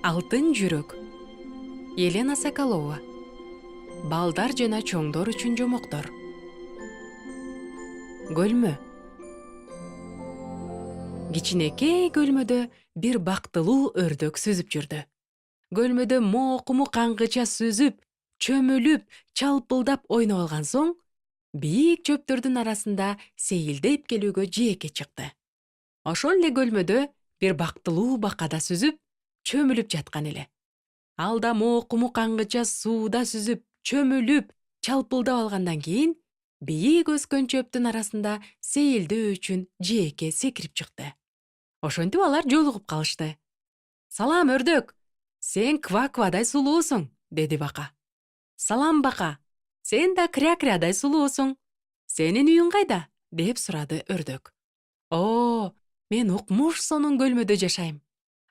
Алтын жүрөк. Елена Соколова. Балдар жана чоңдор үчүн жомоктор. Көлмө. Кичинекей көлмөдө бир бактылуу өрдөк сүзүп жүрдү. Көлмөдө мокуму каңгыча сүзүп, чөмүлүп, чалпылдап ойноп алган соң, бийик чөптөрдүн арасында сейилдеп келүүгө жээкке чыкты. Ошол эле көлмөдө бир бактылуу бакада сүзүп, чөмүлүп жаткан эле. Ал да мокуму каңгыча сууда сүзүп, чөмүлүп, чалпылдап алгандан кийин бийик өскөн чөптүн арасында сейилдөө үчүн жээкке секирип чыкты. Ошентип алар жолугуп калышты. «Салам, өрдөк! Сен ква-квадай сулуусуң», — деди бака. «Салам, бака! Сен да кря-крядай сулуусуң. Сенин үйүң кайда?» — деп сурады өрдөк. «О, мен укмуш сонун көлмөдө жашайм.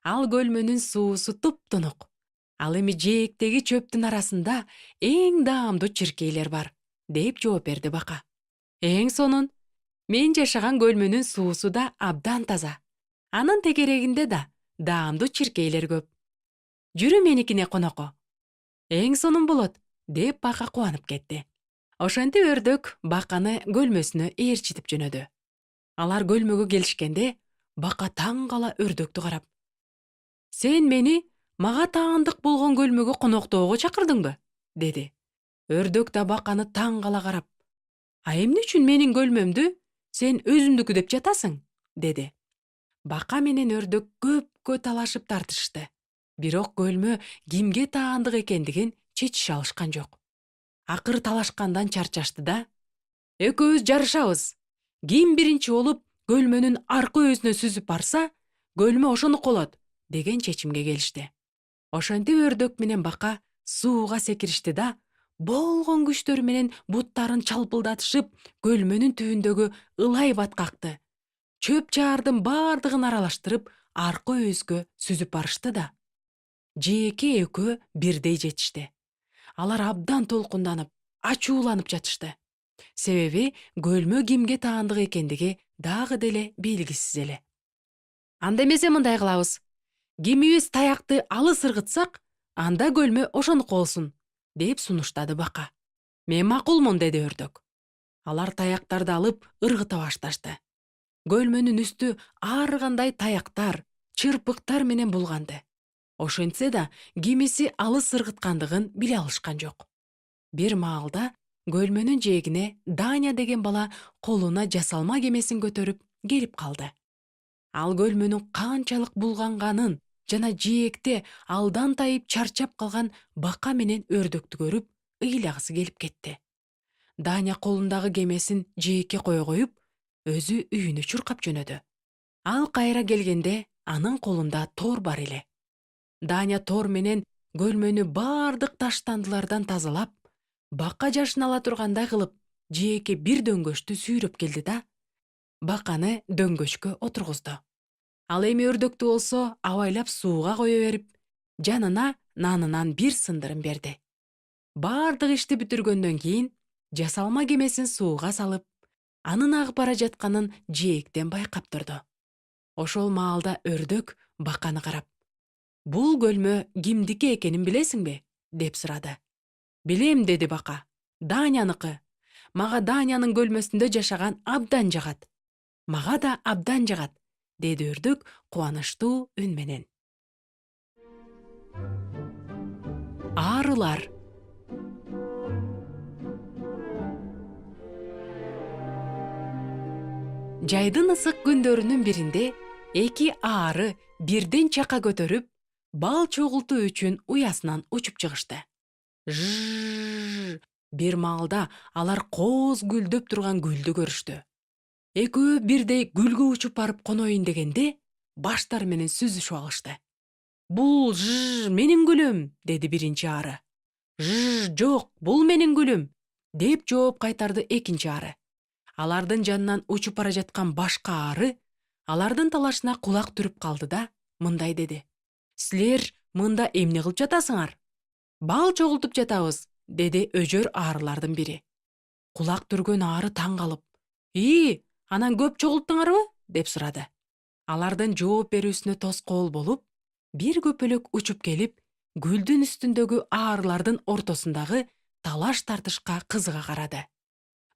Ал көлмөнүн суусу туп-тунук. Ал эми жээктеги чөптүн арасында эң даамдуу чиркейлер бар», — деп жооп берди бака. «Эң сонун. Мен жашаган көлмөнүн суусу да абдан таза. Анын тегерегинде да даамдуу чиркейлер көп. Жүрү меникине конокко». «Эң сонун болот», — деп бака кубанып кетти. Ошентип өрдөк баканы көлмөсүнө ээрчитип жөнөдү. Алар көлмөгө келишкенде, бака таң кала өрдөктү карап: «Сен мени мага таандык болгон көлмөгө коноктоого чакырдыңбы?» — деди. Өрдөк да баканы таң кала карап: «А эмне үчүн менин көлмөмдү сен өзүңдүкү деп жатасың?» — деди. Бака менен өрдөк көпкө талашып тартышты. Бирок көлмө кимге таандык экендигин чечише алышкан жок. Акыры талашкандан чарчашты да: «Экөөбүз жарышабыз. Ким биринчи болуп көлмөнүн аркы өзүнө сүзүп барса, көлмө ошонуку болот», деген чечимге келишти. Ошентип өрдөк менен бака сууга секиришти да, болгон күчтөрү менен буттарын чалпылдатышып, көлмөнүн түбүндөгү ылай баткакты, чөп чаардын бардыгын аралаштырып, аркы өзгө сүзүп барышты да. Жээкке экөө бирдей жетишти. Алар абдан толкунданып, ачууланып жатышты. Себеби көлмө кимге таандык экендиги дагы деле белгисиз эле. «Анда эмесе мындай кылабыз. Кимибиз таякты алыс ыргытсак, анда көлмө ошонуку болсун», — деп сунуштады бака. «Мен макулмун», — деди өрдөк. Алар таяктарды алып ыргыта башташты. Көлмөнүн үстү ар кандай таяктар, чырпыктар менен булганды. Ошентсе да кимиси алыс ыргыткандыгын биле алышкан жок. Бир маалда көлмөнүн жээгине Даня деген бала колуна жасалма кемесин көтөрүп келип калды. Ал көлмөнүн канчалык булганганын жана жээкте алдан тайып чарчап калган бака менен өрдөктү көрүп, ыйлагысы келип кетти. Даня колундагы кемесин жээкке кое коюп, өзү үйүнө чуркап жөнөдү. Ал кайра келгенде анын колунда тор бар эле. Даня тор менен көлмөнү бардык таштандылардан тазалап, бака жашын ала тургандай кылып, жээкке бир дөңгөчтү сүйрөп келди да, баканы дөңгөчкө отургузду. Ал эми өрдөктү болсо абайлап сууга кое берип, жанына нанынан бир сындырым берди. Бардык ишти бүтүргөндөн кийин жасалма кемесин сууга салып, анын агып бара жатканын жээктен байкап турду. Ошол маалда өрдөк баканы карап: «Бул көлмө кимдики экенин билесиңби?» — деп сурады. «Билем», — деди бака. «Даняныкы. Мага Данянын көлмөсүндө жашаган абдан жагат». «Мага да абдан жагат», — деди өрдөк кубанычтуу үн менен. Арылар. Жайдын ысык күндөрүнүн биринде эки ары бирден чака көтөрүп, бал чогултуу үчүн уясынан учуп чыгышты. Жжж! Бир маалда алар кооз гүлдөп турган гүлдү көрүштү. Экөө бирдей гүлгө учуп барып коноюн дегенде, баштары менен сүзүшүп алышты. «Бул менин гүлүм», — деди биринчи ары. Жок, бул менин гүлүм», — деп жооп кайтарды экинчи ары. Алардын жанынан учуп бара жаткан башка ары алардын талашына кулак түрүп калды да мындай деди: «Силер мында эмне кылып жатасыңар?» «Бал чогултуп жатабыз», — деди өжөр арылардын бири. Кулак түргөн ары таң калып: «Анан көп чогулттуңарбы?» — деп сурады. Алардын жооп берүүсүнө тоскоол болуп, бир көпөлөк учуп келип, гүлдүн үстүндөгү аарылардын ортосундагы талаш тартышка кызыга карады.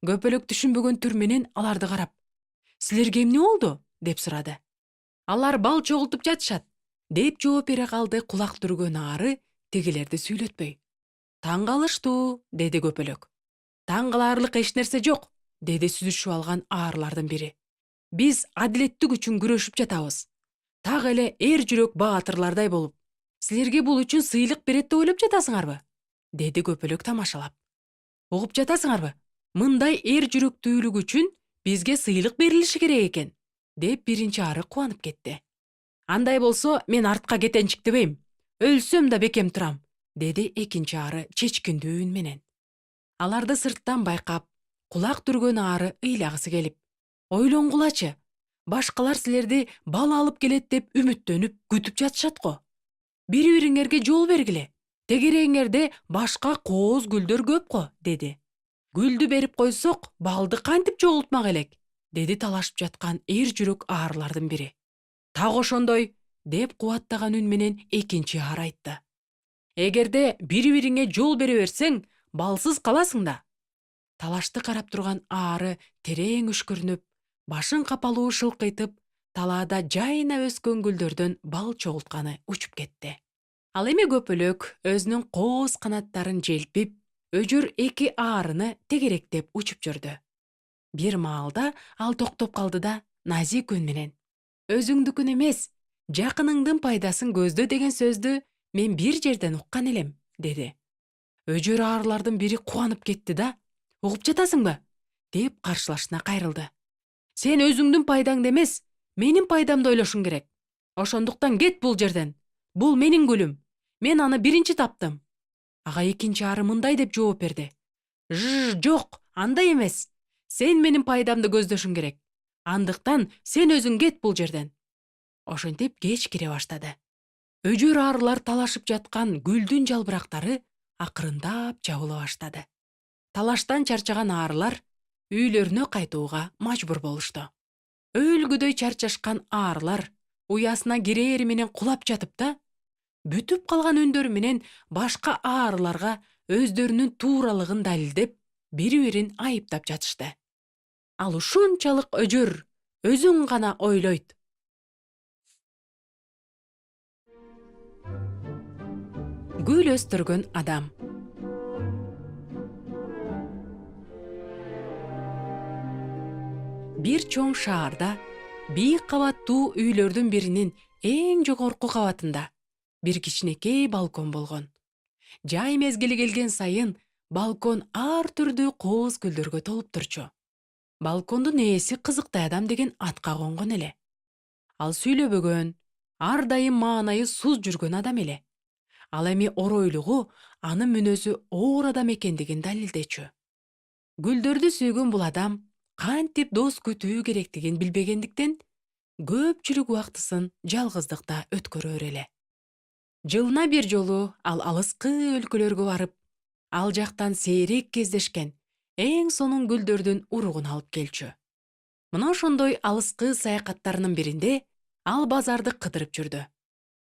Көпөлөк түшүнбөгөн түр менен аларды карап, "Силерге эмне болду?" деп сурады. "Алар бал чогултуп жатышат", деп жооп бере калды кулак түргөн аары тигилерди сүйлөтпөй. "Таң калыштуу", деди көпөлөк. "Таң калаарлык эч нерсе жок", деди сүзүшүп алган аарылардын бири. "Биз адилеттик үчүн күрөшүп жатабыз. Так эле эр жүрөк баатырлардай болуп. Силерге бул үчүн сыйлык берет деп ойлоп жатасыңарбы?" деди көпөлөк тамашалап. "Угуп жатасыңарбы? Мындай эр жүрөктүүлүк үчүн бизге сыйлык берилиши керек экен", деп биринчи ары кубанып кетти. "Андай болсо, мен артка кетенчиктебейм. Өлсөм да бекем турам", деди экинчи ары чечкиндүү үн менен. Аларды сырттан байкап, кулак түргөн аары ыйлагысы келип, "Ойлонгулачы, башкалар силерди бал алып келет деп үмүттөнүп, күтүп жатышат го. Бири-бириңерге жол бергиле. Тегерегиңерде башка кооз гүлдөр көп го", деди. "Гүлдү берип койсок, балды кантип чогултмак элек?" деди талашып жаткан эр жүрөк аарылардын бири. "Так ошондой", деп кубаттаган үн менен экинчи аар айтты. "Эгерде бири-бириңе жол бере берсең, балсыз каласың да". Талашты карап турган аары терең үшкүрүнүп, башын капалуу шылкыйтып, талаада жайына өскөн гүлдөрдөн бал чогултканы учуп кетти. Ал эми көпөлөк өзүнүн кооз канаттарын желпип, өжөр эки аарыны тегеректеп учуп жүрдү. Бир маалда ал токтоп калды да, назик үн менен: "Өзүңдүкүн эмес, жакыныңдын пайдасын көздө деген сөздү мен бир жерден уккан элем", деди. Өжөр аарылардын бири кубанып кетти да, "Угуп жатасыңбы?" деп каршылашына кайрылды. "Сен өзүңдүн пайдаңды эмес, менин пайдамды ойлошуң керек. Ошондуктан кет бул жерден. Бул менин гүлүм. Мен аны биринчи таптым". Ага экинчи ары мындай деп жооп берди: Жок, андай эмес. Сен менин пайдамды көздөшүң керек. Андыктан сен өзүң кет бул жерден". Ошентип кеч кире баштады. Өжөр аарылар талашып жаткан гүлдүн жалбырактары акырындап жабыла баштады. Талаштан чарчаган аарылар үйлөрүнө кайтууга мажбур болушту. Өлгүдөй чарчашкан аарылар уясына кирери менен кулап жатып да, бүтүп калган үндөрү менен башка аарыларга өздөрүнүн тууралыгын далилдеп, бири-бирин айыптап жатышты. Ал ушунчалык өжөр, өзүн гана ойлойт. Гүл өстүргөн адам. Бир чоң шаарда бийик кабаттуу үйлөрдүн биринин эң жогорку кабатында бир кичинекей балкон болгон. Жай мезгили келген сайын балкон ар түрдүү кооз гүлдөргө толуп турчу. Балкондун ээси кызыктай адам деген атка конгон эле. Ал сүйлөбөгөн, ар дайым маанайы суз жүргөн адам эле. Ал эми оройлугу анын мүнөзү оор адам экендигин далилдечү. Гүлдөрдү сүйгөн бул адам кантип дос күтүү керектигин билбегендиктен, көпчүлүк убактысын жалгыздыкта өткөрөр эле. Жылына бир жолу ал алыскы өлкөлөргө барып, ал жактан сейрек кездешкен эң сонун гүлдөрдүн уругун алып келчү. Мына ошондой алыскы саякаттарынын биринде ал базарды кыдырып жүрдү.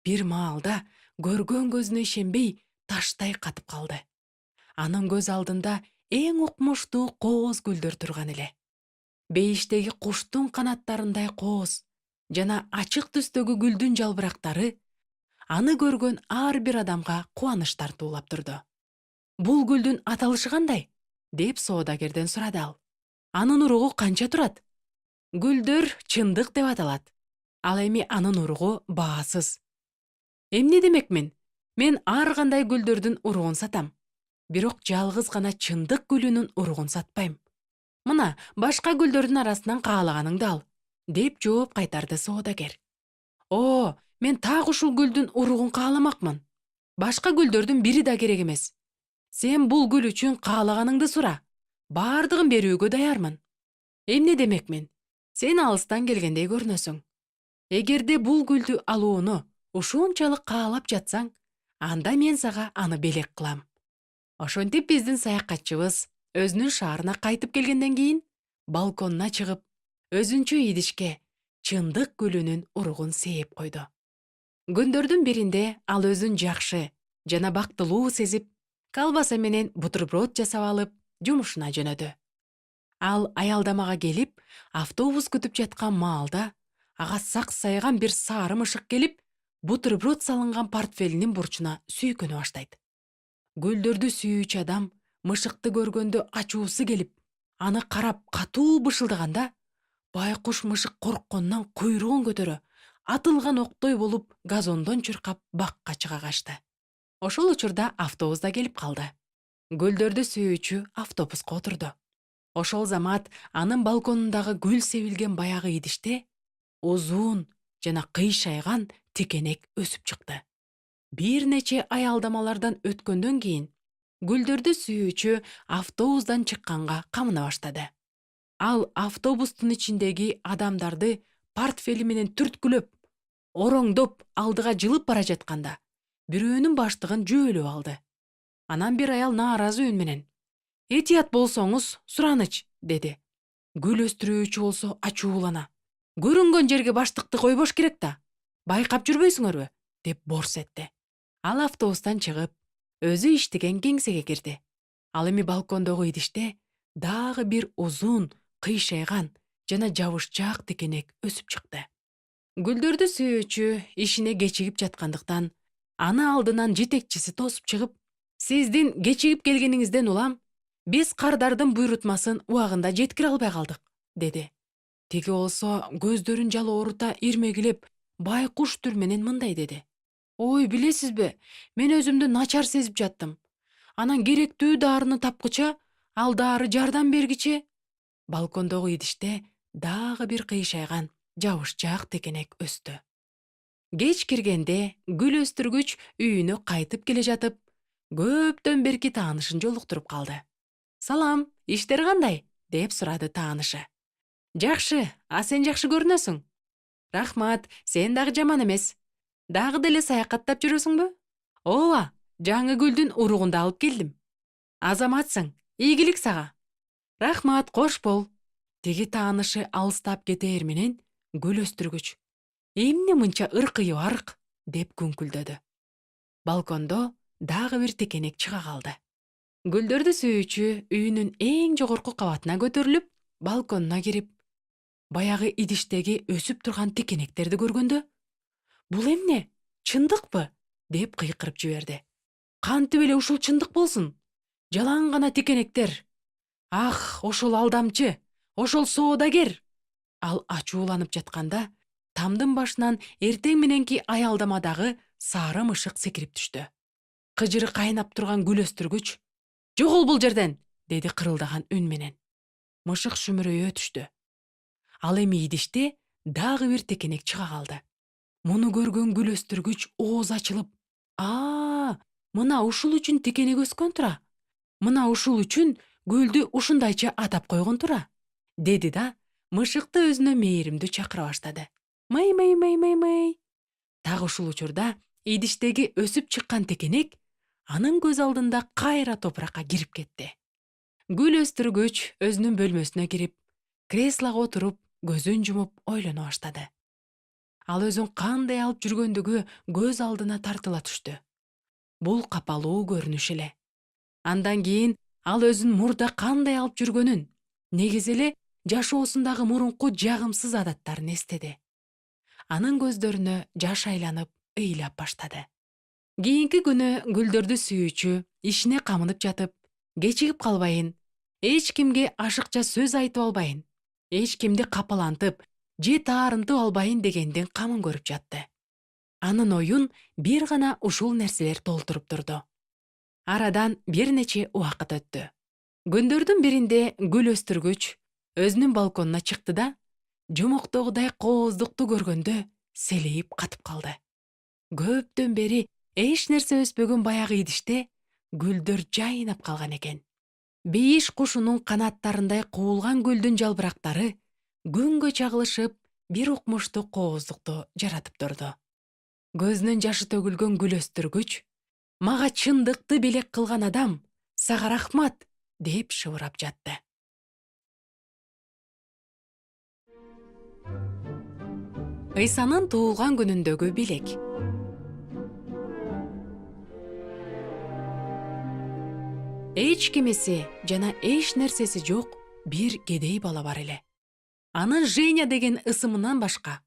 Бир маалда көргөн көзүнө ишенбей таштай катып калды. Анын көз алдында эң укмуштуу кооз гүлдөр турган эле. Бейиштеги куштун канаттарындай кооз жана ачык түстөгү гүлдүн жалбырактары аны көргөн ар бир адамга кубаныч тартуулап турду. "Бул гүлдүн аталышы кандай?" деп соодагерден сурады ал. "Анын уругу канча турат?" "Гүлдөр чындык деп аталат. Ал эми анын уругу баасыз". "Эмне демекмин? Мен ар кандай гүлдөрдүн уругун сатам. Бирок жалгыз гана чындык гүлүнүн уругун сатпайм. Мына, башка гүлдөрдүн арасынан каалаганыңды ал", деп жооп кайтарды соодагер. "О, мен так ушул гүлдүн уругун кааламакмын. Башка гүлдөрдүн бири да керек эмес. Сен бул гүл үчүн каалаганыңды сура. Бардыгын берүүгө даярмын". "Эмне демекмин? Сен алыстан келгендей көрүнөсүң. Эгерде бул гүлдү алууну ушунчалык каалап жатсаң, анда мен сага аны белек кылам". Ошентип биздин саякатчыбыз өзүнүн шаарына кайтып келгенден кийин балконуна чыгып, өзүнчө идишке чындык гүлүнүн уругун сээп койду. Күндөрдүн биринде ал өзүн жакшы жана бактылуу сезип, колбаса менен бутерброд жасап алып, жумушуна жөнөдү. Ал аялдамага келип, автобус күтүп жаткан маалда ага саксайган бир сары мышык келип, бутерброд салынган портфелинин бурчуна сүйкөнө баштайт. Гүлдөрдү сүйүүчү адам мышыкты көргөндө ачуусу келип, аны карап катуу бышылдаганда, байкуш мышык коркконунан куйругун көтөрө, атылган октой болуп газондон чуркап бакка чыга качты. Ошол учурда автобус да келип калды. Гүлдөрдү сүйүүчү автобуска отурду. Ошол замат анын балконундагы гүл себилген баягы идиште узун жана кыйшайган текенек өсүп чыкты. Бир нече аялдамалардан өткөндөн кийин гүлдөрдү сүйүүчү автобустан чыкканга камына баштады. Ал автобустун ичиндеги адамдарды портфели менен түрткүлөп, ороңдоп алдыга жылып бара жатканда, бирөөнүн баштыгын жөөлөп алды. Анан бир аял нааразы үн менен: "Этият болсоңуз, сураныч", деди. Гүл өстүрүүчү болсо ачуулана: "Көрүнгөн жерге баштыкты койбош керек да. Байкап жүрбөйсүңөрбү?" деп борс этти. Ал автобустан чыгып, өзү иштеген кеңсеге кирди. Ал эми балкондогу идиште дагы бир узун, кыйшайган жана жабышчаак текенек өсүп чыкты. Гүлдөрдү сүйүүчү ишине кечигип жаткандыктан, аны алдынан жетекчиси тосуп чыгып: "Сиздин кечигип келгениңизден улам, биз кардардын буйрутмасын убагында жеткире албай калдык", деди. Тиги болсо көздөрүн жала оорута ирмегилеп, байкуш түр менен мындай деди: "Ой, билесизби, мен өзүмдү начар сезип жаттым. Анан керектүү даарыны тапкыча, ал дары жардам бергиче". Балкондогу идиште дагы бир кыйшайган, жабышчаак текенек өстү. Кеч киргенде гүл өстүргүч үйүнө кайтып келе жатып, көптөн берки таанышын жолуктуруп калды. "Салам, иштер кандай?" деп сурады таанышы. "Жакшы, а сен жакшы көрүнөсүң." "Рахмат, сен дагы жаман эмес. Дагы деле саякаттап жүрөсүңбү?" "Ооба, жаңы гүлдүн уругун да алып келдим." "Азаматсың, ийгилик сага." "Рахмат, кош бол." Тиги таанышы алыстап кетээр менен гүл өстүргүч: "Эмне мынча ыркыйып арык?" деп күңкүлдөдү. Балкондо дагы бир текенек чыга калды. Гүлдөрдү сүйүүчү үйүнүн эң жогорку кабатына көтөрүлүп, балконуна кирип, баягы идиштеги өсүп турган текенектерди көргөндө: "Бул эмне? Чындыкпы?" деп кыйкырып жиберди. "Кантип эле ушул чындык болсун? Жалаң гана текенектер. Ах, ошол алдамчы, ошол соодагер!" Ал ачууланып жатканда, тамдын башынан эртең мененки аялдамадагы сары мышык секирип түштү. Кыжыры кайнап турган гүл өстүргүч: "Жогол бул жерден!" деди кырылдаган үн менен. Мышык шүмүрөйө түштү. Ал эми идиште дагы бир текенек чыга калды. Муну көргөн гүл өстүргүч ооз ачылып: Мына ушул үчүн текенек өскөн тура. Мына ушул үчүн гүлдү ушундайча атап койгон тура", деди да мышыкты өзүнө мээримдүү чакыра баштады. "Мый мый мый мый мый". Так ушул учурда идиштеги өсүп чыккан текенек анын көз алдында кайра топуракка кирип кетти. Гүл өстүргүч өзүнүн бөлмөсүнө кирип, креслого отуруп, көзүн жумуп ойлоно баштады. Ал өзүн кандай алып жүргөндүгү көз алдына тартыла түштү. Бул капалуу көрүнүш эле. Андан кийин ал өзүн мурда кандай алып жүргөнүн, негизи эле жашоосундагы мурунку жагымсыз адаттарын эстеди. Анын көздөрүнө жаш айланып, ыйлап баштады. Кийинки күнү гүлдөрдү сүйүүчү ишине камынып жатып, кечигип калбайын, эч кимге ашыкча сөз айтып албайын, эч кимди капалантып, же таарынтып албайын дегендин камын көрүп жатты. Анын оюн бир гана ушул нерселер толтуруп турду. Арадан бир нече убакыт өттү. Күндөрдүн биринде гүл өстүргүч өзүнүн балконуна чыкты да, жомоктогудай кооздукту көргөндө селейип катып калды. Көптөн бери эч нерсе өспөгөн баягы идиште гүлдөр жайнап калган экен. Бейиш кушунун канаттарындай куулган гүлдүн жалбырактары күнгө чагылышып, бир укмуштуу кооздукту жаратып турду. Көзүнөн жашы төгүлгөн гүл өстүргүч: "Мага чындыкты белек кылган адам, сага рахмат", деп шыбырап жатты. ыйсанын туулган күнүндөгү белек. Эч кимеси жана эч нерсеси жок бир кедей бала бар эле. Анын Женя деген ысымынан башка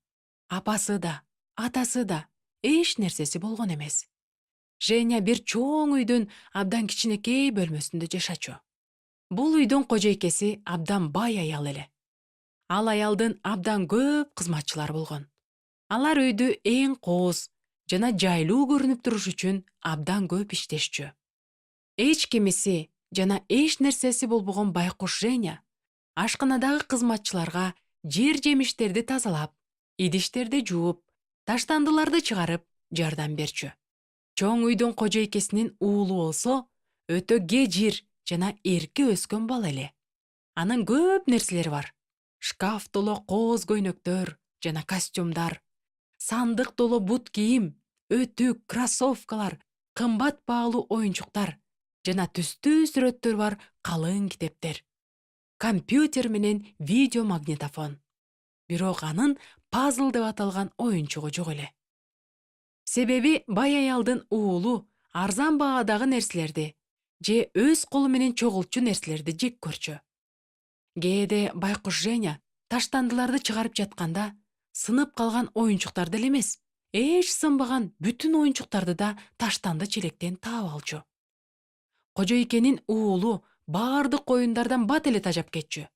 апасы да, атасы да эч нерсеси болгон эмес. Женя бир чоң үйдүн абдан кичинекей бөлмөсүндө жашачу. Бул үйдүн кожойкеси абдан бай аял эле. Ал аялдын абдан көп кызматчылары болгон. Алар үйдү эң кооз жана жайлуу көрүнүп туруш үчүн абдан көп иштешчү. Эч кимиси жана эч нерсеси болбогон байкуш Женя ашканадагы кызматчыларга жер жемиштерди тазалап, идиштерди жууп, таштандыларды чыгарып жардам берчү. Чоң үйдүн кожойкесинин уулу болсо, өтө кежир жана эрке өскөн бала эле. Анын көп нерселери бар. Шкаф толо кооз көйнөктөр жана костюмдар, сандык толо бут кийим, өтүк, кроссовкалар, кымбат баалуу оюнчуктар жана түстүү сүрөттөр бар калың китептер. Компьютер менен видео магнитофон. Бирок анын пазл деп аталган оюнчугу жок эле. Себеби бай аялдын уулу арзан баадагы нерселерди же өз колу менен чогултчу нерселерди жек көрчү. Кээде байкуш Женя таштандыларды чыгарып жатканда сынып калган оюнчуктарды эле эмес, эч сынбаган бүтүн оюнчуктарды да таштанды челектен таап алчу. Кожойкенин уулу баардык оюндардан бат эле тажап кетчү.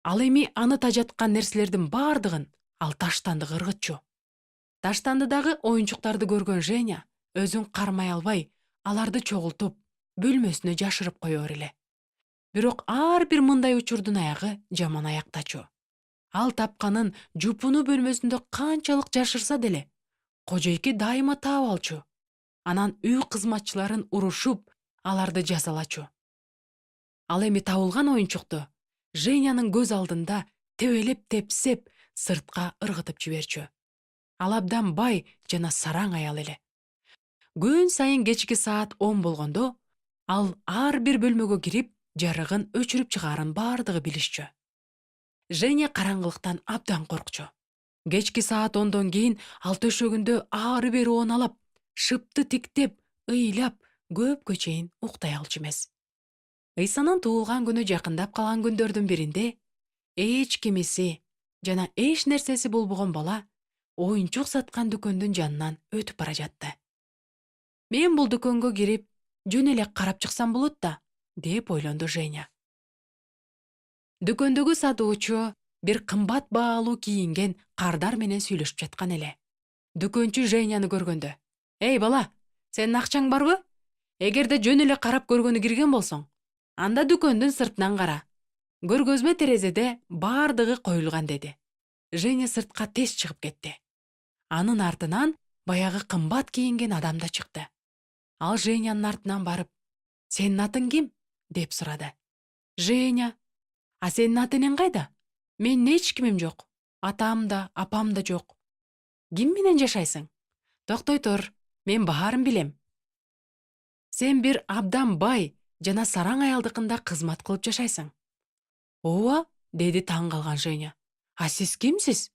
Ал эми аны тажаткан нерселердин баардыгын ал таштандыга ыргытчу. Таштандыдагы оюнчуктарды көргөн Женя өзүн кармай албай, аларды чогултуп, бөлмөсүнө жашырып коёр эле. Бирок ар бир мындай учурдун аягы жаман аяктачу. Ал тапканын жупуну бөлмөсүндө канчалык жашырса деле, кожойке дайыма таап алчу. Анан үй кызматчыларын урушуп, аларды жазалачу. Ал эми табылган оюнчукту Женянын көз алдында тебелеп тепсеп, сыртка ыргытып жиберчү. Ал абдан бай жана сараң аял эле. Күн сайын кечки саат 10 болгондо, ал ар бир бөлмөгө кирип, жарыгын өчүрүп чыгаарын баардыгы билишчү. Женя караңгылыктан абдан коркчу. Кечки саат 10дон кийин ал төшөгүндө ары бери ооналап, шыпты тиктеп, ыйлап, көпкө чейин уктай алчу эмес. Ыйсанын туулган күнү жакындап калган күндөрдүн биринде эч кимиси жана эч нерсеси болбогон бала оюнчук саткан дүкөндүн жанынан өтүп бара жатты. Мен бул дүкөнгө кирип, жөн эле карап чыксам болот да, деп ойлонду Женя. Дүкөндөгү сатуучу бир кымбат баалуу кийинген кардар менен сүйлөшүп жаткан эле. Дүкөнчү Женяны көргөндө: "Эй бала, сенин акчаң барбы? Эгерде жөн эле карап көргөнү кирген болсоң, анда дүкөндүн сыртынан кара. Көргөзмө терезеде баардыгы коюлган" деди. Женя сыртка тез чыгып кетти. Анын артынан баягы кымбат кийинген адам да чыкты. Ал Женянын артынан барып: "Сенин атың ким?" деп сурады. "Женя. А сенин ата энең кайда?" "Менин эч кимим жок. Атам да, апам да жок." "Ким менен жашайсың?" "Токтой тур, мен баарын билем. Сен бир абдан бай жана сараң аялдыкында кызмат кылып жашайсың." "Ооба," деди таң калган Женя. "А сиз кимсиз?"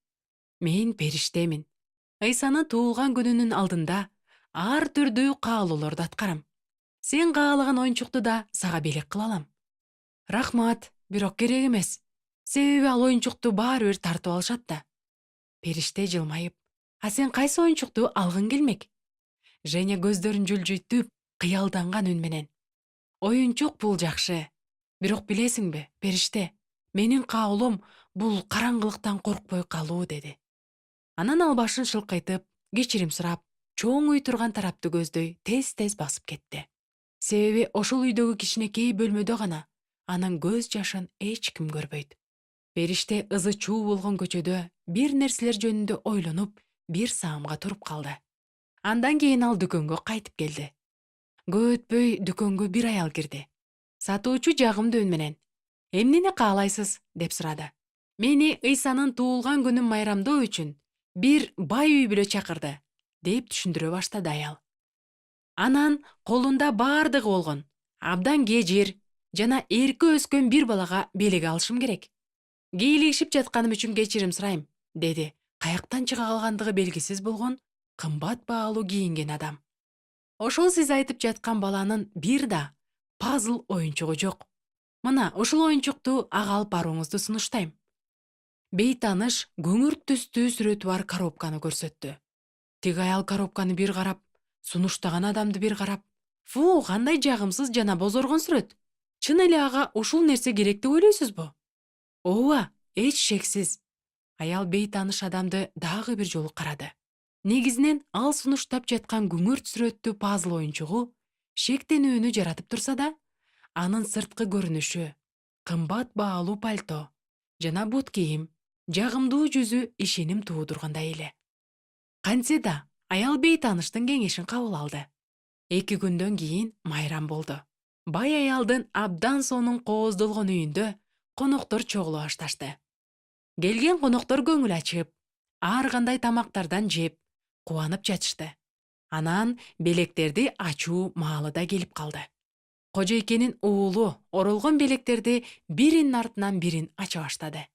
"Мен периштемин. Ыйсанын туулган күнүнүн алдында ар түрдүү каалоолорду аткарам. Сен каалаган оюнчукту да сага белек кыла алам." "Рахмат, бирок керек эмес. Себеби ал оюнчукту баары бир тартып алышат да." Периште жылмайып: "А сен кайсы оюнчукту алгың келмек?" Женя көздөрүн жүлжүйтүп, кыялданган үн менен: "Оюнчук бул жакшы. Бирок билесиңби, Периште, менин каалоом бул караңгылыктан коркпой калуу" деди. Анан ал башын шылкыйтып, кечирим сурап, чоң үй турган тарапты көздөй тез-тез басып кетти. Себеби ошол үйдөгү кичинекей бөлмөдө гана анын көз жашын эч ким көрбөйт. Периште ызы чуу болгон көчөдө бир нерселер жөнүндө ойлонуп, бир саамга туруп калды. Андан кийин ал дүкөнгө кайтып келди. Көп өтпөй дүкөнгө бир аял кирди. Сатуучу жагымдуу үн менен: "Эмнени каалайсыз?" деп сурады. "Мени Ыйсанын туулган күнүн майрамдоо үчүн бир бай үй бүлө чакырды", деп түшүндүрө баштады аял. Анан колунда баардыгы болгон, абдан кежир жана эрке өскөн бир балага белек алышым керек. "Кийлигишип жатканым үчүн кечирим сурайм", деди каяктан чыга калгандыгы белгисиз болгон кымбат баалуу кийинген адам. Ошол сиз айтып жаткан баланын бир да пазл оюнчугу жок. Мына ушул оюнчукту ага алып барууңузду сунуштайм. Бейтаныш көңүр түстүү сүрөтү бар коробканы көрсөттү. Тиги аял коробканы бир карап, сунуштаган адамды бир карап, "Фу, кандай жагымсыз жана бозоргон сүрөт. Чын эле ага ушул нерсе керек деп ойлойсузбу?" Ооба, эч шексиз. Аял бейтаныш адамды дагы бир жолу карады. Негизинен ал сунуштап жаткан күңүрт сүрөттүү пазл оюнчугу шектенүүнү жаратып турса да, анын сырткы көрүнүшү, кымбат баалуу пальто жана бут кийим, жагымдуу жүзү ишеним туудургандай эле. Кантсе да аял бейтаныштын кеңешин кабыл алды. 2 күндөн кийин майрам болду. Бай аялдын абдан сонун кооздолгон үйүндө коноктор чогула башташты. Келген коноктор көңүл ачып, ар кандай тамактардан жеп, кубанып жатышты. Анан белектерди ачуу маалы да келип калды. Кожойкенин уулу оролгон белектерди биринин артынан бирин ача баштады.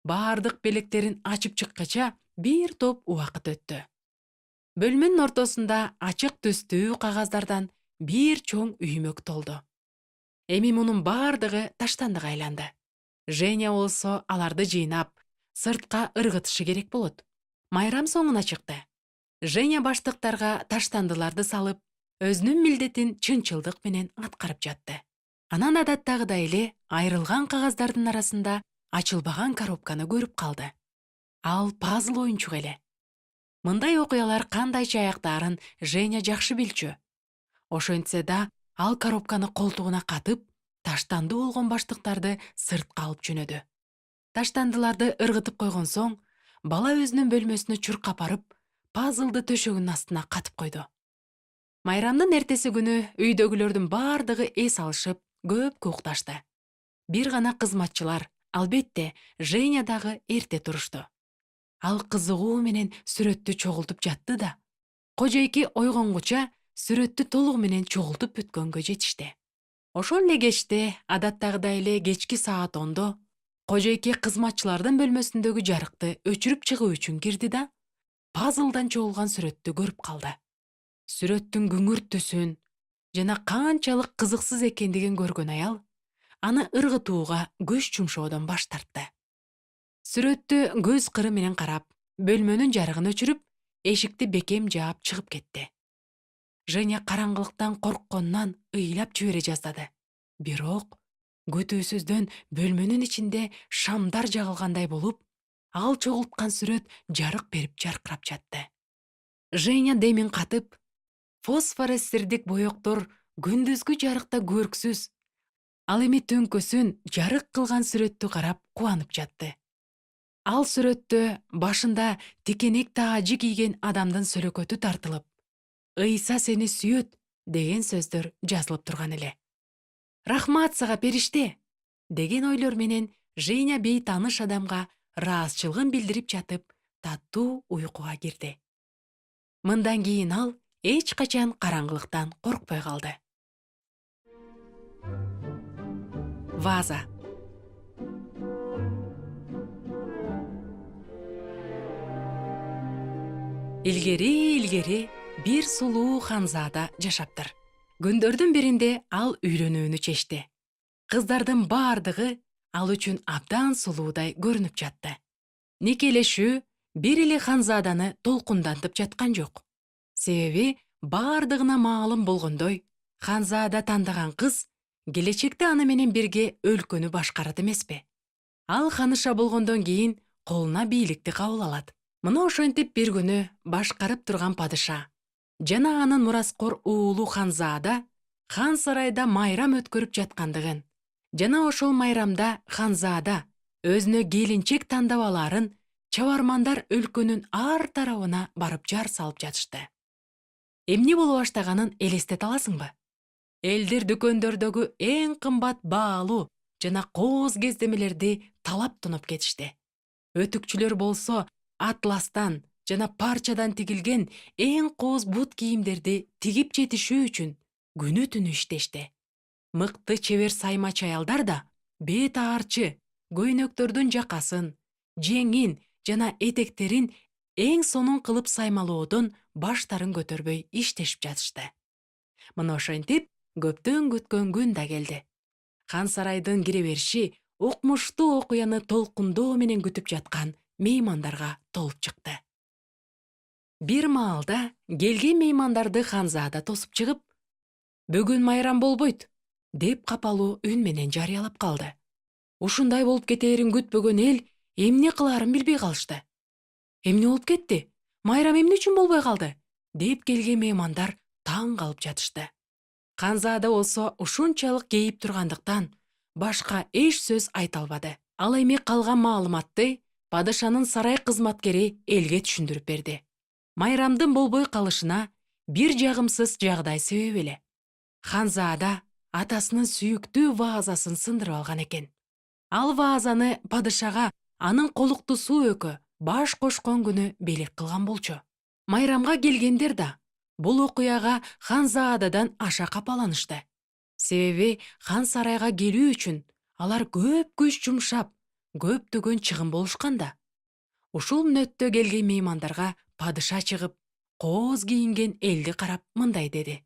Баардык белектерин ачып чыккача бир топ убакыт өттү. Бөлмөнүн ортосунда ачык түстүү кагаздардан бир чоң үймөк толду. Эми мунун баардыгы таштандыга айланды. Женя болсо аларды жыйнап, сыртка ыргытышы керек болот. Майрам соңуна чыкты. Женя баштыктарга таштандыларды салып, өзүнүн милдетин чынчылдык менен аткарып жатты. Анан адаттагыдай эле айрылган кагаздардын арасында ачылбаган коробканы көрүп калды. Ал пазл оюнчук эле. Мындай окуялар кандайча аяктаарын Женя жакшы билчү. Ошентсе да, ал коробканы колтугуна катып, таштанды болгон баштыктарды сыртка алып жөнөдү. Таштандыларды ыргытып койгон соң, бала өзүнүн бөлмөсүнө чуркап барып, пазлды төшөгүнүн астына катып койду. Майрамдын эртеси күнү үйдөгүлөрдүн баардыгы эс алышып, көпкө укташты. Бир гана кызматчылар, албетте, Женя дагы эрте турушту. Ал кызыгуу менен сүрөттү чогултуп жатты да, кожойке ойгонгуча сүрөттү толугу менен чогултуп бүткөнгө жетишти. Ошол эле кечте, адаттагыдай эле кечки саат 10-до, кожойке кызматчылардын бөлмөсүндөгү жарыкты өчүрүп чыгуу үчүн кирди да, пазлдан чогулган сүрөттү көрүп калды. Сүрөттүн күңүрт түсүн жана канчалык кызыксыз экендигин көргөн аял аны ыргытууга күч жумшоодон баш тартты. Сүрөттү көз кыры менен карап, бөлмөнүн жарыгын өчүрүп, эшикти бекем жаап чыгып кетти. Женя караңгылыктан коркконунан ыйлап жибере жаздады. Бирок күтүүсүздөн бөлмөнүн ичинде шамдар жагылгандай болуп, ал чогулткан сүрөт жарык берип жаркырап жатты. Женя демин катып, фосфоресцирдик боектор күндүзгү жарыкта көрксүз, ал эми түнкөсүн жарык кылган сүрөттү карап кубанып жатты. Ал сүрөттө башында тикенек таажы кийген адамдын сөлөкөтү тартылып, "Ыйса сени сүйөт" деген сөздөр жазылып турган эле. "Рахмат сага, периште" деген ойлор менен Женя бейтаныш адамга ыраазычылыгын билдирип жатып, таттуу уйкуга кирди. Мындан кийин ал эч качан караңгылыктан коркпой калды. Ваза. Илгери бир сулуу ханзада жашаптыр. Күндөрдүн биринде ал үйлөнүүнү чечти. Кыздардын баардыгы ал үчүн абдан сулуудай көрүнүп жатты. Никелешүү бир эле ханзаданы толкундантып жаткан жок. Себеби баардыгына маалым болгондой, ханзада тандаган кыз келечекте аны менен бирге өлкөнү башкарат эмеспи. Ал ханыша болгондон кийин колуна бийликти кабыл алат. Мына ошентип бир күнү башкарып турган падыша жана анын мураскор уулу ханзада хан сарайда майрам өткөрүп жаткандыгын жана ошол майрамда ханзада өзүнө келинчек тандап алаарын чабармандар өлкөнүн ар тарабына барып жар салып жатышты. Эмне боло баштаганын элестете аласыңбы? Элдер дүкөндөрдөгү эң кымбат баалуу жана кооз кездемелерди талап тунуп кетишти. Өтүкчүлөр болсо атластан жана парчадан тигилген эң кооз бут кийимдерди тигип жетишүү үчүн күнү түнү иштешти. Мыкты чебер сайма аялдар да бет аарчы көйнөктөрдүн жакасын, жеңин жана этектерин эң сонун кылып саймалоодон баштарын көтөрбөй иштешип жатышты. Мына ошентип көптөн күткөн күн да келди. Хан сарайдын кире бериши укмуштуу окуяны толкундоо менен күтүп жаткан меймандарга толуп чыкты. Бир маалда келген меймандарды ханзада тосуп чыгып, "Бүгүн майрам болбойт" деп капалуу үн менен жарыялап калды. Ушундай болуп кетээрин күтпөгөн эл эмне кылаарын билбей калышты. "Эмне болуп кетти? Майрам эмне үчүн болбой калды?" деп келген меймандар таң калып жатышты. Ханзада болсо ушунчалык кейип тургандыктан башка эч сөз айта албады. Ал эми калган маалыматты падышанын сарай кызматкери элге түшүндүрүп берди. Майрамдын болбой калышына бир жагымсыз жагдай себеп эле. Ханзада атасынын сүйүктүү ваазасын сындырып алган экен. Ал ваазаны падышага анын колуктусу өкө баш кошкон күнү белек кылган болчу. Майрамга келгендер да бул окуяга Ханзададан аша капаланышты. Себеби хан сарайга келүү үчүн алар көп күч жумшап, көптөгөн чыгым болушкан да. Ушул мүнөттө келген меймандарга падыша чыгып, кооз кийинген элди карап мындай деди: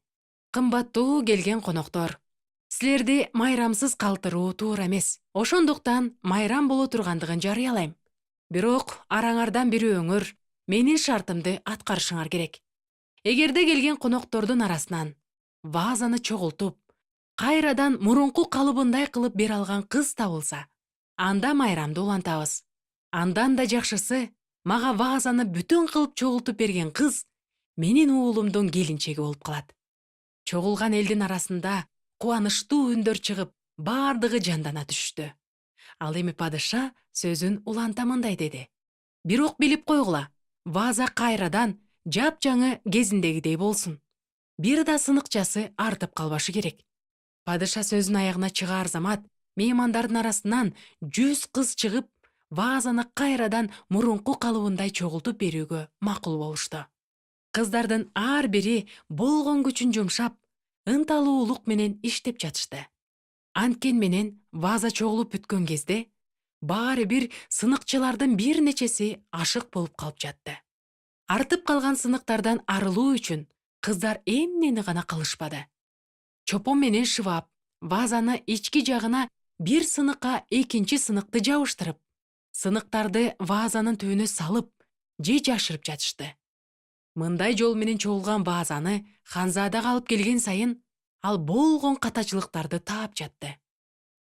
"Кымбаттуу келген коноктор, силерди майрамсыз калтыруу туура эмес. Ошондуктан майрам боло тургандыгын жарыялайм. Бирок араңардан бирөөңөр менин шартымды аткарышыңар керек. Эгерде келген коноктордун арасынан ваазаны чогултуп, кайрадан мурунку калыбындай кылып бере алган кыз табылса, анда майрамды улантабыз. Андан да жакшысы, мага ваазаны бүтүн кылып чогултуп берген кыз менин уулумдун келинчеги болуп калат." Чогулган элдин арасында кубанычтуу үндөр чыгып, бардыгы жандана түшүштү. Ал эми падыша сөзүн уланта мындай деди: "Бирок билип койгула, вааза кайрадан жапжаңы кезиндегидей болсун. Бир да сыныкчасы артып калбашы керек." Падыша сөзүн аягына чыгаар замат меймандардын арасынан 100 кыз чыгып, ваазаны кайрадан мурунку калыбындай чогултуп берүүгө макул болушту. Кыздардын ар бири болгон күчүн жумшап, ынталуулук менен иштеп жатышты. Анткен менен вааза чогулуп бүткөн кезде баары бир сыныкчылардын бир нечеси ашык болуп калып жатты. Артып калган сыныктардан арылуу үчүн кыздар эмнени гана кылышпады. Чопон менен шыбап, ваазаны ички жагына бир сыныкка экинчи сыныкты жабыштырып, сыныктарды ваазанын түбүнө салып же жашырып жатышты. Мындай жол менен чогулган ваазаны Ханзадага алып келген сайын ал болгон катачылыктарды таап жатты.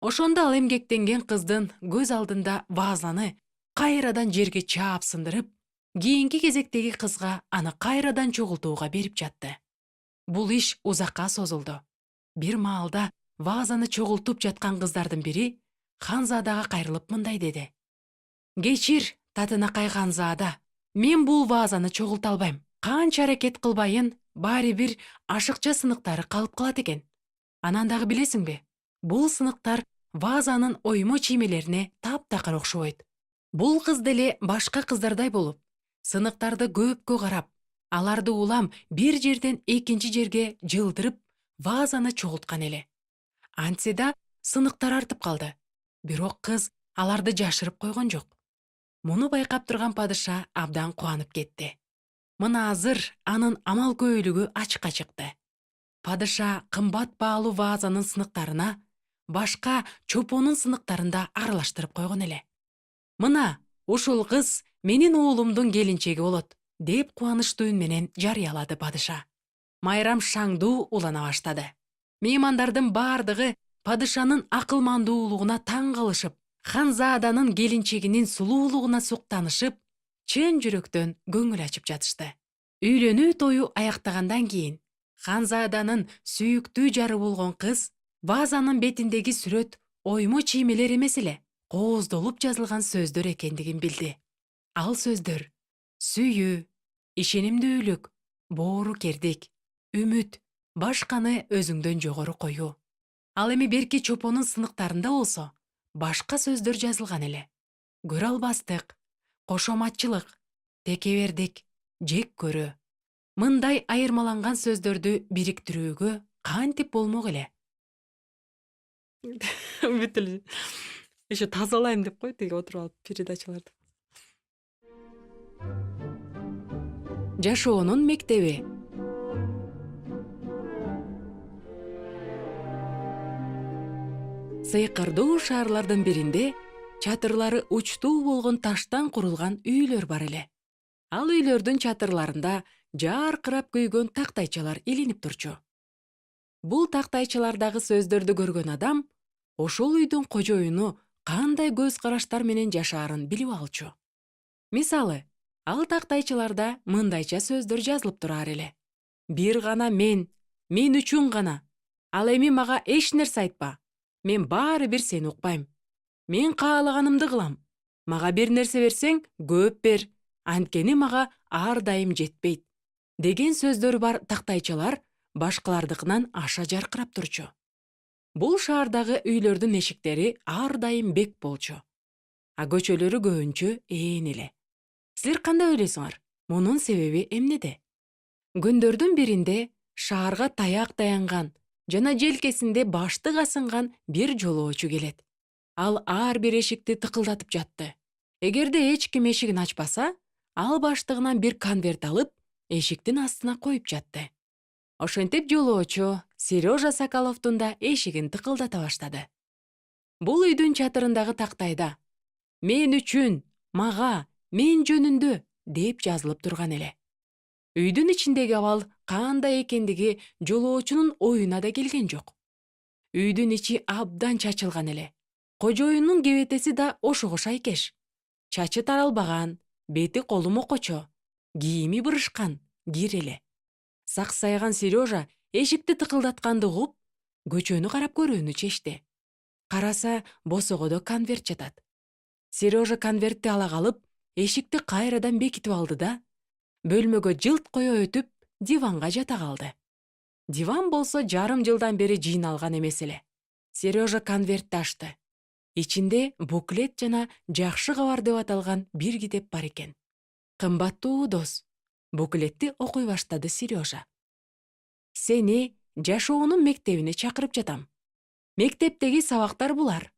Ошондо ал эмгектенген кыздын көз алдында ваазаны кайрадан жерге чаап сындырып, кийинки кезектеги кызга аны кайрадан чогултууга берип жатты. Бул иш узакка созулду. Бир маалда ваазаны чогултуп жаткан кыздардын бири Ханзадага кайрылып мындай деди: "Кечир, Татынакай Ханзада, мен бул ваазаны чогулта албайм. Канча аракет кылбайын, баары бир ашыкча сыныктары калып калат экен. Анан дагы билесиңби, бул сыныктар ваазанын оймо чиймелерине таптакыр окшобойт. Бул кыз деле башка кыздардай болуп, сыныктарды көпкө карап, аларды улам бир жерден экинчи жерге жылдырып, ваазаны чогулткан эле. Антсе да сыныктар артып калды. Бирок кыз аларды жашырып койгон жок." Муну байкап турган падыша абдан кубанып кетти. Мына азыр анын амал көйлүгү ачыкка чыкты. Падыша кымбат баалуу ваазанын сыныктарына башка чопонун сыныктарын да аралаштырып койгон эле. "Мына, ушул кыз менин уулумдун келинчеги болот" деп кубанычтуу үн менен жарыялады падыша. Майрам шаңдуу улана баштады. Меймандардын бардыгы падышанын акылмандуулугуна таң калышып, Ханзаданын келинчегинин сулуулугуна суктанышып, чын жүрөктөн көңүл ачып жатышты. Үйлөнүү тою аяктагандан кийин Ханзаданын сүйүктүү жары болгон кыз ваазанын бетиндеги сүрөт оймо чиймелер эмес эле, кооздолуп жазылган сөздөр экендигин билди. Ал сөздөр сүйүү, ишенимдүүлүк, боорукердик, үмүт, башканы өзүңдөн жогору коюу. Ал эми берки чопонун сыныктарында болсо башка сөздөр жазылган эле. Көрө албастык, кошоматчылык, текебердик, жек көрүү. Мындай айырмаланган сөздөрдү бириктирүүгө кантип болмок эле? Бүт эле еще тазалайм деп кой, тиги отуруп алып передачаларды. Жашоонун мектеби. Сыйкырдуу шаарлардын биринде чатырлары учтуу болгон таштан курулган үйлөр бар эле. Ал үйлөрдүн чатырларында жаркырап күйгөн тактайчалар илинип турчу. Бул тактайчалардагы сөздөрдү көргөн адам ошол үйдүн кожоюну кандай көз караштар менен жашаарын билип алчу. Мисалы, ал тактайчаларда мындайча сөздөр жазылып турар эле. Бир гана мен үчүн гана. Ал эми мага эч нерсе айтпа. Мен баары бир сени укпайм. Мен каалаганымды кылам. Мага бир нерсе берсең, көп бер. Анткени мага ар дайым жетпейт. Деген сөздөр бар тактайчалар башкалардыкынан аша жаркырап турчу. Бул шаардагы үйлөрдүн эшиктери ар дайым бек болчу. А көчөлөрү көбүнчө ээн эле. Силер кандай ойлойсуңар? Мунун себеби эмнеде? Күндөрдүн биринде шаарга таяк таянган жана желкесинде баштык асынган бир жолоочу келет. Ал ар бир эшикти тыкылдатып жатты. Эгерде эч ким эшигин ачпаса, ал баштыгынан бир конверт алып, эшиктин астына коюп жатты. Ошентип жолоочу Сережа Соколовдун да эшигин тыкылдата баштады. Бул үйдүн чатырындагы тактайда «Мен үчүн, мага, мен жөнүндө» деп жазылып турган эле. Үйдүн ичиндеги абал кандай экендиги жолоочунун оюна да келген жок. Үйдүн ичи абдан чачылган эле. Кожоюнун кебетеси да ошого шайкеш. Чачы таралбаган, бети колу мокочо, кийими бырышкан, кир эле. Саксайган Сережа эшикти тыкылдатканды угуп, көчөнү карап көрүүнү чечти. Караса, босогодо конверт жатат. Сережа конвертти ала калып, эшикти кайрадан бекитип алды да, бөлмөгө жылт кое өтүп, диванга жата калды. Диван болсо жарым жылдан бери жыйналган эмес эле. Сережа конвертти ачты. Ичинде буклет жана жакшы кабар деп аталган бир китеп бар экен. Кымбаттуу дос, буклетти окуй баштады Сережа. Сени жашоонун мектебине чакырып жатам. Мектептеги сабактар булар: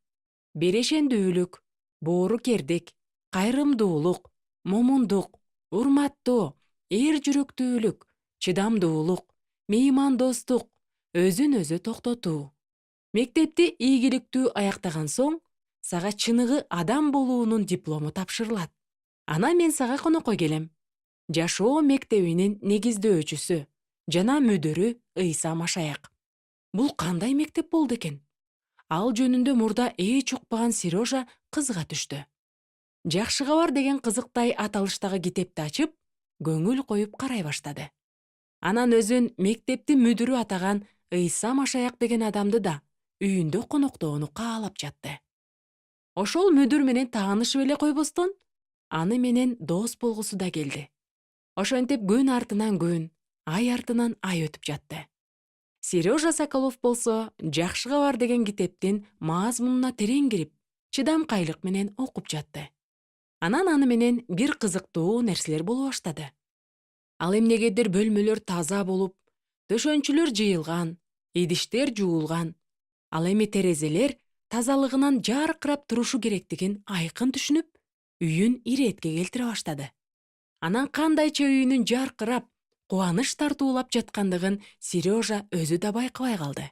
берешендүүлүк, боорукердик, кайрымдуулук, момундук, урматтоо, эр жүрөктүүлүк, чыдамдуулук, меймандостук, өзүн өзү токтотуу. Мектепти ийгиликтүү аяктаган соң, сага чыныгы адам болуунун диплому тапшырылат. Ана мен сага конокко келем. Жашоо мектебинин негиздөөчүсү жана мүдүрү Ыйса Машаяк. Бул кандай мектеп болду экен? Ал жөнүндө мурда эч укпаган Сережа кызыга түштү. Жакшы кабар деген кызыктай аталыштагы китепти ачып, көңүл коюп карай баштады. Анан өзүн мектептин мүдүрү атаган Ыйса Машаяк деген адамды да үйүндө коноктоону каалап жатты. Ошол мүдүр менен таанышып эле койбостон, аны менен дос болгусу да келди. Ошентип күн артынан күн, ай артынан ай өтүп жатты. Сережа Соколов болсо «Жакшы кабар» деген китептин мазмунуна терең кирип, чыдамкайлык менен окуп жатты. Анан аны менен бир кызыктуу нерселер боло баштады. Ал эмнегедир бөлмөлөр таза болуп, төшөнчүлөр жыйылган, идиштер жуулган. Ал эми терезелер тазалыгынан жаркырап турушу керектигин айкын түшүнүп, үйүн иретке келтире баштады. Анан кандайча үйүнүн жаркырап, кубаныч тартуулап жаткандыгын Сережа өзү да байкабай калды.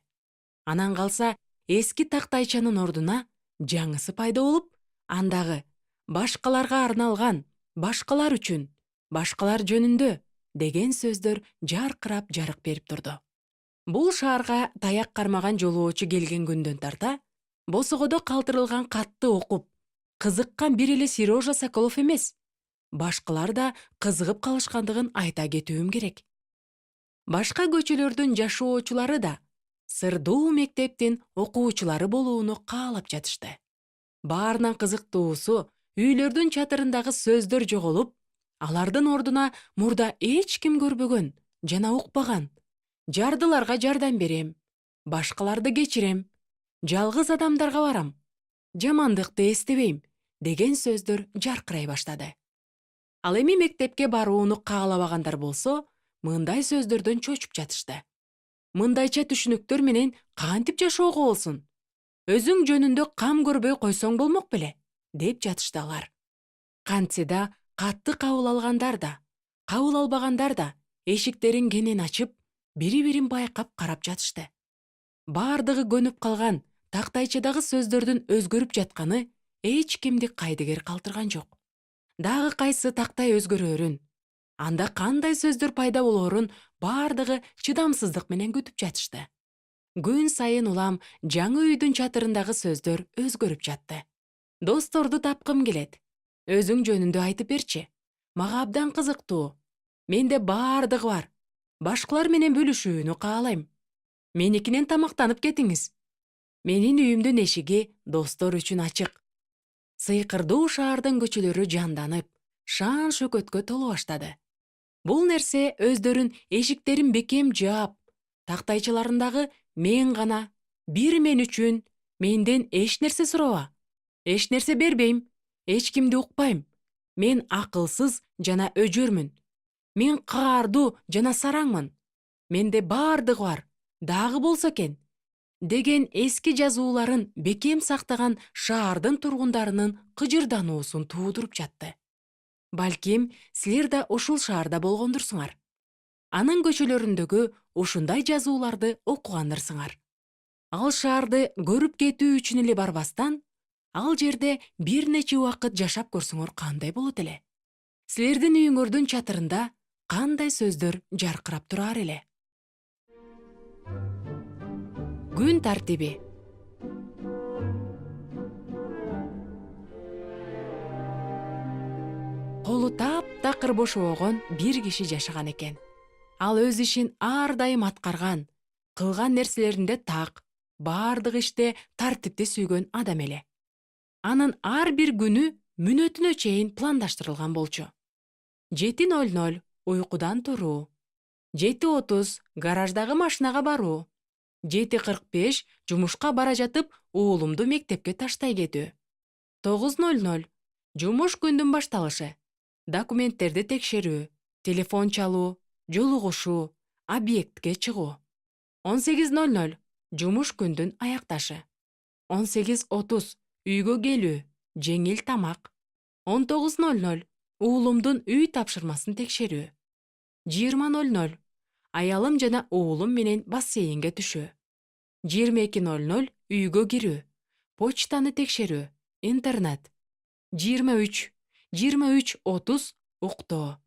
Анан калса, эски тактайчанын ордуна жаңысы пайда болуп, андагы «башкаларга арналган», «башкалар үчүн», «башкалар жөнүндө» деген сөздөр жаркырап жарык берип турду. Бул шаарга таяк кармаган жолоочу келген күндөн тарта, босогодо калтырылган катты окуп, кызыккан бир эле Сережа Соколов эмес, башкалар да кызыгып калышкандыгын айта кетүүм керек. Башка көчөлөрдүн жашоочулары да сырдуу мектептин окуучулары болууну каалап жатышты. Баарынан кызыктуусу, үйлөрдүн чатырындагы сөздөр жоголуп, алардын ордуна мурда эч ким көрбөгөн жана укпаган «жардыларга жардам берем», «башкаларды кечирем», «жалгыз адамдарга барам», «жамандыкты эстебейм» деген сөздөр жаркырай баштады. Ал эми мектепке барууну каалабагандар болсо, мындай сөздөрдөн чочуп жатышты. Мындайча түшүнүктөр менен кантип жашоого болсун? Өзүң жөнүндө кам көрбөй койсоң болмок беле? Деп жатышты алар. Кантсе да катты кабыл алгандар да, Кабыл албагандар да эшиктерин кенен ачып, бири-бирин байкап карап жатышты. Бардыгы көнүп калган тактайчадагы сөздөрдүн өзгөрүп жатканы эч кимди кайдыгер калтырган жок. Дагы кайсы тактай өзгөрөрүн, анда кандай сөздөр пайда болоорун бардыгы чыдамсыздык менен күтүп жатышты. Күн сайын улам жаңы үйдүн чатырындагы сөздөр өзгөрүп жатты. Досторду тапкым келет. Өзүң жөнүндө айтып берчи. Мага абдан кызыктуу. Менде бардыгы бар. Башкалар менен бөлүшүүнү каалайм. Меникинен тамактанып кетиңиз. Менин үйүмдүн эшиги достор үчүн ачык. Сыйкырдуу шаардын көчөлөрү жанданып, шаан шөкөткө толо баштады. Бул нерсе өздөрүн эшиктерин бекем жаап, тактайчаларындагы мен гана, бир мен үчүн, менден эч нерсе суроба, эч нерсе бербейм, эч кимди укпайм, мен акылсыз жана өжөрмүн, мен каардуу жана сараңмын, менде бардыгы бар, дагы болсо экен, деген эски жазууларын бекем сактаган шаардын тургундарынын кыжырдануусун туудуруп жатты. Балким, силер да ушул шаарда болгондурсуңар. Анын көчөлөрүндөгү ушундай жазууларды окугандырсыңар. Ал шаарды көрүп кетүү үчүн эле барбастан, ал жерде бир нече убакыт жашап көрсөңөр кандай болот эле? Силердин үйүңөрдүн чатырында кандай сөздөр жаркырап турар эле? Күн тартиби. Колу таптакыр бошобогон бир киши жашаган экен. Ал өз ишин ар дайым аткарган, кылган нерселеринде так, бардык иште тартипти сүйгөн адам эле. Анын ар бир күнү мүнөтүнө чейин пландаштырылган болчу. 7:00 уйкудан туруу, 7:30 гараждагы машинага баруу, 7:45 жумушка бара жатып уулумду мектепке таштай кетүү, 9:00 жумуш күндүн башталышы, документтерди текшерүү, телефон чалуу, жолугушуу, объектке чыгуу, 18:00 жумуш күндүн аякташы, 18:30 үйгө келүү, жеңил тамак, 19:00 уулумдун үй тапшырмасын текшерүү, 20:00 аялым жана уулум менен бассейнге түшүү, 22:00 үйгө кирүү, почтаны текшерүү, интернет, 23:30 уктоо.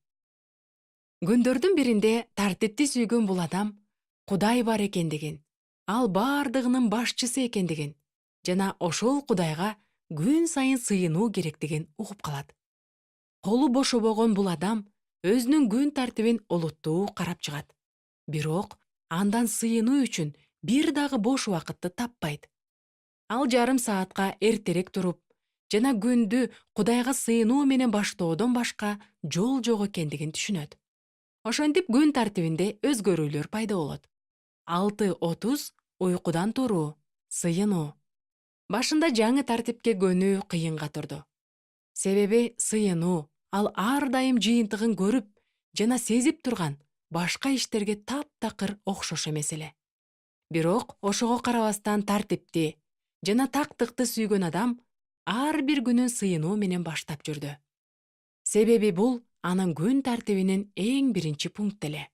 Күндөрдүн биринде тартипти сүйгөн бул адам Кудай бар экендигин, ал бардыгынын башчысы экендигин жана ошол Кудайга күн сайын сыйынуу керектигин угуп калат. Колу бошобогон бул адам өзүнүн күн тартибин олуттуу карап чыгат. Бирок андан сыйынуу үчүн бир дагы бош убакытты таппайт. Ал жарым саатка эртерээк туруп жана күндү Кудайга сыйынуу менен баштоодон башка жол жок экендигин түшүнөт. Ошентип күн тартибинде өзгөрүүлөр пайда болот. 6:30 уйкудан туруу, сыйынуу. Башында жаңы тартипке көнүү кыйынга турду. Себеби сыйынуу ал ар дайым жыйынтыгын көрүп жана сезип турган башка иштерге таптакыр окшош эмес эле. Бирок ошого карабастан тартипти жана тактыкты сүйгөн адам ар бир күнүн сыйынуу менен баштап жүрдү. Себеби бул анын күн тартибинин эң биринчи пункти эле.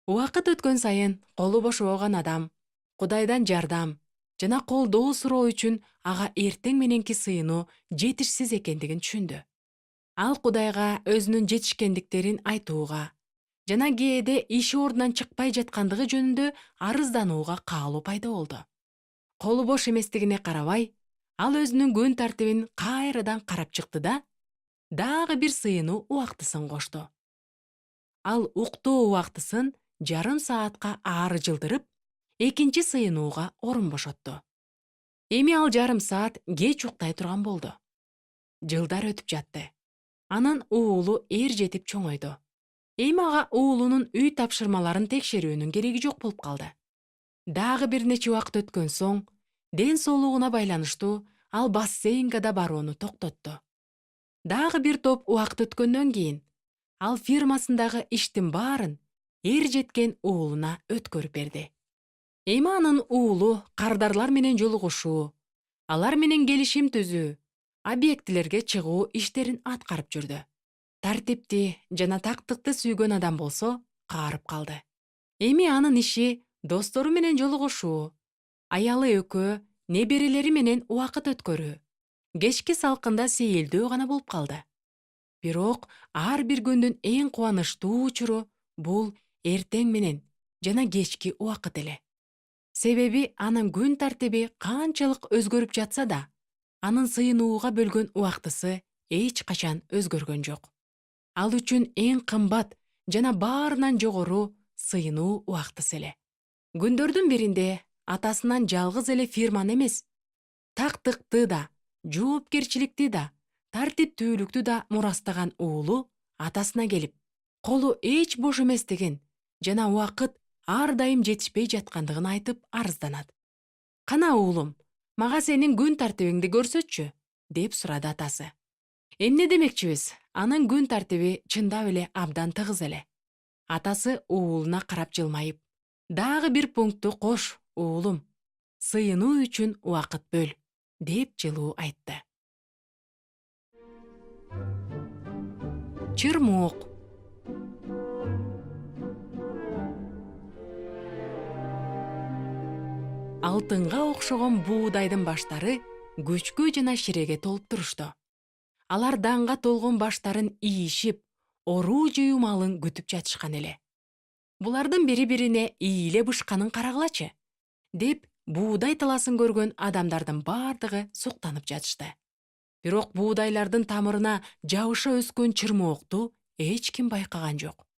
Убакыт өткөн сайын колу бошобогон адам Кудайдан жардам жана колдоо суроо үчүн ага эртең мененки сыйынуу жетишсиз экендигин түшүндү. Ал Кудайга өзүнүн жетишкендиктерин айтууга жана кээде иши ордунан чыкпай жаткандыгы жөнүндө арызданууга каалоо пайда болду. Колу бош эместигине карабай, ал өзүнүн күн тартибин кайрадан карап чыкты да, дагы бир сыйынуу убактысын кошту. Ал уктоо убактысын жарым саатка ары жылдырып, экинчи сыйынууга орун бошотту. Эми ал жарым саат кеч уктай турган болду. Жылдар өтүп жатты. Анын уулу жетип чоңойду. Эми ага уулунун үй тапшырмаларын текшерүүнүн кереги жок болуп калды. Дагы бир нече убакыт өткөн соң, ден соолугуна байланыштуу ал бассейнге да барууну токтотту. Дагы бир топ убакыт өткөндөн кийин ал фирмасындагы иштин баарын жеткен уулуна өткөрүп берди. Эми анын уулу кардарлар менен жолугушуу, алар менен келишим түзүү, объектилерге чыгуу иштерин аткарып жүрдү. тартипти жана тактыкты сүйгөн адам болсо каарып калды. Эми анын иши достору менен жолугушуу, аялы экөө, неберелери менен убакыт өткөрүү, кечки салкында сейилдөө гана болуп калды. Бирок ар бир күндүн эң кубанычтуу учуру бул эртең менен жана кечки убакыт эле. Себеби анын күн тартиби канчалык өзгөрүп жатса да, анын сыйынууга бөлгөн убактысы эч качан өзгөргөн жок. Ал үчүн эң кымбат жана баарынан жогору сыйынуу убактысы эле. Күндөрдүн биринде атасынан жалгыз эле фирманы эмес, тактыкты да, жоопкерчиликти да, тартиптүүлүктү да мурастаган уулу атасына келип, колу эч бош эместигин жана убакыт ар дайым жетишпей жаткандыгын айтып арызданат. Кана уулум, мага сенин күн тартибиңди көрсөтчү, деп сурады атасы. Эмне демекчибиз? Анын күн тартиби чындап эле абдан тыгыз эле. Атасы уулуна карап жылмайып, дагы бир пунктту кош, уулум. Сыйынуу үчүн убакыт бөл, деп жылуу айтты. Чырмоок. Алтынга окшогон буудайдын баштары күчкө жана ширеге толуп турушту. Алар данга толгон баштарын ийишип, оруу жыюу малын күтүп жатышкан эле. Булардын бири-бирине ийиле бышканын карагылачы, деп буудай таласын көргөн адамдардын бардыгы суктанып жатышты. Бирок буудайлардын тамырына жабыша өскөн чырмоокту эч ким байкаган жок.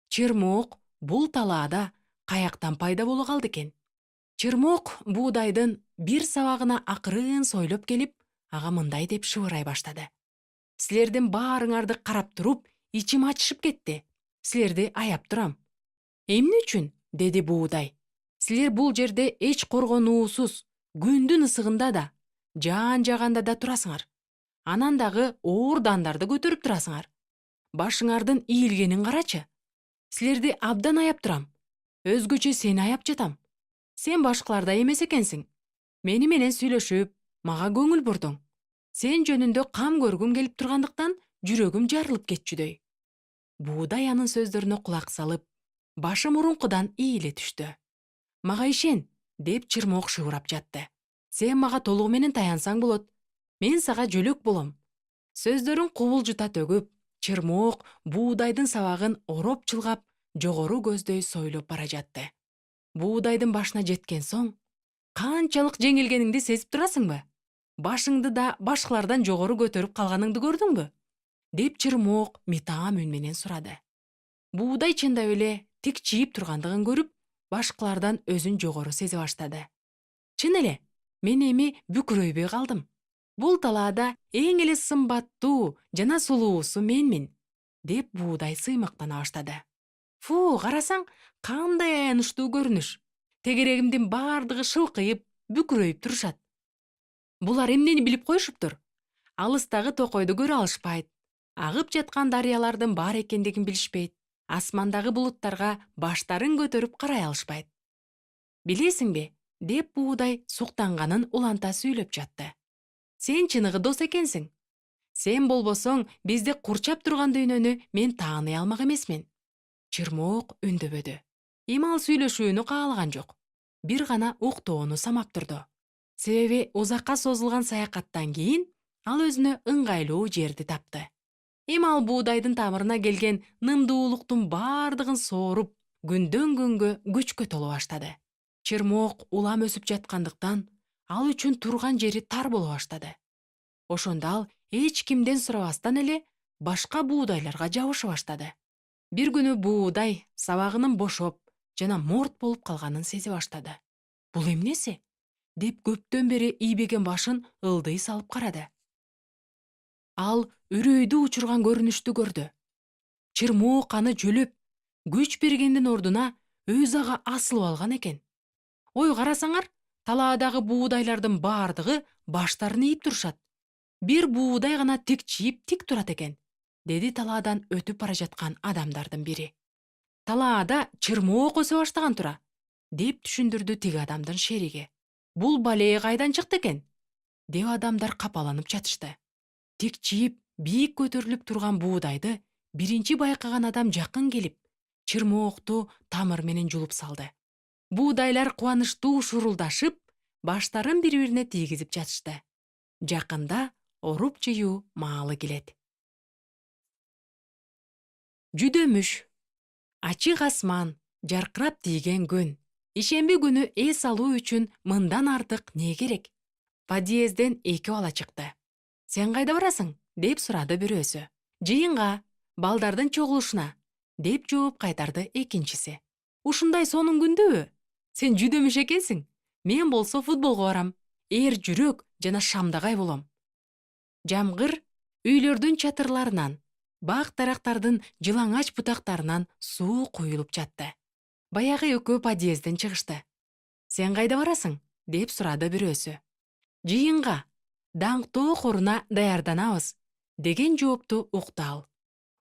Чырмоок бул талаада каяктан пайда боло калды экен? Чырмоок буудайдын бир сабагына акырын сойлоп келип, ага мындай деп шыбырай баштады. Силердин баарыңарды карап туруп, ичим ачышып кетти. Силерди аяп турам. Эмне үчүн? Деди буудай. Силер бул жерде эч коргонуусуз, күндүн ысыгында да, жаан жаганда да турасыңар. Анан дагы оор дандарды көтөрүп турасыңар. Башыңардын ийилгенин карачы. Силерди абдан аяп турам. Өзгөчө сени аяп жатам. Сен башкалардай эмес экенсиң. Мени менен сүйлөшүп, мага көңүл бурдуң. Сен жөнүндө кам көргүм келип тургандыктан жүрөгүм жарылып кетчүдөй. Буудай анын сөздөрүнө кулак салып, башы мурункудан ийиле түштү. Мага ишен, деп чырмоок шыбырап жатты. Сен мага толугу менен таянсаң болот. Мен сага жөлөк болом. Сөздөрүн кубулжута төгүп, чырмоок буудайдын сабагын ороп чылгап, жогору көздөй сойлоп бара жатты. Буудайдын башына жеткен соң, канчалык жеңилгениңди сезип турасыңбы? Башыңды да башкалардан жогору көтөрүп калганыңды көрдүңбү? Деп чырмоок митаам үн менен сурады. Буудай чындап эле тик чийип тургандыгын көрүп, башкалардан өзүн жогору сезе баштады. Чын эле, мен эми бүкүрөйбөй калдым. Бул талаада эң эле сымбаттуу жана сулуусу менмин, деп буудай сыймыктана баштады. Фу, карасаң, кандай аянычтуу көрүнүш. Тегерегимдин бардыгы шылкыйып, бүкүрөйүп турушат. Булар эмнени билип коюшуптур? Алыстагы токойду көрө алышпайт. Агып жаткан дарыялардын бар экендигин билишпейт. Асмандагы булуттарга баштарын көтөрүп карай алышпайт. Билесиңби? Деп буудай суктанганын уланта сүйлөп жатты. Сен чыныгы дос экенсиң. Сен болбосоң, бизди курчап турган дүйнөнү мен тааный алмак эмесмин. Чырмоок үндөбөдү. Эми ал сүйлөшүүнү каалаган жок. Бир гана уктоону самап турду. Себеби узакка созулган саякаттан кийин ал өзүнө ыңгайлуу жерди тапты. Эми ал буудайдын тамырына келген нымдуулуктун бардыгын сооруп, күндөн күнгө күчкө толо баштады. Чырмоок улам өсүп жаткандыктан, ал үчүн турган жери тар боло баштады. Ошондо ал эч кимден сурабастан эле башка буудайларга жабыша баштады. Бир күнү буудай сабагынын бошоп жана морт болуп калганын сезе баштады. Бул эмнеси? Деп көптөн бери ийбеген башын ылдый салып карады. Ал үрөйдү учурган көрүнүштү көрдү. Чырмоок аны жөлөп, күч бергендин ордуна өзү ага асылып алган экен. Ой, карасаңар, талаадагы буудайлардын бардыгы баштарын ийип турушат. Бир буудай гана тик чийип тик турат экен, деди талаадан өтүп бара жаткан адамдардын бири. Талаада чырмоок өсө баштаган тура, деп түшүндүрдү тиги адамдын шериги. Бул балее кайдан чыкты экен? Деп адамдар капаланып жатышты. Тик чийип Бийик көтөрүлүп турган буудайды биринчи байкаган адам жакын келип, чырмоокту тамыр менен жулуп салды. Буудайлар кубанычтуу шурулдашып, баштарын бири-бирине тийгизип жатышты. Жакында оруп жыюу маалы келет. Жүдөмүш. Ачык асман, жаркырап тийген күн. Ишемби күнү эс алуу үчүн мындан артык не керек? Подъезден 2 бала чыкты. Сен кайда барасың? Деп сурады бирөөсү. Жыйынга, балдардын чогулушуна, деп жооп кайтарды экинчиси. Ушундай сонун күндөбү? Сен жүдөмүш экенсиң. Мен болсо футболго барам. Эр жүрөк жана шамдагай болом. Жамгыр үйлөрдүн чатырларынан, бак дарактардын жылаңач бутактарынан суу куюлуп жатты. Баягы экөө подъезден чыгышты. Сен кайда барасың? Деп сурады бирөөсү. Жыйынга, даңктоо хоруна даярданабыз, деген жоопту укту ал.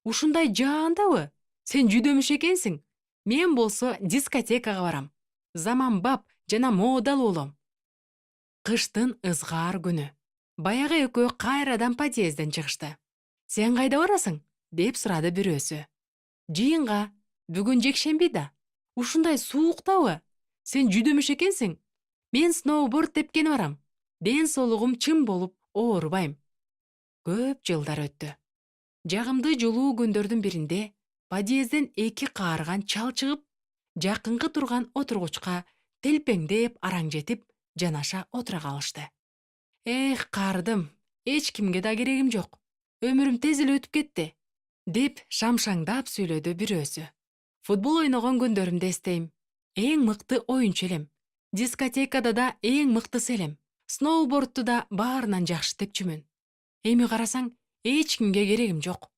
Ушундай жаандабы? Сен жүдөмүш экенсиң. Мен болсо дискотекага барам. Заманбап жана модалуу болом. Кыштын ызгаар күнү. Баягы экөө кайрадан подъезден чыгышты. Сен кайда барасың? Деп сурады бирөөсү. Жыйынга, бүгүн жекшемби да. Ушундай сууктабы? Сен жүдөмүш экенсиң. Мен сноуборд тепкени барам. Ден соолугум чым болуп оорубайм. Көп жылдар өттү. Жагымдуу жылуу күндөрдүн биринде подъезден 2 каарыган чал чыгып, жакынкы турган отургучка телпеңдеп араң жетип, жанаша отура калышты. Эх, каардым, эч кимге да керегим жок. Өмүрүм тез эле өтүп кетти, деп шамшаңдап сүйлөдү бирөөсү. Футбол ойногон күндөрүмдү эстейм. Эң мыкты оюнчу элем. Дискотекада да эң мыктысы элем. Сноубордту да баарынан жакшы тепчүмүн. Эми карасаң, эч кимге керегим жок.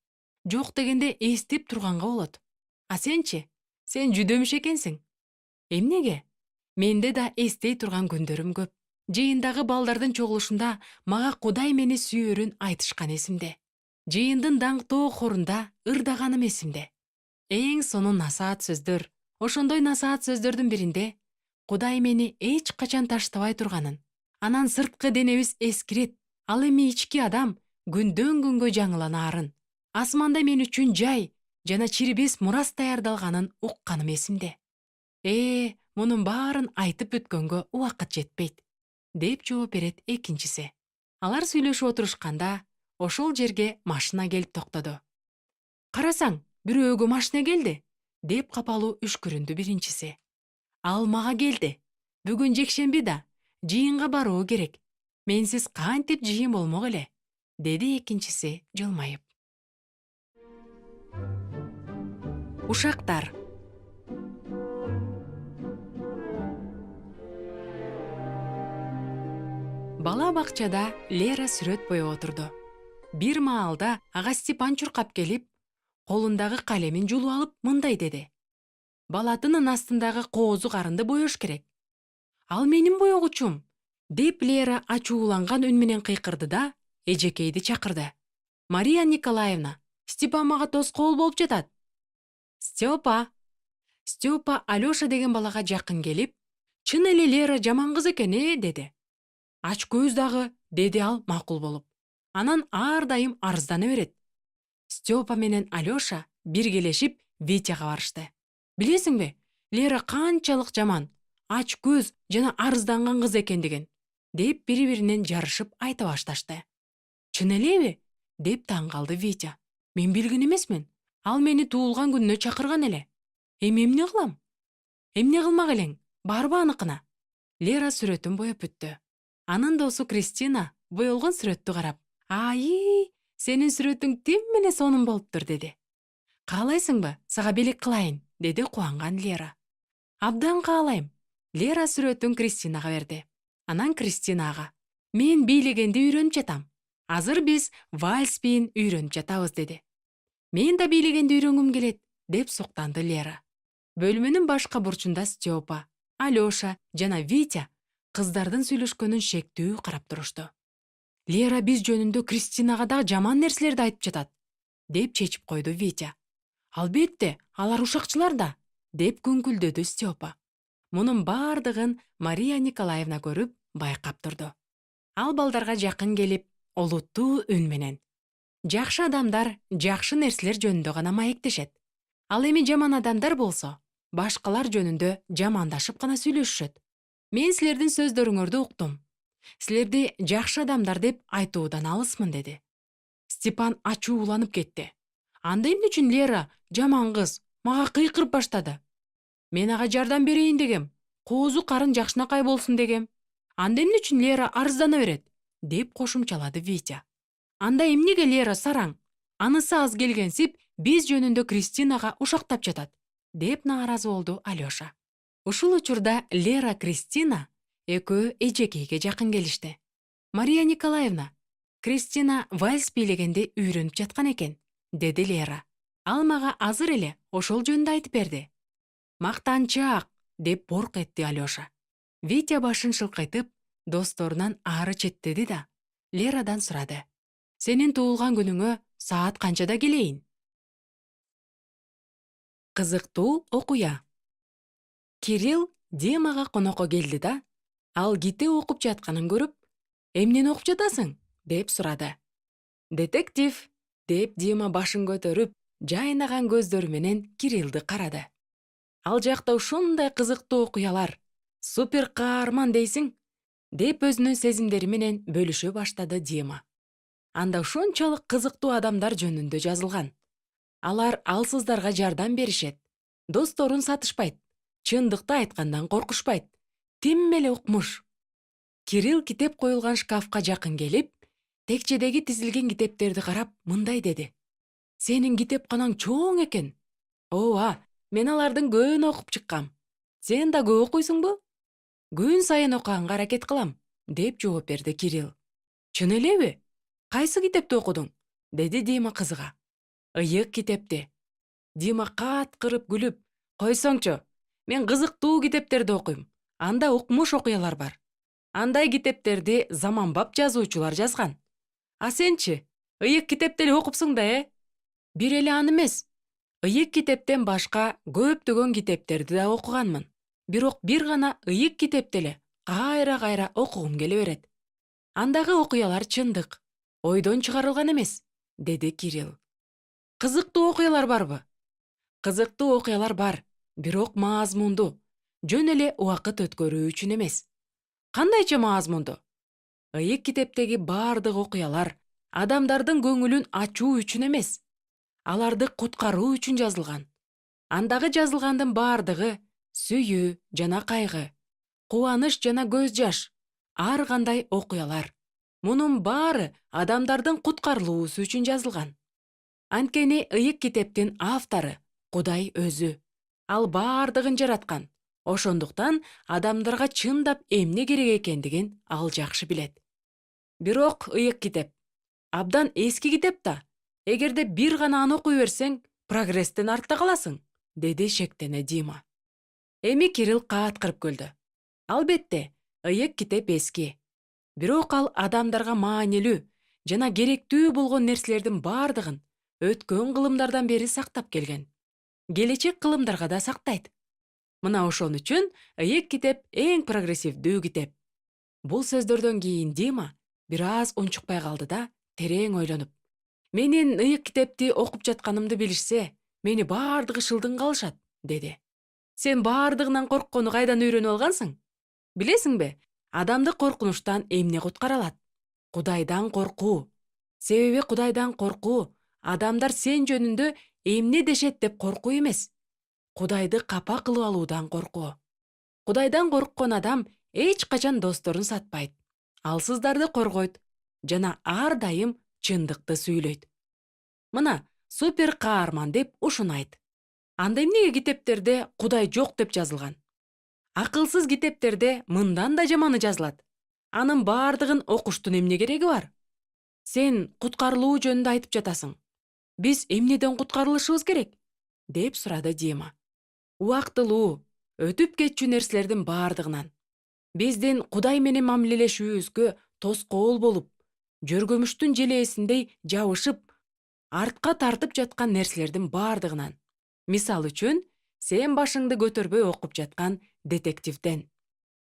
Жок дегенде эстеп турганга болот. А сенчи? Сен жүдөмүш экенсиң. Эмнеге? Менде да эстей турган күндөрүм көп. Жыйындагы балдардын чогулушунда мага Кудай мени сүйөрүн айтышкан эсимде. Жыйындын даңктоо хорунда ырдаганым эсимде. Эң сонун насаат сөздөр. Ошондой насаат сөздөрдүн биринде Кудай мени эч качан таштабай турганын, анан сырткы денебиз эскирет, ал эми ички адам күндөн күнгө жаңыланаарын, асманда мен үчүн жай жана чирбес мурас даярдалганын укканым эсимде. Мунун баарын айтып бүткөнгө убакыт жетпейт, деп жооп берет экинчиси. Алар сүйлөшүп отурушканда, ошол жерге машина келип токтоду. Карасаң, бирөөгө машина келди, деп капалуу үшкүрүндү биринчиси. Ал мага келди. Бүгүн жекшемби да, жыйынга баруу керек. Менсиз кантип жыйын болмок эле, деди экинчиси жылмайып. Ушактар. Бала бакчада Лера сүрөт боеп отурду. Бир маалда ага Степан чуркап келип, колундагы калемин жулуп алып мындай деди. Балатынын астындагы коозу карынды боёш керек. Ал менин боёгучум, деп Лера ачууланган үн менен кыйкырды да, эжекейди чакырды. Мария Николаевна, Степан мага тоскоол болуп жатат. Степа Алёша деген балага жакын келип, чын эле Лера жаман кыз экен, деди. Ач көз дагы, деди ал макул болуп. Анан ар дайым арыздана берет. Степа менен Алёша биргелешип Витяга барышты. Билесиңби, Лера канчалык жаман, ач көз жана арызданган кыз экендигин, деп бири-биринен жарышып айта башташты. Чын элеби? Деп таң калды Витя. Мен билген эмесмин. Ал мени туулган күнүнө чакырган эле. Эми эмне кылам? Эмне кылмак элең? Барбы аныкына? Лера сүрөтүн боеп бүттү. Анын досу Кристина боелгон сүрөттү карап, сенин сүрөтүң тим эле сонун болуптур, деди. Каалайсыңбы, сага белек кылайын, деди кубанган Лера. Абдан каалайм. Лера сүрөтүн Кристинага берди. Анан Кристина ага: мен бийлегенди үйрөнүп жатам. Азыр биз вальс бийин үйрөнүп жатабыз, деди. Мен да бийлегенди үйрөнгүм келет, деп суктанды Лера. Бөлмөнүн башка бурчунда Степа, Алёша жана Витя кыздардын сүйлөшкөнүн шектүү карап турушту. Лера биз жөнүндө Кристинага да жаман нерселерди айтып жатат, деп чечип койду Витя. Албетте, алар ушакчылар да, деп күңкүлдөдү Степа. Мунун бардыгын Мария Николаевна көрүп, байкап турду. Ал балдарга жакын келип, олуттуу үн менен: Жакшы адамдар жакшы нерселер жөнүндө гана маектешет. Ал эми жаман адамдар болсо, башкалар жөнүндө жамандашып гана сүйлөшүшөт. Мен силердин сөздөрүңөрдү уктум. Силерди жакшы адамдар деп айтуудан алысмын, деди. Степан ачууланып кетти. Анда эмне үчүн Лера, жаман кыз, мага кыйкырып баштады? Мен ага жардам берейин дегем. Коозу карын жакшынакай болсун дегем. Анда эмне үчүн Лера арыздана берет? Деп кошумчалады Витя. Анда эмнеге Лера сараң? Анысы аз келгенсип, биз жөнүндө Кристинага ушактап жатат, деп нааразы болду Алёша. Ушул учурда Лера Кристина экөө эжекейге жакын келишти. Мария Николаевна, Кристина вальс бийлегенди үйрөнүп жаткан экен, деди Лера. Ал мага азыр эле ошол жөнүндө айтып берди. Мактанчаак, деп борк этти Алёша. Витя башын шылкайтып, досторунан ары четтеди да Лерадан сурады. Сенин туулган күнүңө саат канчада келейин? Кызыктуу окуя. Кирилл Димага конокко келди да, ал китеп окуп жатканын көрүп, эмнени окуп жатасың? Деп сурады. Детектив, деп Дима башын көтөрүп, жайнаган көздөрү менен Кириллди карады. Ал жакта ушундай кызыктуу окуялар, супер каарман дейсиң? Деп өзүнүн сезимдери менен бөлүшө баштады Дима. Анда ушунчалык кызыктуу адамдар жөнүндө жазылган. Алар алсыздарга жардам беришет, досторун сатышпайт, чындыкты айткандан коркушпайт. Тим эле укмуш. Кирилл китеп коюлган шкафка жакын келип, текчедеги тизилген китептерди карап мындай деди. Сенин китепканаң чоң экен. Ооба, мен алардын көбүн окуп чыккам. Сен да көп окуйсуңбу? Күн сайын окуганга аракет кылам, деп жооп берди Кирилл. Чын элеби? Кайсы китепти окудуң? Деди Дима кызыга. Ыйык китепти. Дима каткырып күлүп, койсоңчу, мен кызыктуу китептерди окуйм. Анда укмуш окуялар бар. Андай китептерди заманбап жазуучулар жазган. А сенчи, ыйык китепти эле окупсуң да, Бир эле аны эмес. Ыйык китептен башка көптөгөн китептерди да окуганмын. Бирок бир гана ыйык китепти эле кайра окугум келе берет. Андагы окуялар чындык, ойдон чыгарылган эмес, деди Кирилл. Кызыктуу окуялар барбы? Кызыктуу окуялар бар, бирок маазмундуу. Жөн эле убакыт өткөрүү үчүн эмес. Кандайча маазмундуу? Ыйык китептеги бардык окуялар адамдардын көңүлүн ачуу үчүн эмес. Аларды куткаруу үчүн жазылган. Андагы жазылгандын бардыгы сүйүү жана кайгы, кубаныч жана көз жаш, ар кандай окуялар. Мунун баары адамдардын куткарылуусу үчүн жазылган. Анткени ыйык китептин автору Кудай өзү. Ал бардыгын жараткан. Ошондуктан адамдарга чындап эмне керек экендигин ал жакшы билет. Бирок ыйык китеп абдан эски китеп да. Эгерде бир гана аны окуй берсең, прогресстен артта каласың, деди шектене Дима. Эми Кирилл кааткырып күлдү. Албетте, ыйык китеп эски. Бирок ал адамдарга маанилүү жана керектүү болгон нерселердин бардыгын өткөн кылымдардан бери сактап келген. Келечек кылымдарга да сактайт. Мына ошон үчүн ыйык китеп эң прогрессивдүү китеп. Бул сөздөрдөн кийин Дима бир аз унчукпай калды да, терең ойлонуп. Менин ыйык китепти окуп жатканымды билишсе, мени бардыгы шылдың калышат, деди. Сен бардыгынан корккону кайдан үйрөнүп алгансың? Билесиңби, адамды коркунучтан эмне куткара алат? Кудайдан коркуу. Себеби Кудайдан коркуу адамдар сен жөнүндө эмне дешет деп коркуу эмес. Кудайды капа кылып алуудан коркуу. Кудайдан корккон адам эч качан досторун сатпайт, алсыздарды коргойт жана ар дайым чындыкты сүйлөйт. Мына, супер каарман деп ушуну айт. Анда эмнеге китептерде Кудай жок деп жазылган? Акылсыз китептерде мындан да жаманы жазылат. Анын бардыгын окуштун эмне кереги бар? Сен куткарылуу жөнүндө айтып жатасың. Биз эмнеден куткарылышыбыз керек? Деп сурады Дима. Убактылуу, өтүп кетчү нерселердин бардыгынан. Биздин Кудай менен мамилелешүүбүзгө тоскоол болуп, жөргөмүштүн желээсиндей жабышып, артка тартып жаткан нерселердин бардыгынан. Мисал үчүн, сен башыңды көтөрбөй окуп жаткан детективден.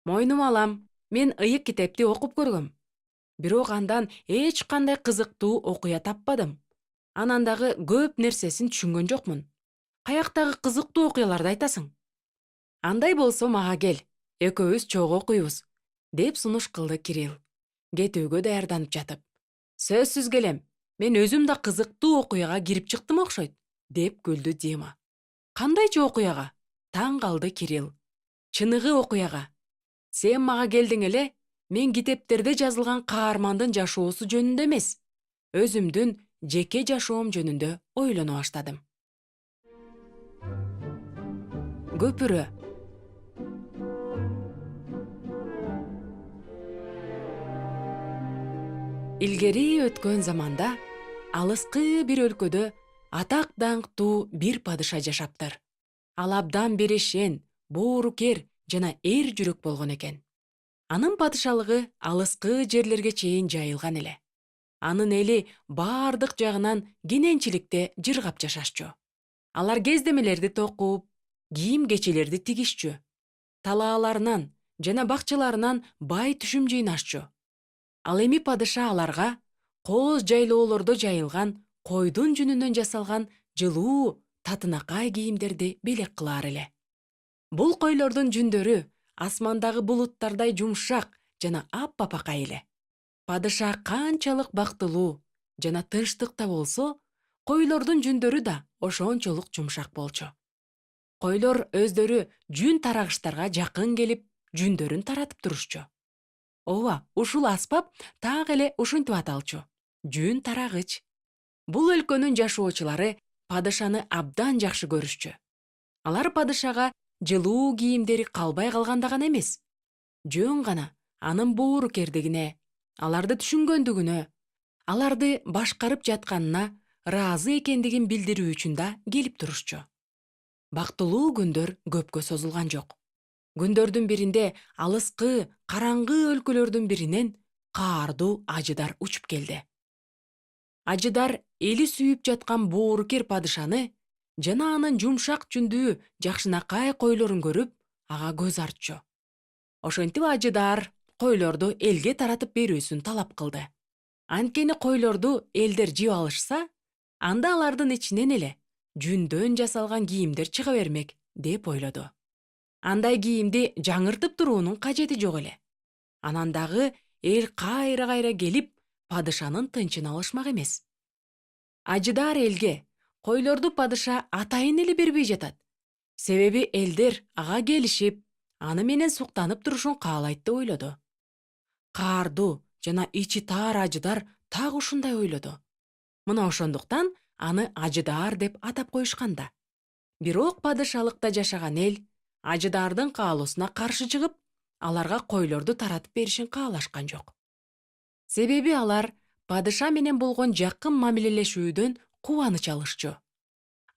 Мойнума алам, мен ыйык китепти окуп көргөм. Бирок андан эч кандай кызыктуу окуя таппадым. Анан дагы көп нерсесин түшүнгөн жокмун. Каяктагы кызыктуу окуяларды айтасың? Андай болсо мага кел, экөөбүз чогуу окуйбуз, деп сунуш кылды Кирилл, кетүүгө даярданып жатып. Сөзсүз келем, мен өзүм да кызыктуу окуяга кирип чыктым окшойт, деп күлдү Дима. Кандайчы окуяга? Таң калды Кирилл. Чыныгы окуяга. Сен мага келдиң эле, мен китептерде жазылган каармандын жашоосу жөнүндө эмес, өзүмдүн жеке жашоом жөнүндө ойлоно баштадым. Көпүрө. Илгери өткөн заманда алыскы бир өлкөдө атак даңктуу бир падыша жашаптыр. Ал абдан берешен, боорукер жана эр жүрөк болгон экен. Анын падышалыгы алыскы жерлерге чейин жайылган эле. Анын эли баардык жагынан кененчиликте жыргап жашашчу. Алар кездемелерди токуп, кийим-кечелерди тигишчү. Талааларынан жана бакчаларынан бай түшүм жыйнашчу. Ал эми падыша аларга кооз жайлоолордо жайылган койдун жүнүнөн жасалган жылуу, татынакай кийимдерди белек кылаар эле. Бул койлордун жүндөрү асмандагы булуттардай жумшак жана аппапакай эле. Падыша канчалык бактылуу жана тынчтыкта болсо, койлордун жүндөрү да ошончолук жумшак болчу. Койлор өздөрү жүн тарагыштарга жакын келип, жүндөрүн таратып турушчу. Ооба, ушул аспап так эле ушинтип аталчу. Жүн тарагыч. Бул өлкөнүн жашоочулары падышаны абдан жакшы көрүшчү. Алар падышага жылуу кийимдери калбай калганда гана эмес, жөн гана анын боорукердигине, аларды түшүнгөндүгүнө, аларды башкарып жатканына ыраазы экендигин билдирүү үчүн да келип турушчу. Бактылуу күндөр көпкө созулган жок. Күндөрдүн биринде алыскы, караңгы өлкөлөрдүн биринен каардуу ажыдар учуп келди. Ажыдар эли сүйүп жаткан боорукер падышаны жана анын жумшак жүндүү жакшынакай койлорун көрүп, ага көз артчу. Ошентип ажыдар койлорду элге таратып берүүсүн талап кылды. Анткени койлорду элдер жеп алышса, анда алардын ичинен эле жүндөн жасалган кийимдер чыга бермек, деп ойлоду. Андай кийимди жаңыртып туруунун кажети жок эле. Анан дагы эл кайра-кайра келип, падышанын тынчын алышмак эмес. Ажыдар элге койлорду падыша атайын эле бербей жатат. Себеби элдер ага келишип, аны менен суктанып турушун каалайт деп ойлоду. Каардуу жана ичи таар ажыдар так ушундай ойлоду. Мына ошондуктан аны ажыдар деп атап коюшканда. Бирок падышалыкта жашаган эл ажыдардын каалоосуна каршы чыгып, аларга койлорду таратып беришин каалашкан жок. Себеби алар падыша менен болгон жакын мамилелешүүдөн кубаныч алышчу.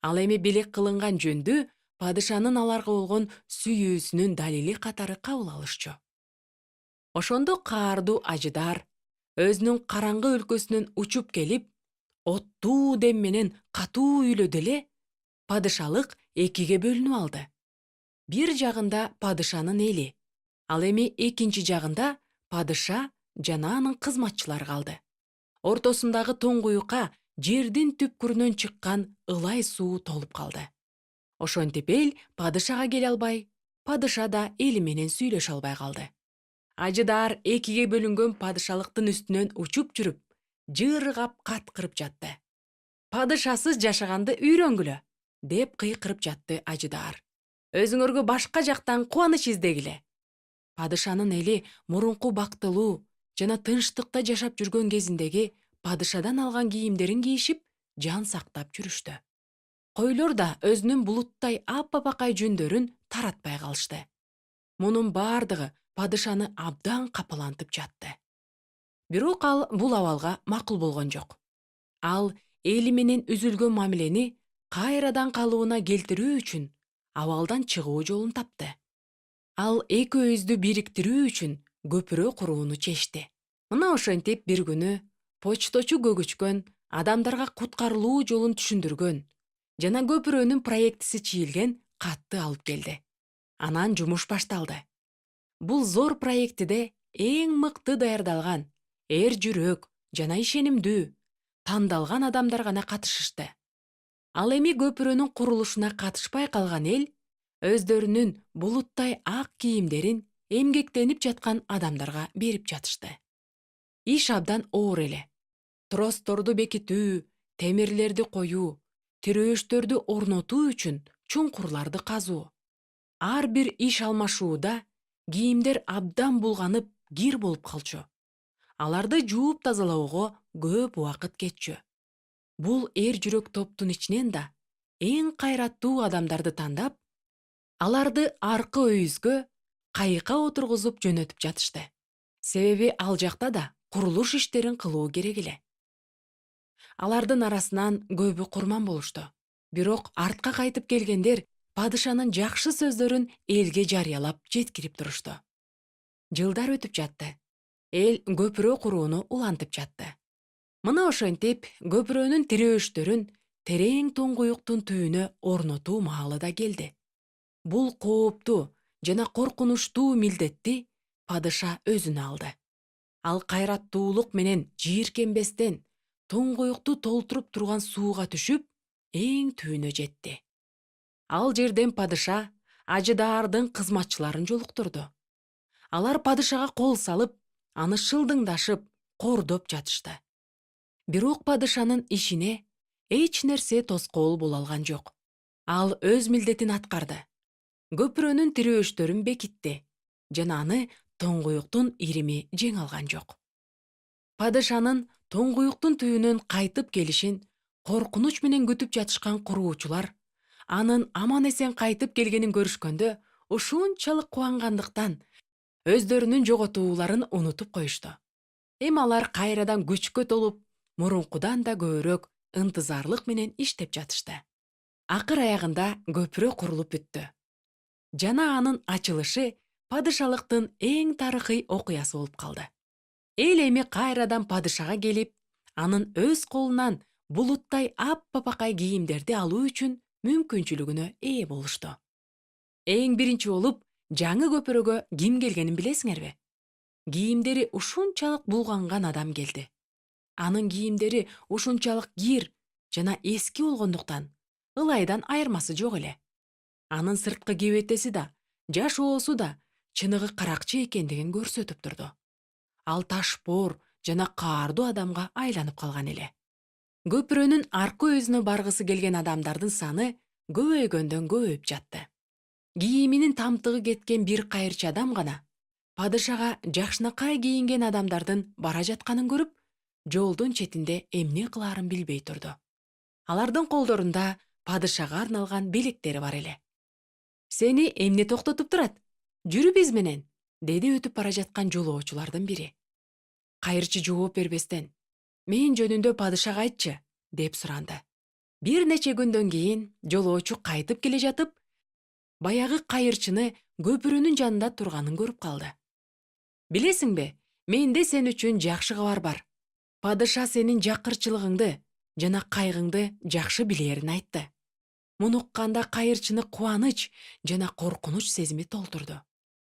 Ал эми белек кылынган жөндү падышанын аларга болгон сүйүүсүнүн далили катары кабыл алышчу. Ошондо каардуу ажыдар өзүнүн караңгы өлкөсүнөн учуп келип, оттуу дем менен катуу үйлөдү эле, падышалык экиге бөлүнүп алды. Бир жагында падышанын эли, ал эми экинчи жагында падыша жана анын кызматчылары калды. Ортосундагы туңгуюкка жердин түпкүрүнөн чыккан ылай суу толуп калды. Ошентип эл падышага келе албай, падыша да эли менен сүйлөшө албай калды. Ажыдар экиге бөлүнгөн падышалыктын үстүнөн учуп жүрүп, жыргап каткырып жатты. Падышасыз жашаганды үйрөнгүлө, деп кыйкырып жатты ажыдар. Өзүңөргө башка жактан кубаныч издегиле. Падышанын эли мурунку бактылуу жана тынчтыкта жашап жүргөн кезиндеги падышадан алган кийимдерин кийишип, жан сактап жүрүштү. Койлор да өзүнүн булуттай аппапакай жүндөрүн таратпай калышты. Мунун бардыгы падышаны абдан капалантып жатты. Бирок ал бул абалга макул болгон жок. Ал эли менен үзүлгөн мамилени кайрадан калыбына келтирүү үчүн абалдан чыгуу жолун тапты. Ал экөөбүздү бириктирүү үчүн көпүрө курууну чечти. Мына ошентип бир күнү почточу көгүчкөн, адамдарга куткарылуу жолун түшүндүргөн жана көпүрөнүн проектиси чийилген катты алып келди. Анан жумуш башталды. Бул зор проектиде эң мыкты даярдалган, эр жүрөк жана ишенимдүү, тандалган адамдар гана катышышты. Ал эми көпүрөнүн курулушуна катышпай калган эл өздөрүнүн булуттай ак кийимдерин эмгектенип жаткан адамдарга берип жатышты. Иш абдан оор эле. Тросторду бекитүү, темирлерди коюу, тирөөштөрдү орнотуу үчүн чуңкурларды казуу. Ар бир иш алмашууда кийимдер абдан булганып, кир болуп калчу. Аларды жууп тазалоого көп убакыт кетчү. Бул эр жүрөк топтун ичинен да эң кайраттуу адамдарды тандап, аларды аркы өйүзгө кайыкка отургузуп жөнөтүп жатышты. Себеби ал жакта да курулуш иштерин кылуу керек эле. Алардын арасынан көбү курман болушту. Бирок артка кайтып келгендер падышанын жакшы сөздөрүн элге жарыялап жеткирип турушту. Жылдар өтүп жатты. Эл көпүрө курууну улантып жатты. Мына ошентип көпүрөнүн тирөөштөрүн терең туңгуюктун түбүнө орнотуу маалы да келди. Бул кооптуу жана коркунучтуу милдетти падыша өзүнө алды. Ал кайраттуулук менен жийиркенбестен туңгуюкту толтуруп турган сууга түшүп, эң түбүнө жетти. Ал жерден падыша ажыдаардын кызматчыларын жолуктурду. Алар падышага кол салып, аны шылдыңдашып, кордоп жатышты. Бирок падышанын ишине эч нерсе тоскоол боло алган жок. Ал өз милдетин аткарды. Көпүрөнүн тирөөштөрүн бекитти жана аны туңгуюктун ирими жеңе алган жок. Падышанын туңгуюктун түбүнөн кайтып келишин коркунуч менен күтүп жатышкан куруучулар анын аман эсен кайтып келгенин көрүшкөндө ушунчалык кубангандыктан өздөрүнүн жоготууларын унутуп коюшту. Эми алар кайрадан күчкө толуп, мурункудан да көбүрөөк ынтызарлык менен иштеп жатышты. Акыр аягында көпүрө курулуп бүттү. Жана анын ачылышы падышалыктын эң тарыхый окуясы болуп калды. Эл эми кайрадан падышага келип, анын өз колунан булуттай аппапакай кийимдерди алуу үчүн мүмкүнчүлүгүнө ээ болушту. Эң биринчи болуп жаңы көпүрөгө ким келгенин билесиңерби? Кийимдери ушунчалык булганган адам келди. Анын кийимдери ушунчалык кир жана эски болгондуктан ылайдан айырмасы жок эле. Анын сырткы кебетеси да, жашоосу да чыныгы каракчы экендигин көрсөтүп турду. Ал ташпоор жана каардуу адамга айланып калган эле. Көпүрөнүн аркы өзүнө баргысы келген адамдардын саны көбөйгөндөн көбөйүп жатты. Кийиминин тамтыгы кеткен бир кайырчы адам гана падышага жакшынакай кийинген адамдардын бара жатканын көрүп, жолдун четинде эмне кылаарын билбей турду. Алардын колдорунда падышага арналган белектери бар эле. Сени эмне токтотуп турат? Жүрү биз менен, деди өтүп бара жаткан жолоочулардын бири. Кайырчы жооп бербестен, мен жөнүндө падышага айтчы, деп суранды. Бир нече күндөн кийин жолоочу кайтып келе жатып, баягы кайырчыны көпүрөнүн жанында турганын көрүп калды. Билесиңби, менде сен үчүн жакшы кабар бар. Падыша сенин жакырчылыгыңды жана кайгыңды жакшы билерин айтты. Муну укканда кайырчыны кубаныч жана коркунуч сезими толтурду.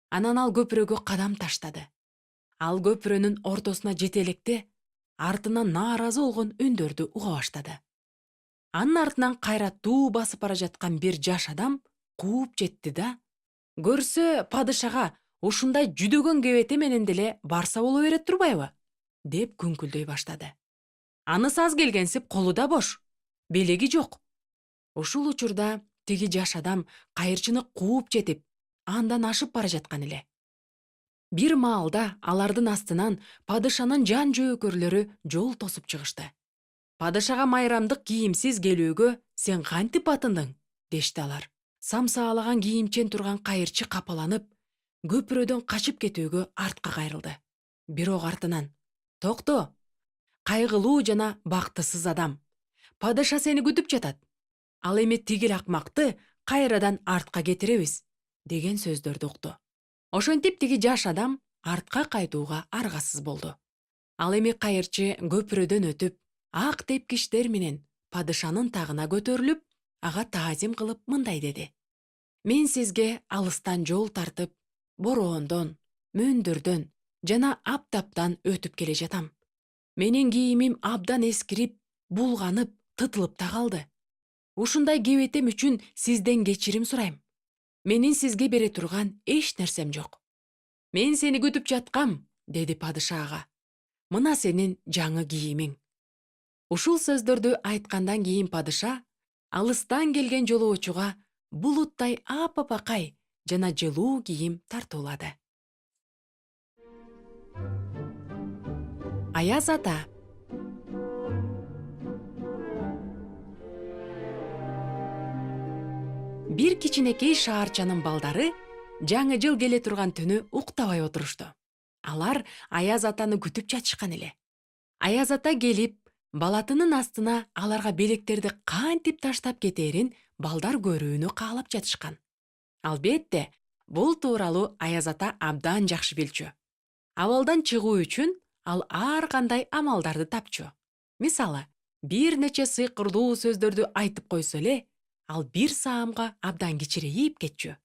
Анан ал көпүрөгө кадам таштады. Ал көпүрөнүн ортосуна жете электе артынан нааразы болгон үндөрдү уга баштады. Анын артынан кайраттуу басып бара жаткан бир жаш адам кууп жетти да, көрсө падышага ушундай жүдөгөн кебете менен деле барса боло берет турбайбы? Деп күңкүлдөй баштады. Анысы аз келгенсип колу да бош, белеги жок. Ушул учурда тиги жаш адам кайырчыны кууп жетип, андан ашып бара жаткан эле. Бир маалда алардын астынан падышанын жан жөөкөрлөрү жол тосуп чыгышты. Падышага майрамдык кийимсиз келүүгө сен кантип батындың? Дешти алар. Самсаалаган кийимчен турган кайырчы капаланып, көпүрөдөн качып кетүүгө артка кайрылды. Бирок артынан: "Токто! Кайгылуу жана бактысыз адам. Падыша сени күтүп жатат. Ал эми тигил акмакты кайрадан артка кетиребиз", деген сөздөрдү укту. Ошентип тиги жаш адам артка кайтууга аргасыз болду. Ал эми кайырчы көпүрөдөн өтүп, ак тепкичтер менен падышанын тагына көтөрүлүп, ага таазим кылып мындай деди: "Мен сизге алыстан жол тартып, бороондон, мөндүрдөн жана аптаптан өтүп келе жатам. Менин кийимим абдан эскирип, булганып, тытылып да калды. Ушундай кебетем үчүн сизден кечирим сурайм. Менин сизге бере турган эч нерсем жок. Мен сени күтүп жаткам, деди падыша ага. Мына сенин жаңы кийимиң. Ушул сөздөрдү айткандан кийин падыша алыстан келген жолоочуга булуттай апапакай жана жылуу кийим тартуулады. Аяз ата. Бир кичинекей шаарчанын балдары жаңы жыл келе турган түнү уктабай отурушту. Алар Аяз атаны күтүп жатышкан эле. Аяз ата келип, балатынын астына аларга белектерди кантип таштап кетээрин балдар көрүүнү каалап жатышкан. Албетте, бул тууралуу Аяз ата абдан жакшы билчү. Абалдан чыгуу үчүн ал ар кандай амалдарды тапчу. Мисалы, бир нече сыйкырдуу сөздөрдү айтып койсо эле, ал бир саамга абдан кичирейип кетчү.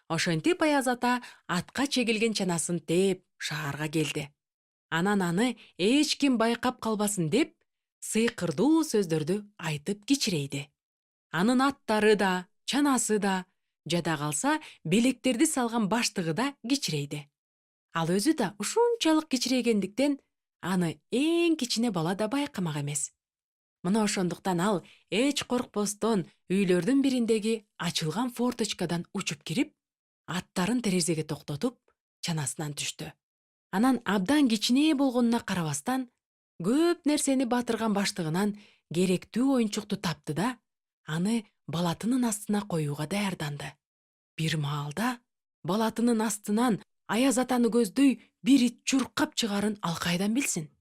Ошентип Аяз ата атка чегилген чанасын тээп шаарга келди. Анан аны эч ким байкап калбасын деп, сыйкырдуу сөздөрдү айтып кичирейди. Анын аттары да, чанасы да, жада калса белектерди салган баштыгы да кичирейди. Ал өзү да ушунчалык кичирейгендиктен аны эң кичине бала да байкамак эмес. Мына ошондуктан ал эч коркпостон үйлөрдүн бириндеги ачылган форточкадан учуп кирип, аттарын терезеге токтотуп, чанасынан түштү. Анан абдан кичине болгонуна карабастан, көп нерсени батырган баштыгынан керектүү оюнчукту тапты да, аны балатынын астына коюуга даярданды. Бир маалда балатынын астынан Аяз атаны көздөй бир ит чуркап чыгарын ал кайдан билсин?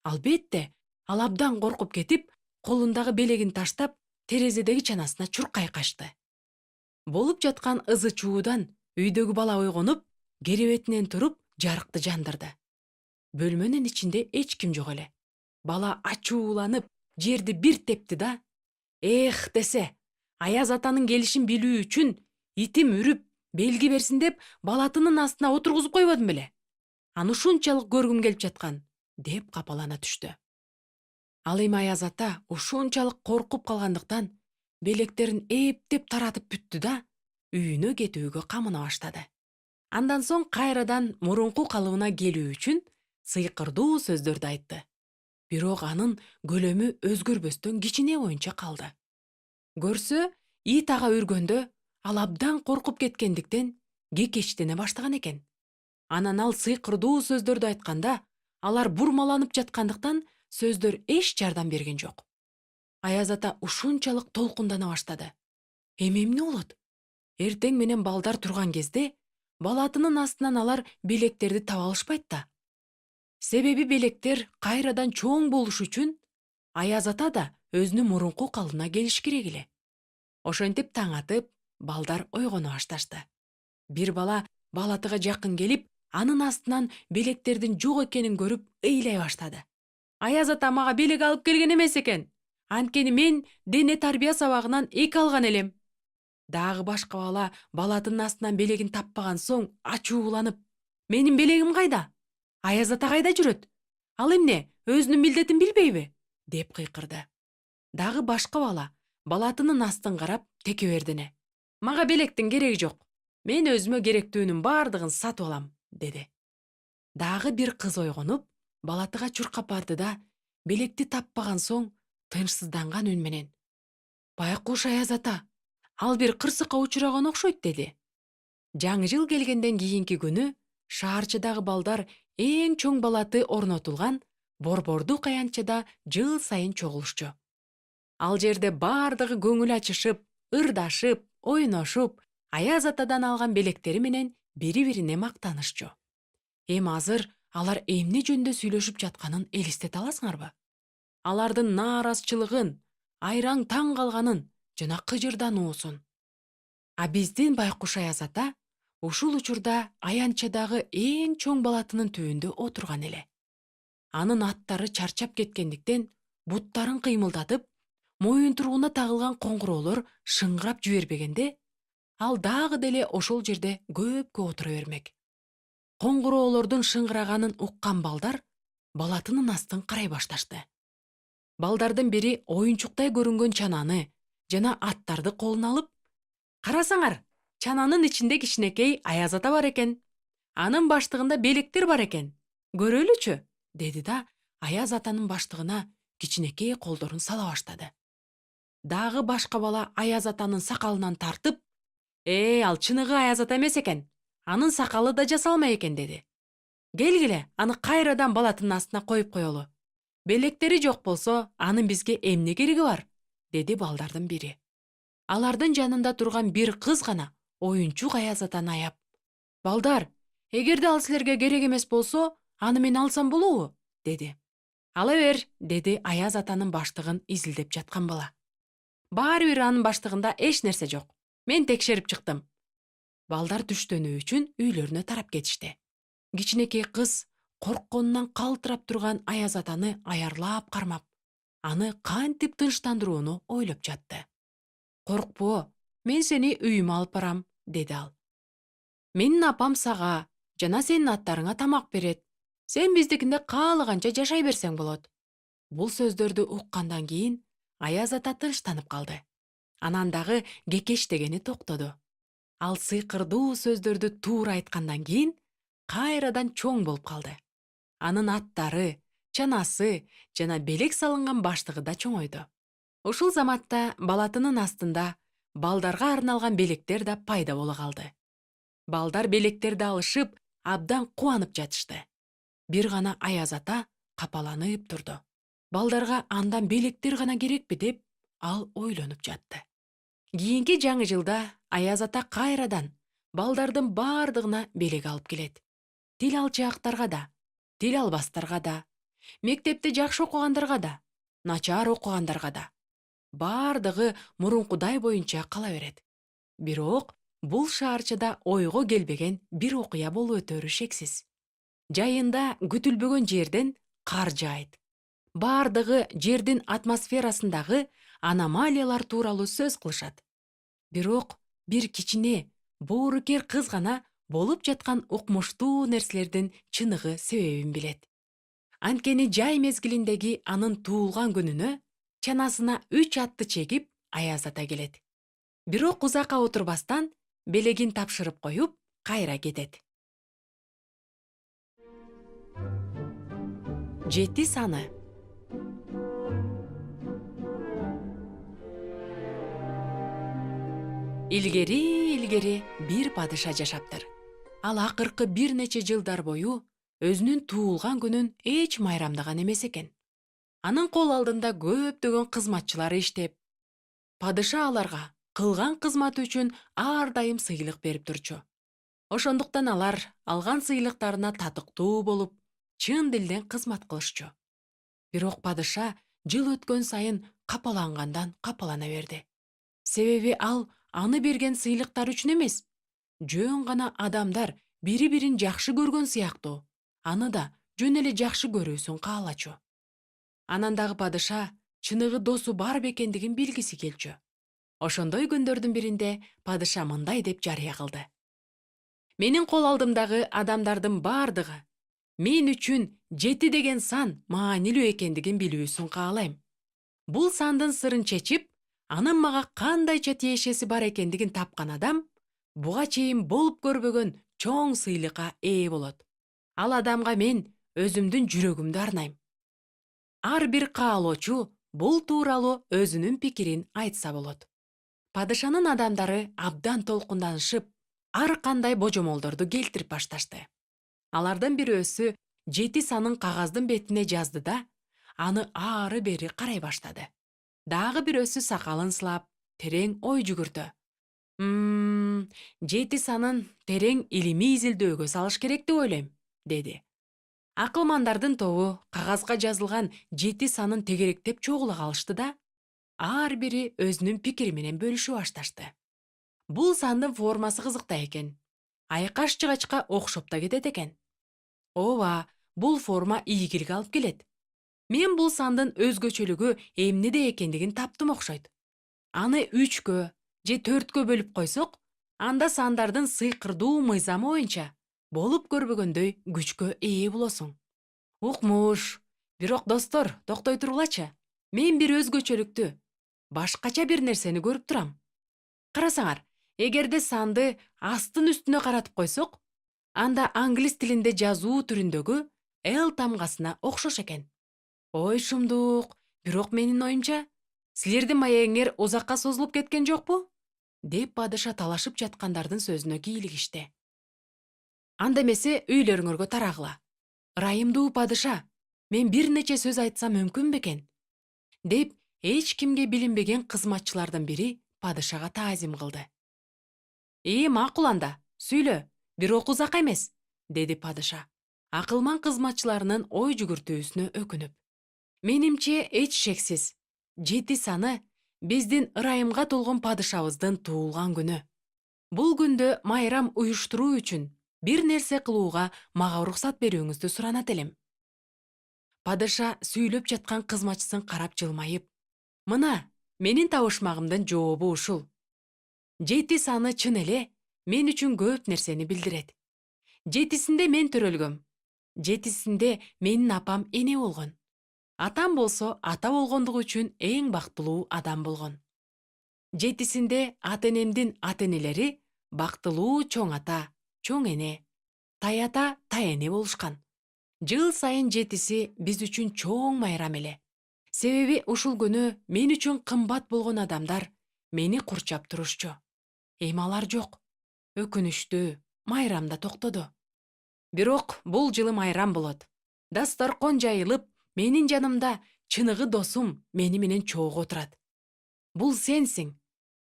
Албетте, ал абдан коркуп кетип, колундагы белегин таштап, терезедеги чанасына чуркай качты. Болуп жаткан ызы чуудан үйдөгү бала ойгонуп, керебетинен туруп, жарыкты жандырды. Бөлмөнүн ичинде эч ким жок эле. Бала ачууланып, жерди бир тепти да, «Эх» десе, Аяз атанын келишин билүү үчүн итим үрүп, белги берсин деп балатынын астына отургузуп койбодум беле? Аны ушунчалык көргүм келип жаткан, деп капалана түштү. Ал эми Аяз ата ушунчалык коркуп калгандыктан белектерин эптеп таратып бүттү да, үйүнө кетүүгө камына баштады. Андан соң кайрадан мурунку калыбына келүү үчүн сыйкырдуу сөздөрдү айтты. Бирок анын көлөмү өзгөрбөстөн кичине боюнча калды. Көрсө, ит ага үргөндө ал абдан коркуп кеткендиктен кекечтене баштаган экен. Анан ал сыйкырдуу сөздөрдү айтканда, алар бурмаланып жаткандыктан сөздөр эч жардам берген жок. Аяз ата ушунчалык толкундана баштады. Эми эмне болот? Эртең менен балдар турган кезде балатынын астынан алар белектерди таба алышпайт да. Себеби белектер кайрадан чоң болуш үчүн Аяз ата да өзүнүн мурунку калыбына келиш керек эле. Ошентип таң атып, балдар ойгоно башташты. Бир бала балатыга жакын келип, анын астынан белектердин жок экенин көрүп, ыйлай баштады. Аяз ата мага белек алып келген эмес экен. Анткени мен дене тарбия сабагынан 2 алган элем. Дагы башка бала балатынын астынан белегин таппаган соң ачууланып, менин белегим кайда? Аяз ата кайда жүрөт? Ал эмне, өзүнүн милдетин билбейби? Деп кыйкырды. Дагы башка бала балатынын астын карап текебердине. Мага белектин кереги жок. Мен өзүмө керектүүнүн бардыгын сатып алам, деди. Дагы бир кыз ойгонуп, балатыга чуркап барды да, белекти таппаган соң тынчсызданган үн менен: «Байкуш Аяз ата, ал бир кырсыкка учураган окшойт», деди. Жаңы жыл келгенден кийинки күнү шаарчыдагы балдар эң чоң балаты орнотулган борбордук аянтчада жыл сайын чогулушчу. Ал жерде бардыгы көңүл ачышып, ырдашып, ойношуп, Аяз атадан алган белектери менен бири-бирине мактанышчу. Эми азыр алар эмне жөнүндө сүйлөшүп жатканын элестете аласыңарбы? Алардын нааразычылыгын, айраң таң калганын жана кыжырдануусун. А биздин Байкуш Аяз ата ушул учурда аянтчадагы эң чоң балатынын түбүндө отурган эле. Анын аттары чарчап кеткендиктен буттарын кыймылдатып, моюнтуругуна тагылган коңгуроолор шыңгырап жибербегенде, ал дагы деле ошол жерде көпкө отура бермек. Коңгуроолордун шыңгыраганын уккан балдар балатынын астын карай башташты. Балдардын бири оюнчуктай көрүнгөн чананы жана аттарды колуна алып, карасаңар, чананын ичинде кичинекей аяз ата бар экен. Анын баштыгында белектер бар экен. Көрөлүчү, деди да аяз атанын баштыгына кичинекей колдорун сала баштады. Дагы башка бала аяз атанын сакалынан тартып, ал чыныгы аяз ата эмес экен. Анын сакалы да жасалма экен, деди. Келгиле, аны кайрадан балатынын астына коюп коелу. Белектери жок болсо, анын бизге эмне кереги бар, деди балдардын бири. Алардын жанында турган бир кыз гана оюнчук аяз атаны аяп: "Балдар, эгерде ал силерге керек эмес болсо, аны мен алсам болобу?" деди. "Ала бер", деди аяз атанын баштыгын изилдеп жаткан бала. "Баары бир анын баштыгында эч нерсе жок. Мен текшерип чыктым." Балдар түштөнүү үчүн үйлөрүнө тарап кетишти. Кичинекей кыз коркконунан калтырап турган аяз атаны аярлап кармап, аны кантип тынчтандырууну ойлоп жатты. "Коркпо, мен сени үйүмө алып барам", деди ал. "Менин апам сага жана сенин аттарыңа тамак берет. Сен биздикинде каалаганча жашай берсең болот." Бул сөздөрдү уккандан кийин аяз ата тынчтанып калды. Анан дагы кекештегени токтоду. Ал сыйкырдуу сөздөрдү туура айткандан кийин кайрадан чоң болуп калды. Анын аттары, чанасы жана белек салынган баштыгы да чоңойду. Ушул заматта балатынын астында балдарга арналган белектер да пайда боло калды. Балдар белектерди алышып, абдан кубанып жатышты. Бир гана аяз ата капаланып турду. Балдарга андан белектер гана керекпи деп, ал ойлонуп жатты. Кийинки жаңы жылда аяз ата кайрадан балдардын бардыгына белек алып келет. Тил алчаактарга да, тил албастарга да, мектепте жакшы окугандарга да, начар окугандарга да. Бардыгы мурункудай боюнча кала берет. Бирок бул шаарчада ойго келбеген бир окуя болуп өтөрү шексиз. Жайында күтүлбөгөн жерден кар жаайт. Бардыгы жердин атмосферасындагы аномалиялар тууралуу сөз кылышат. Бирок бир кичине, боорукер кыз гана болуп жаткан укмуштуу нерселердин чыныгы себебин билет. Анткени жай мезгилиндеги анын туулган күнүнө чанасына 3 атты чегип аяз ата келет. Бирок узакка отурбастан белегин тапшырып коюп, кайра кетет. 7 саны. Илгери бир падыша жашаптыр. Ал акыркы бир нече жылдар бою өзүнүн туулган күнүн эч майрамдаган эмес экен. Анын кол алдында көптөгөн кызматчылары иштеп, падыша аларга кылган кызматы үчүн ар дайым сыйлык берип турчу. Ошондуктан алар алган сыйлыктарына татыктуу болуп, чын дилден кызмат кылышчу. Бирок падыша жыл өткөн сайын капалангандан капалана берди. Себеби ал аны берген сыйлыктар үчүн эмес, жөн гана адамдар бири-бирин жакшы көргөн сыяктуу, аны да жөн эле жакшы көрүүсүн каалачу. Анан дагы падыша чыныгы досу бар бекендигин билгиси келчү. Ошондой күндөрдүн биринде падыша мындай деп жарыя кылды: "Менин кол алдымдагы адамдардын бардыгы мен үчүн 7 деген сан маанилүү экендигин билүүсүн каалайм. Бул сандын сырын чечип, анын мага кандайча тиешеси бар экендигин тапкан адам буга чейин болуп көрбөгөн чоң сыйлыкка ээ болот. Ал адамга мен өзүмдүн жүрөгүмдү арнайм." Ар бир каалоочу бул тууралуу өзүнүн пикирин айтса болот. Падышанын адамдары абдан толкунданышып, ар кандай божомолдорду келтирип башташты. Алардын бирөөсү 7 санын кагаздын бетине жазды да, аны ары бери карай баштады. Дагы бирөөсү сакалын сылап, терең ой жүгүртү. 7 санын терең илимий изилдөөгө салыш керек деп ойлойм", деди. Акылмандардын тобу кагазга жазылган 7 санын тегеректеп чогула калышты да, ар бири өзүнүн пикири менен бөлүшүп башташты. Бул сандын формасы кызыктай экен. Айкаш жыгачка окшоп да кетет экен. Ооба, бул форма ийгилик алып келет. Мен бул сандын өзгөчөлүгү эмнеде экендигин таптым окшойт. Аны 3кө же 4кө бөлүп койсок, анда сандардын сыйкырдуу мыйзамы боюнча болуп көрбөгөндөй күчкө ээ болосуң. Укмуш. Бирок достор, токтой тургулачы. Мен бир өзгөчөлүктү, башкача бир нерсени көрүп турам. Карасаңар, эгерде санды астын үстүнө каратып койсок, анда англис тилинде жазуу түрүндөгү L тамгасына окшош экен. Ой шумдук, бирок менин оюмча, силердин маегиңер узакка созулуп кеткен жокпу? Деп падыша талашып жаткандардын сөзүнө кийлигишти. Анда эмесе үйлөрүңөргө тарагыла. Ырайымдуу падыша, мен бир нече сөз айтсам мүмкүн бекен? Деп эч кимге билинбеген кызматчылардын бири падышага таазим кылды. Макул анда, сүйлө, бирок узакка эмес, деди падыша. Акылман кызматчыларынын ой жүгүртүүсүнө өкүнүп. Менимче эч шексиз, 7 саны биздин ырайымга толгон падышабыздын туулган күнү. Бул күндө майрам уюштуруу үчүн бир нерсе кылууга мага уруксат берүүңүздү суранат элем. Падыша сүйлөп жаткан кызматчысын карап жылмайып, мына, менин табышмагымдын жообу ушул. 7 саны чын эле мен үчүн көп нерсени билдирет. 7синде мен төрөлгөм. 7синде менин апам эне болгон. Атам болсо ата болгондугу үчүн эң бактылуу адам болгон. 7синде ата-энемдин ата-энелери бактылуу чоң ата, чоң эне, ата, эне болушкан. Жыл сайын 7си биз үчүн чоң майрам эле. Себеби ушул күнү мен үчүн кымбат болгон адамдар мени курчап турушчу. Эми алар жок. Өкүнүчтүү, майрам да токтоду. Бирок бул жылы майрам болот. Дасторкон жайылып, менин жанымда чыныгы досум мени менен чогуу отурат. Бул сенсиң,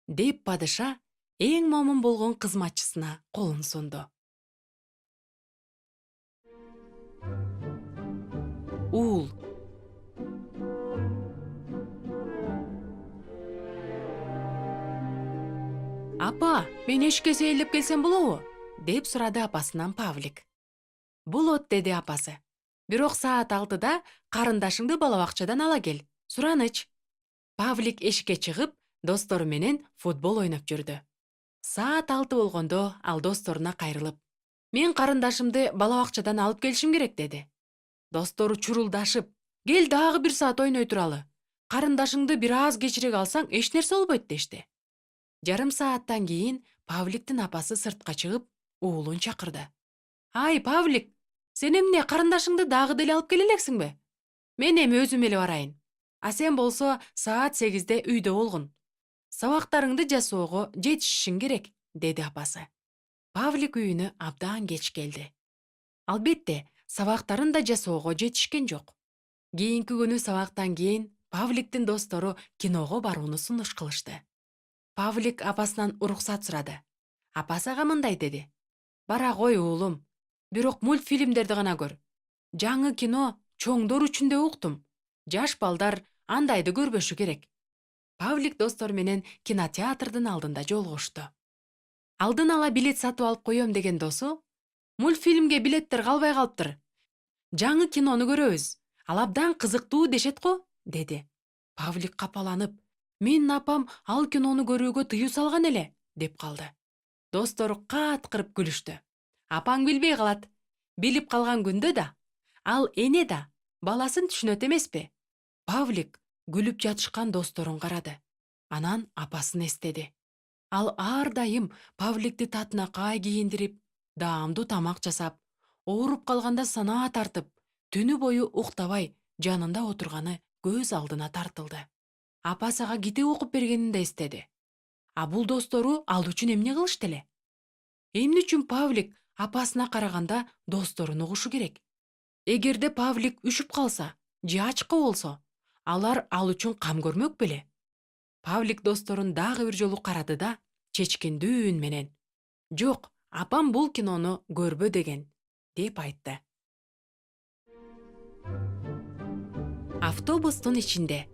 деп падыша эң момун болгон кызматчысына колун сунду. Уул. Апа, мен эшикке сейилдеп келсем болобу? Деп сурады апасынан Павлик. Болот, деди апасы. Бирок саат 6да карындашыңды бала бакчадан ала кел. Сураныч. Павлик эшикке чыгып, достору менен футбол ойноп жүрдү. Саат 6 болгондо ал досторуна кайрылып, мен карындашымды бала бакчадан алып келишим керек, деди. Достору чурулдашып, кел дагы бир саат ойной туралы. Карындашыңды бир аз кечирээк алсаң эч нерсе болбойт, дешти. Жарым сааттан кийин Павликтин апасы сыртка чыгып, уулун чакырды. Ай, Павлик, сен эмне карындашыңды дагы деле алып келе элексиңби? Мен эми өзүм эле барайын. А сен болсо саат 8де үйдө болгун. Сабактарыңды жасоого жетишишиң керек, деди апасы. Павлик үйүнө абдан кеч келди. Албетте, сабактарын да жасоого жетишкен жок. Кийинки күнү сабактан кийин Павликтин достору киного барууну сунуш кылышты. Павлик апасынан уруксат сурады. Апасы ага мындай деди. Бара кой, уулум. Бирок мультфильмдерди гана көр. Жаңы кино чоңдор үчүн деп уктум. Жаш балдар андайды көрбөшү керек. Павлик достору менен кинотеатрдын алдында жолугушту. Алдын ала билет сатып алып коем деген досу, мультфильмге билеттер калбай калыптыр. Жаңы кинону көрөбүз. Ал абдан кызыктуу дешет го, деди. Павлик капаланып, менин апам ал кинону көрүүгө тыюу салган эле, деп калды. Достору каткырып күлүштү. Апаң билбей калат. Билип калган күндө да, ал эне да баласын түшүнөт эмеспи? Павлик күлүп жатышкан досторун карады. Анан апасын эстеди. Ал ар дайым Павликти татынакай кийиндирип, даамдуу тамак жасап, ооруп калганда санаа тартып, түнү бою уктабай жанында отурганы көз алдына тартылды. Апасы ага китеп окуп бергенин да эстеди. А бул достору ал үчүн эмне кылышты эле? Эмне үчүн Павлик апасына караганда досторун угушу керек? Эгерде Павлик үшүп калса же ачка болсо, алар ал үчүн кам көрмөк беле? Павлик досторун дагы бир жолу карады да, чечкиндүү үн менен: "Жок, апам бул кинону көрбө деген", деп айтты. Автобустун ичинде.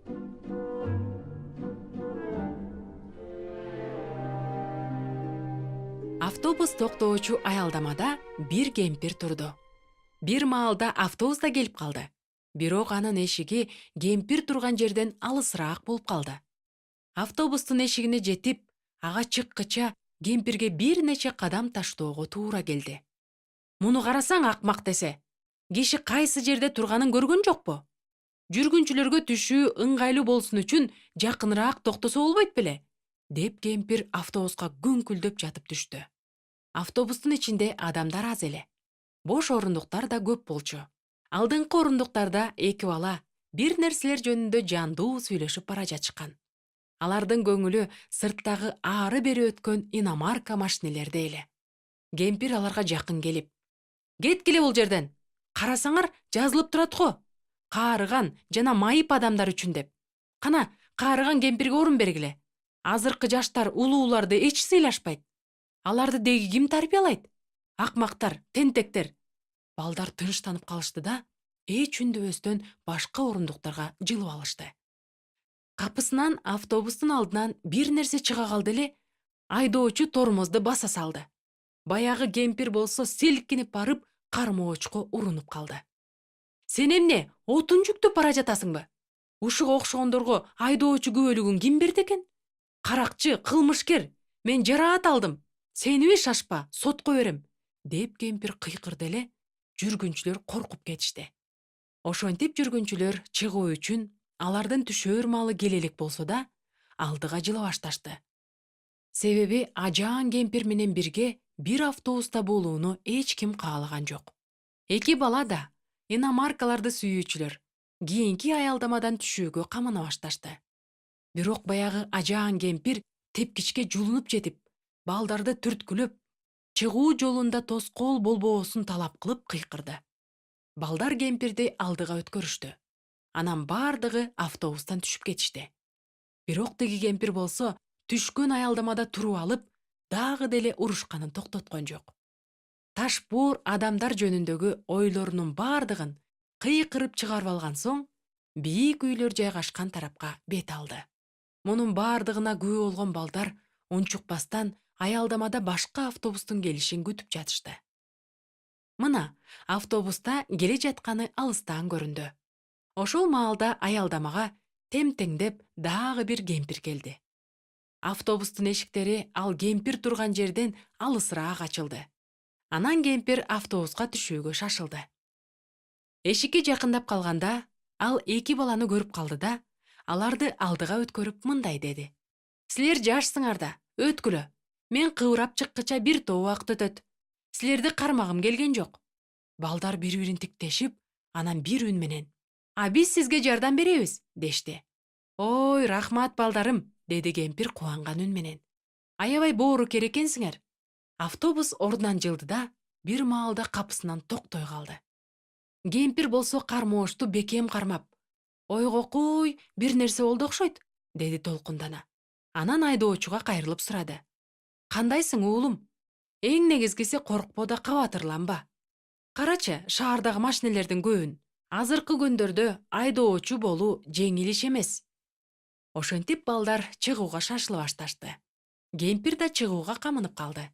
Автобус токтоочу аялдамада бир кемпир турду. Бир маалда автобус да келип калды. Бирок анын эшиги кемпир турган жерден алысыраак болуп калды. Автобустун эшигине жетип, ага чыккыча кемпирге бир нече кадам таштоого туура келди. Муну карасаң акмак десе, киши кайсы жерде турганын көргөн жокпу? Жүргүнчүлөргө түшүү ыңгайлуу болсун үчүн жакыныраак токтосо болбойт беле? Деп кемпир автобуска күңкүлдөп жатып түштү. Автобустун ичинде адамдар аз эле. Бош орундуктар да көп болчу. Алдыңкы орундуктарда эки бала бир нерселер жөнүндө жандуу сүйлөшүп бара жатышкан. Алардын көңүлү сырттагы ары бери өткөн иномарка машинелерде эле. Кемпир аларга жакын келип: «Кеткиле бул жерден. Карасаңар, жазылып турат го. Каарыган жана майып адамдар үчүн деп. Кана, каарыган кемпирге орун бергиле. Азыркы жаштар улууларды эч сыйлашпайт. Аларды деги ким тарбиялайт? Акмактар, тентектер». Балдар тынчтанып калышты да, эч үндөбөстөн башка орундуктарга жылып алышты. Капысынан автобустун алдынан бир нерсе чыга калды эле, айдоочу тормозду баса салды. Баягы кемпир болсо силкинип барып, кармоочко урунуп калды. «Сен эмне, отун жүктөп бара жатасыңбы? Ушуга окшогондорго айдоочу күбөлүгүн ким берди экен? Каракчы, кылмышкер, мен жараат алдым. Сениби шашпа, сотко берем», деп кемпир кыйкырды эле. Жүргүнчүлөр коркуп кетишти. Ошентип жүргүнчүлөр чыгуу үчүн алардын түшөөр маалы келе элек болсо да, алдыга жыла башташты. Себеби ажаан кемпир менен бирге бир автобуста болууну эч ким каалаган жок. Эки бала да, иномаркаларды сүйүүчүлөр, кийинки аялдамадан түшүүгө камана башташты. Бирок баягы ажаан кемпир тепкичке жулунуп жетип, балдарды түрткүлөп, чыгуу жолунда тоскоол болбоосун талап кылып кыйкырды. Балдар кемпирди алдыга өткөрүштү. Анан бардыгы автобустан түшүп кетишти. Бирок тиги кемпир болсо түшкөн аялдамада туруп алып, дагы деле урушканын токтоткон жок. Ташбоор адамдар жөнүндөгү ойлорунун бардыгын кыйкырып чыгарып алган соң, бийик үйлөр жайгашкан тарапка бет алды. Мунун бардыгына күбө болгон балдар унчукпастан аялдамада башка автобустун келишин күтүп жатышты. Мына, автобуста келе жатканы алыстан көрүндү. Ошол маалда аялдамага темтеңдеп дагы бир кемпир келди. Автобустун эшиктери ал кемпир турган жерден алысыраак ачылды. Анан кемпир автобуска түшүүгө шашылды. Эшикке жакындап калганда, ал эки баланы көрүп калды да, аларды алдыга өткөрүп мындай деди: «Силер жашсыңар да, өткүлө. Мен кыбырап чыккыча бир топ убакыт өтөт. Силерди кармагым келген жок». Балдар бири-бирин тиктешип, анан бир үн менен: «А биз сизге жардам беребиз», дешти. «Ой, рахмат балдарым», деди кемпир кубанган үн менен. «Аябай боорукер экенсиңер». Автобус ордунан жылды да, бир маалда капысынан токтой калды. Кемпир болсо кармоошту бекем кармап: «Ойгокуй, бир нерсе болду окшойт», деди толкундана. Анан айдоочуга кайрылып сурады: «Кандайсың, уулум? Эң негизгиси коркпо да кабатырланба. Карачы, шаардагы машинелердин көбүн. Азыркы күндөрдө айдоочу болуу жеңил иш эмес». Ошентип балдар чыгууга шашыла башташты. Кемпир да чыгууга камынып калды.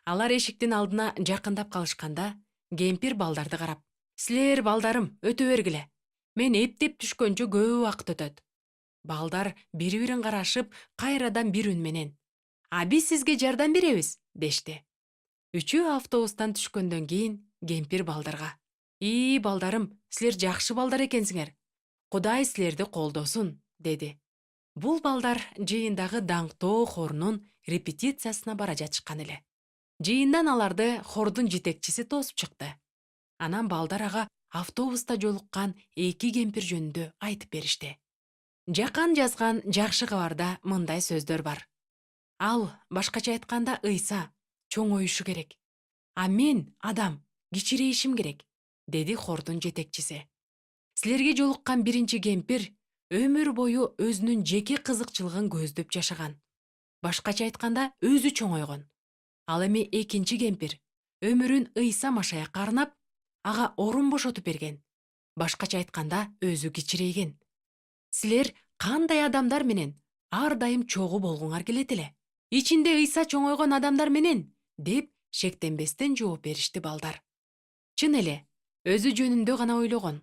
Алар эшиктин алдына жакындап калышканда, кемпир балдарды карап: «Силер, балдарым, өтө бергиле. Мен эптеп түшкөнчө көп убакыт өтөт». Балдар бири-бирин карашып, кайрадан бир үн менен: «А биз сизге жардам беребиз», дешти. Үчөө автобустан түшкөндөн кийин кемпир балдарга: балдарым, силер жакшы балдар экенсиңер. Кудай силерди колдосун», деди. Бул балдар жыйындагы даңктоо хорунун репетициясына бара жатышкан эле. Жыйындан аларды хордун жетекчиси тосуп чыкты. Анан балдар ага автобуста жолуккан эки кемпир жөнүндө айтып беришти. Жакан жазган жакшы кабарда мындай сөздөр бар: «Ал, башкача айтканда, ыйса, чоңоюшу керек. А мен, адам, кичирейишим керек», деди хордун жетекчиси. Силерге жолуккан биринчи кемпир өмүр бою өзүнүн жеке кызыкчылыгын көздөп жашаган. Башкача айтканда, өзү чоңойгон. Ал эми экинчи кемпир өмүрүн ыйса машаякка арнап, ага орун бошотуп берген. Башкача айтканда, өзү кичирейген. Силер кандай адамдар менен ар дайым чогуу болгуңар келет эле? Ичинде ыйса чоңойгон адамдар менен, деп шектенбестен жооп беришти балдар. Чын эле, өзү жөнүндө гана ойлогон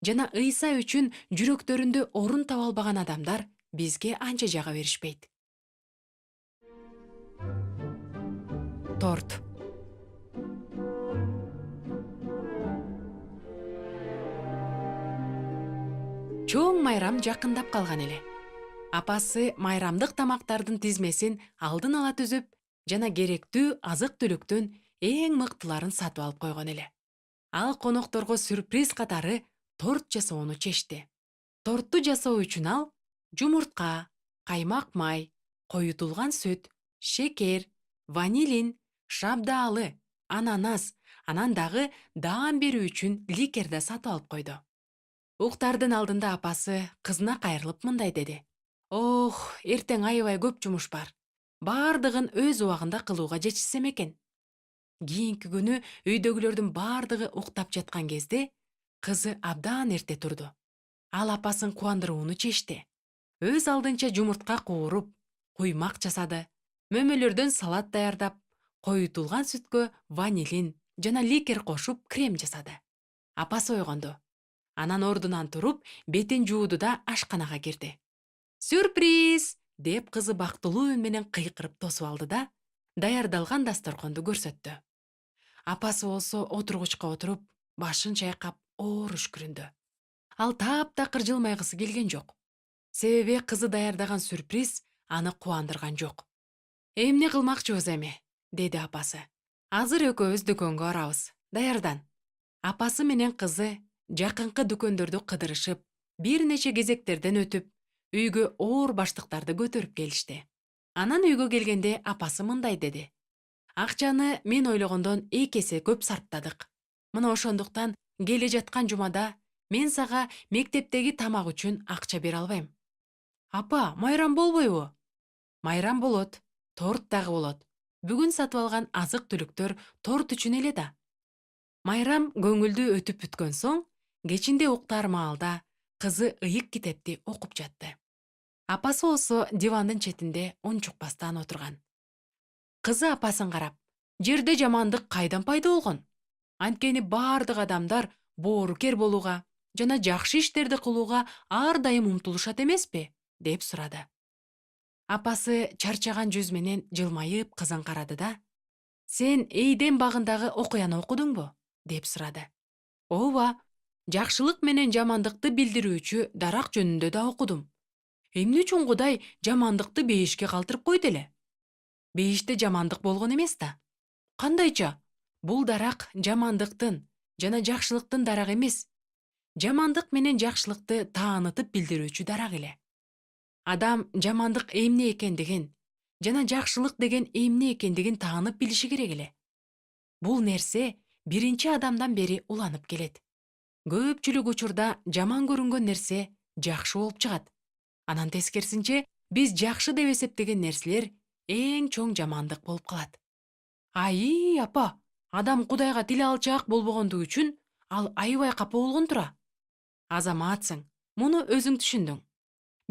жана ыйса үчүн жүрөктөрүндө орун таба албаган адамдар бизге анча жага беришпейт. Торт. чоң майрам жакындап калган эле. Апасы майрамдык тамактардын тизмесин алдын ала түзүп, жана керектүү азык түлүктүн эң мыктыларын сатып алып койгон эле. Ал конокторго сюрприз катары торт жасоону чечти. Тортту жасоо үчүн ал жумуртка, каймак май, коютулган сүт, шекер, ванилин, шабдаалы, ананас, анан дагы даам берүү үчүн ликер да сатып алып койду. Уктардын алдында апасы кызына кайрылып мындай деди: Ох, эртең аябай көп жумуш бар. Бардыгын өз убагында кылууга жетишсем экен. Кийинки күнү үйдөгүлөрдүн бардыгы уктап жаткан кезде кызы абдан эрте турду. Ал апасын кубандырууну чечти. Өз алдынча жумуртка кууруп, куймак жасады. Мөмөлөрдөн салат даярдап, коютулган сүткө ванилин жана ликер кошуп крем жасады. Апасы ойгонду. Анан ордунан туруп, бетин жууду да ашканага кирди. «Сюрприз!» деп кызы бактылуу үн менен кыйкырып тосуп алды да, даярдалган дасторконду көрсөттү. Апасы болсо отургучка отуруп, башын чайкап, оор үшкүрүндү. Ал таптакыр жылмайгысы келген жок. Себеби кызы даярдаган сюрприз аны кубандырган жок. «Эмне кылмакчыбыз эми?» деди апасы. «Азыр экөөбүз дүкөнгө барабыз. Даярдан». Апасы менен кызы жакынкы дүкөндөрдү кыдырышып, бир нече кезектерден өтүп, үйгө оор баштыктарды көтөрүп келишти. Анан үйгө келгенде апасы мындай деди: «Акчаны мен ойлогондон 2 эсе көп сарптадык. Мына ошондуктан келе жаткан жумада мен сага мектептеги тамак үчүн акча бере албайм». «Апа, майрам болбойбу?» «Майрам болот, торт дагы болот. Бүгүн сатып алган азык-түлүктөр торт үчүн эле да». Майрам көңүлдүү өтүп бүткөн соң, кечинде уктар маалда кызы ыйык китепти окуп жатты. Апасы болсо дивандын четинде унчукпастан отурган. Кызы апасын карап: «Жерде жамандык кайдан пайда болгон? Анткени бардык адамдар боорукер болууга жана жакшы иштерди кылууга ар дайым умтулушат эмеспи?» деп сурады. Апасы чарчаган жүз менен жылмайып кызын карады да: «Сен Эйден багындагы окуяны окудуңбу?» деп сурады. «Ооба, жакшылык менен жамандыкты билдирүүчү дарак жөнүндө да окудум. Эмне үчүн Кудай жамандыкты бейишке калтырып койду эле? Бейиште жамандык болгон эмес да. Кандайча? Бул дарак жамандыктын жана жакшылыктын дарагы эмес. Жамандык менен жакшылыкты таанытып билдирүүчү дарак эле. Адам жамандык эмне экендигин жана жакшылык деген эмне экендигин таанып билиши керек эле. Бул нерсе биринчи адамдан бери уланып келет. Көпчүлүк учурда жаман көрүнгөн нерсе жакшы болуп чыгат. Анан тескерисинче, биз жакшы деп эсептеген нерселер эң чоң жамандык болуп калат. Ай, апа, адам Кудайга тил алчаак болбогондугу үчүн ал аябай капа болгон тура. Азаматсың, муну өзүң түшүндүң.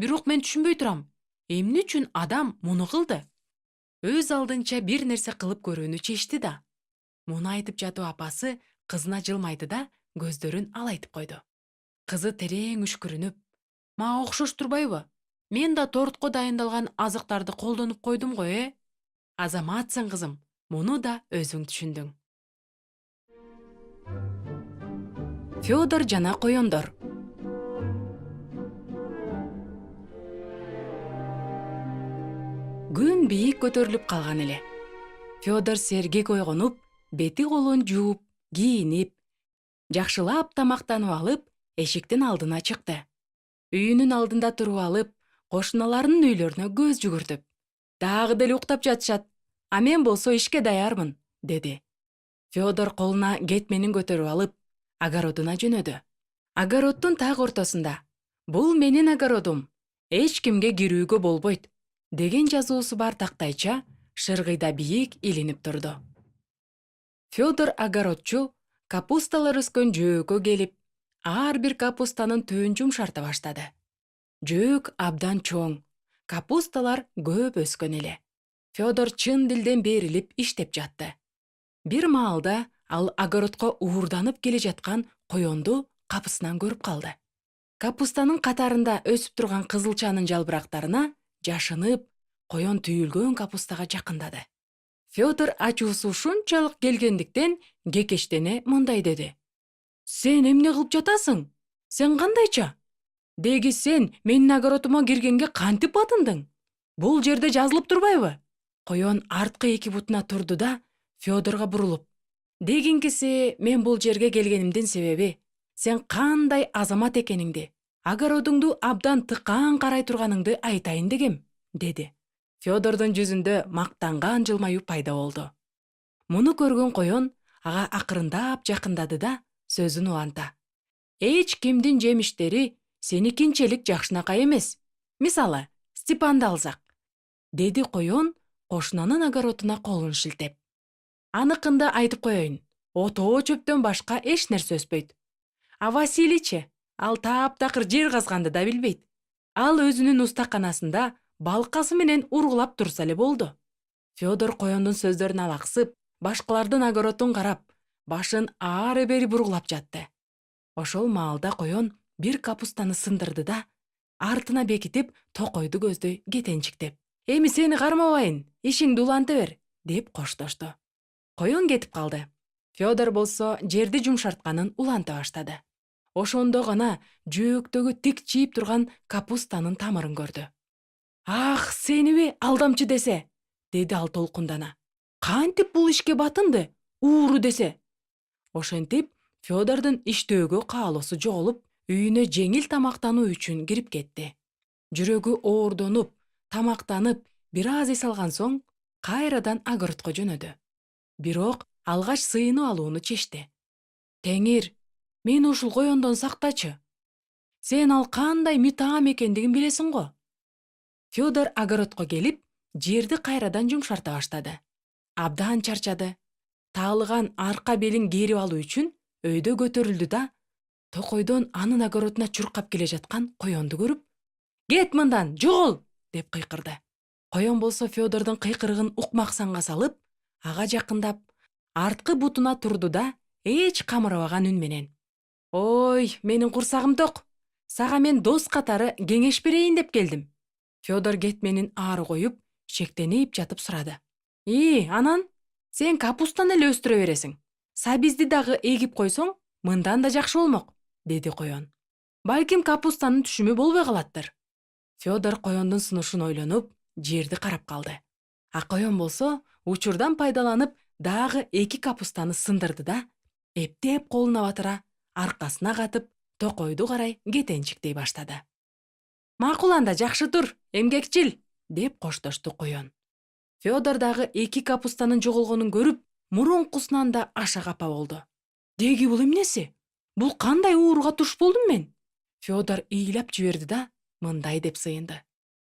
Бирок мен түшүнбөй турам. Эмне үчүн адам муну кылды? Өз алдынча бир нерсе кылып көрүүнү чечти да. Муну айтып жатып апасы кызына жылмайды да, көздөрүн алайтып койду. Кызы терең үшкүрүнүп: «Мага окшош турбайбы? Мен да тортко дайындалган азыктарды колдонуп койдум го, Азаматсың кызым, муну да өзүң түшүндүң». Фёдор жана коёндор. Күн бийик көтөрүлүп калган эле. Фёдор сергек ойгонуп, бети колун жууп, кийинип, жакшылап тамактанып алып, эшиктин алдына чыкты. Үйүнүн алдында туруп алып, кошуналарынын үйлөрүнө көз жүгүртүп: «Дагы деле уктап жатышат. А мен болсо ишке даярмын», деди. Фёдор колуна кетменин көтөрүп алып, огородуна жөнөдү. Огороддун так ортосунда: «Бул менин огородум. Эч кимге кирүүгө болбойт», деген жазуусу бар тактайча шыргыйда бийик илинип турду. Фёдор огородчу капусталар өскөн жөөккө келип, ар бир капустанын түбүн жумшарта баштады. Жөөк абдан чоң, капусталар көп өскөн эле. Фёдор чын дилден берилип иштеп жатты. Бир маалда ал огородко уурданып келе жаткан коёнду капысынан көрүп калды. Капустанын катарында өсүп турган кызылчанын жалбырактарына жашынып, коён түйүлгөн капустага жакындады. Фёдор ачуусу ушунчалык келгендиктен кекештене мындай деди: «Сен эмне кылып жатасың? Сен кандайча? Деги сен менин огородума киргенге кантип батындың? Бул жерде жазылып турбайбы? Коен арткы эки бутуна турду да Федорго бурулуп: Дегиңкиси, мен бул жерге келгенимдин себеби сен кандай азамат экениңди, огородуңду абдан тыкаан карай турганыңды айтайын дегем, деди. Федордун жүзүндө мактанган жылмаюу пайда болду. Муну көргөн коен ага акырындап жакындады да сөзүн уланта: Эч кимдин жемиштери сеникинчелик жакшынакай эмес. Мисалы, Степанды алсак, деди коен кошунанын огородуна колун шилтеп. Аныкында айтып коеюн, отоо чөптөн башка эч нерсе өспөйт. А Василийчи, ал таптакыр жер казганды да билбейт. Ал өзүнүн устаканасында балкасы менен ургулап турса эле болду. Федор коендун сөздөрүнө алаксып, башкалардын огородун карап, башын ары-бери бургулап жатты. Ошол маалда коен бир капустаны сындырды да, артына бекитип, токойду көздөй кетенчиктеп: Эми сени кармабайын, ишиңди уланта бер, деп коштошту. Коен кетип калды. Федор болсо жерди жумшартканын уланта баштады. Ошондо гана жөөктөгү тик чийип турган капустанын тамырын көрдү. Ах, сениби алдамчы десе, деди ал толкундана. Кантип бул ишке батынды, ууру десе. Ошентип Федордун иштөөгө каалоосу жоголуп, үйүнө жеңил тамактануу үчүн кирип кетти. Жүрөгү оордонуп, тамактанып, бир аз эс алган соң, кайрадан огородко жөнөдү. Бирок алгач сыйынып алууну чечти. Теңир, мени ушул коендон сактачы. Сен ал кандай мытаам экендигин билесиң го. Федор огородко келип, жерди кайрадан жумшарта баштады. Абдан чарчады. Таалыган арка белин кээрип алуу үчүн өйдө көтөрүлдү да, токойдон анын огородуна чуркап келе жаткан коенду көрүп: Кет мындан, жогол! Деп кыйкырды. Коен болсо Федордун кыйкырыгын укмаксанга салып, ага жакындап, арткы бутуна турду да, эч камырабаган үн менен: Ой, менин курсагым ток. Сага мен дос катары кеңеш берейин деп келдим. Федор кетменин ары коюп, шектенип жатып сурады: анан? Сен капустаны эле өстүрө бересиң. Сабизди дагы эгип койсоң, мындан да жакшы болмок, деди коен. Балким капустанын түшүмү болбой калаттыр. Федор коендун сунушун ойлонуп, жерди карап калды. А коен болсо, учурдан пайдаланып, дагы 2 капустаны сындырды да, эптеп колуна батыра, аркасына катып, токойду карай кетенчиктей баштады. Макул анда, жакшы тур, эмгекчил, деп коштошту коен. Федор дагы 2 капустанын жоголгонун көрүп, мурункусунан да аша капа болду. Деги бул эмнеси? Бул кандай ууруга туш болдум мен? Федор ыйлап жиберди да, мындай деп сыйынды: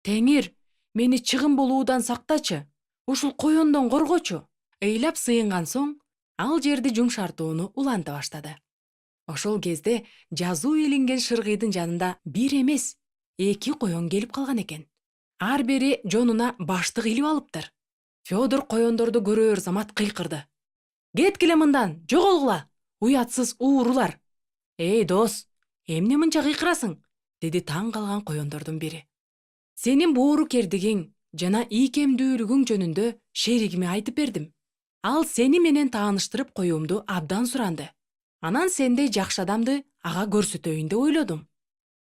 Теңир, мени чыгым болуудан сактачы, ушул коендон коргочу. Ыйлап сыйынган соң, ал жерди жумшартууну уланта баштады. Ошол кезде жазуу илинген шыргыйдын жанында бир эмес, 2 коен келип калган экен. Ар бири жонуна баштык илип алыптыр. Федор коендорду көрөр замат кыйкырды: Кеткиле мындан, жоголгула, уятсыз уурулар. Дос, эмне мынча кыйкырасың? Деди таң калган коендордун бири. Сенин боорукердигиң жана ийкемдүүлүгүң жөнүндө шеригиме айтып бердим. Ал сени менен тааныштырып коюумду абдан суранды. Анан сендей жакшы адамды ага көрсөтөйүн деп ойлодум.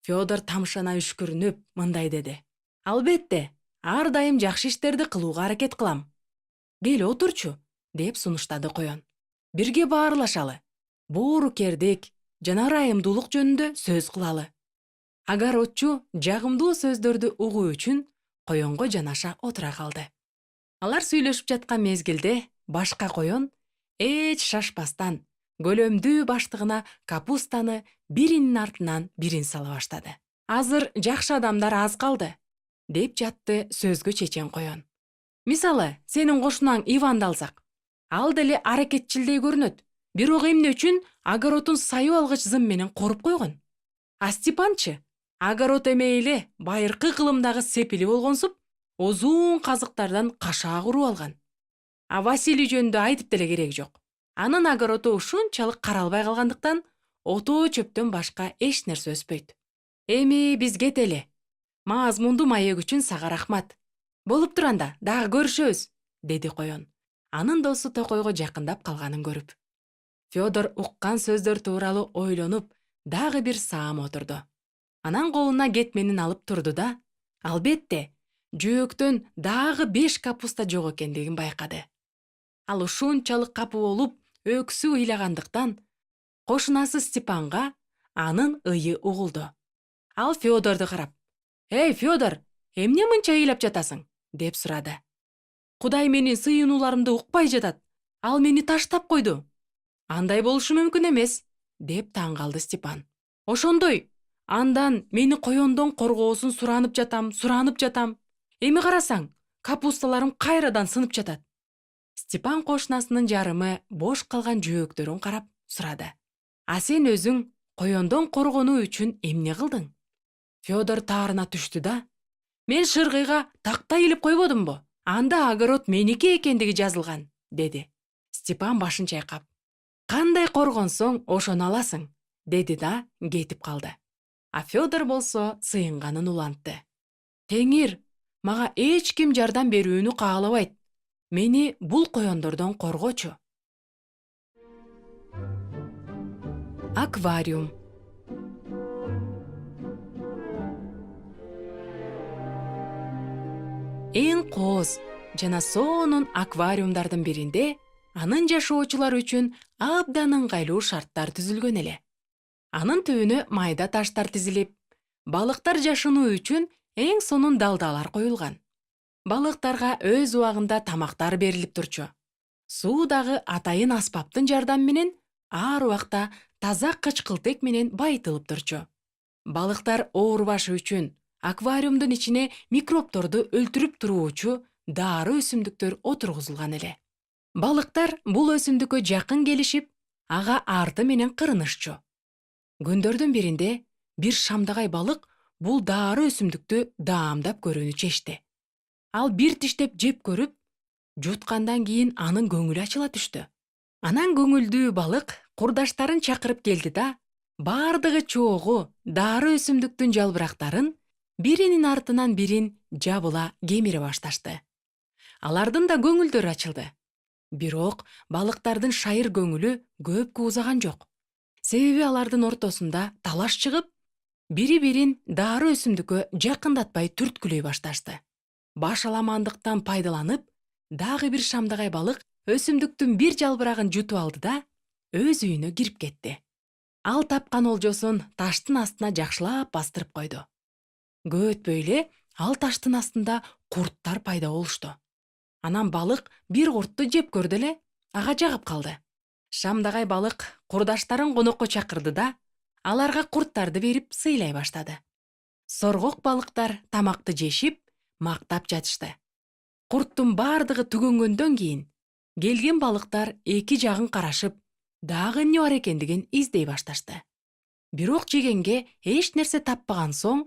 Федор тамшана үшкүрүнүп мындай деди: Албетте, ар дайым жакшы иштерди кылууга аракет кылам. Кел отурчу, деп сунуштады коен. Бирге баарлашалы. Боорукердик жана ырайымдуулук жөнүндө сөз кылалы. Огородчу жагымдуу сөздөрдү угуу үчүн коенго жанаша отура калды. Алар сүйлөшүп жаткан мезгилде башка коен эч шашпастан көлөмдүү баштыгына капустаны биринин артынан бирин сала баштады. Азыр жакшы адамдар аз калды, деп жатты сөзгө чечен коен. Мисалы, сенин кошунаң Иванды алсак, ал деле аракетчилдей көрүнөт, бирок эмне үчүн огородун сайып алгыч зым менен коруп койгон. А Степанчы огород эмей эле байыркы кылымдагы сепили болгонсуп, узун казыктардан кашаа куруп алган. А Василий жөнүндө айтып деле кереги жок. Анын огороду ушунчалык каралбай калгандыктан, отоо чөптөн башка эч нерсе өспөйт. Эми биз кетели. Маазмундуу маек үчүн сага рахмат. Болуп туранда дагы көрүшөбүз, деди коен. Анын досу токойго жакындап калганын көрүп. Федор уккан сөздөр тууралуу ойлонуп, дагы бир саам отурду. Анан колуна кетменин алып турду да, албетте, жөөктөн дагы 5 капуста жок экендигин байкады. Ал ушунчалык капы болуп, өксү ыйлагандыктан кошунасы Степанга анын ыйы угулду. Ал Фёдорду карап: «Эй, Фёдор, эмне мынча ыйлап жатасың?» деп сурады. «Кудай менин сыйынууларымды укпай жатат. Ал мени таштап койду». «Андай болушу мүмкүн эмес», деп таң калды Степан. «Ошондой. Андан мени коёндон коргоосун суранып жатам. Эми карасаң, капусталарым кайрадан сынып жатат». Степан кошунасынын жарымы бош калган жөөктөрүн карап сурады: «А сен өзүң коёндон коргонуу үчүн эмне кылдың?» Фёдор таарына түштү да: «Мен шыргыйга такта илип койбодумбу? Анда огород меники экендиги жазылган», деди. Степан башын чайкап: «Кандай коргонсоң, ошону аласың», деди да кетип калды. А Фёдор болсо сыйынганын улантты: «Теңир, мага эч ким жардам берүүнү каалабайт. Мени бул коёндордон коргочу». Аквариум. Эң кооз жана сонун аквариумдардын биринде анын жашоочулар үчүн абдан ыңгайлуу шарттар түзүлгөн эле. Анын түбүнө майда таштар тизилип, балыктар жашынуу үчүн эң сонун далдалар коюлган. Балыктарга өз убагында тамактар берилип турчу. Суу дагы атайын аспаптын жардамы менен ар убакта таза кычкылтек менен байытылып турчу. Балыктар оорубашы үчүн аквариумдун ичине микробторду өлтүрүп туруучу дары өсүмдүктөр отургузулган эле. Балыктар бул өсүмдүккө жакын келишип, ага арты менен кырынышчу. Күндөрдүн биринде бир шамдагай балык бул дары өсүмдүктү даамдап көрүүнү чечти. Ал бир тиштеп жеп көрүп, жуткандан кийин анын көңүлү ачыла түштү. Анан көңүлдүү балык курдаштарын чакырып келди да, бардыгы чогуу дары өсүмдүктүн жалбырактарын биринин артынан бирин жабыла кемире башташты. Алардын да көңүлдөрү ачылды. Бирок балыктардын шайыр көңүлү көп куузаган жок. Себеби алардын ортосунда талаш чыгып, бири-бирин дары өсүмдүккө жакындатпай түрткүлөй башташты. Башаламандыктан пайдаланып, дагы бир шамдагай балык өсүмдүктүн бир жалбырагын жутуп алды да өз үйүнө кирип кетти. Ал тапкан олжосун таштын астына жакшылап бастырып койду. Көп өтпөй эле ал таштын астында курттар пайда болушту. Анан балык бир куртту жеп көрдү эле, ага жагып калды. Шамдагай балык курдаштарын конокко чакырды да, аларга курттарды берип сыйлай баштады. Соргок балыктар тамакты жешип, мактап жатышты. Курттун бардыгы түгөнгөндөн кийин келген балыктар эки жагын карашып, дагы эмне бар экендигин издей башташты. Бирок жегенге эч нерсе таппаган соң,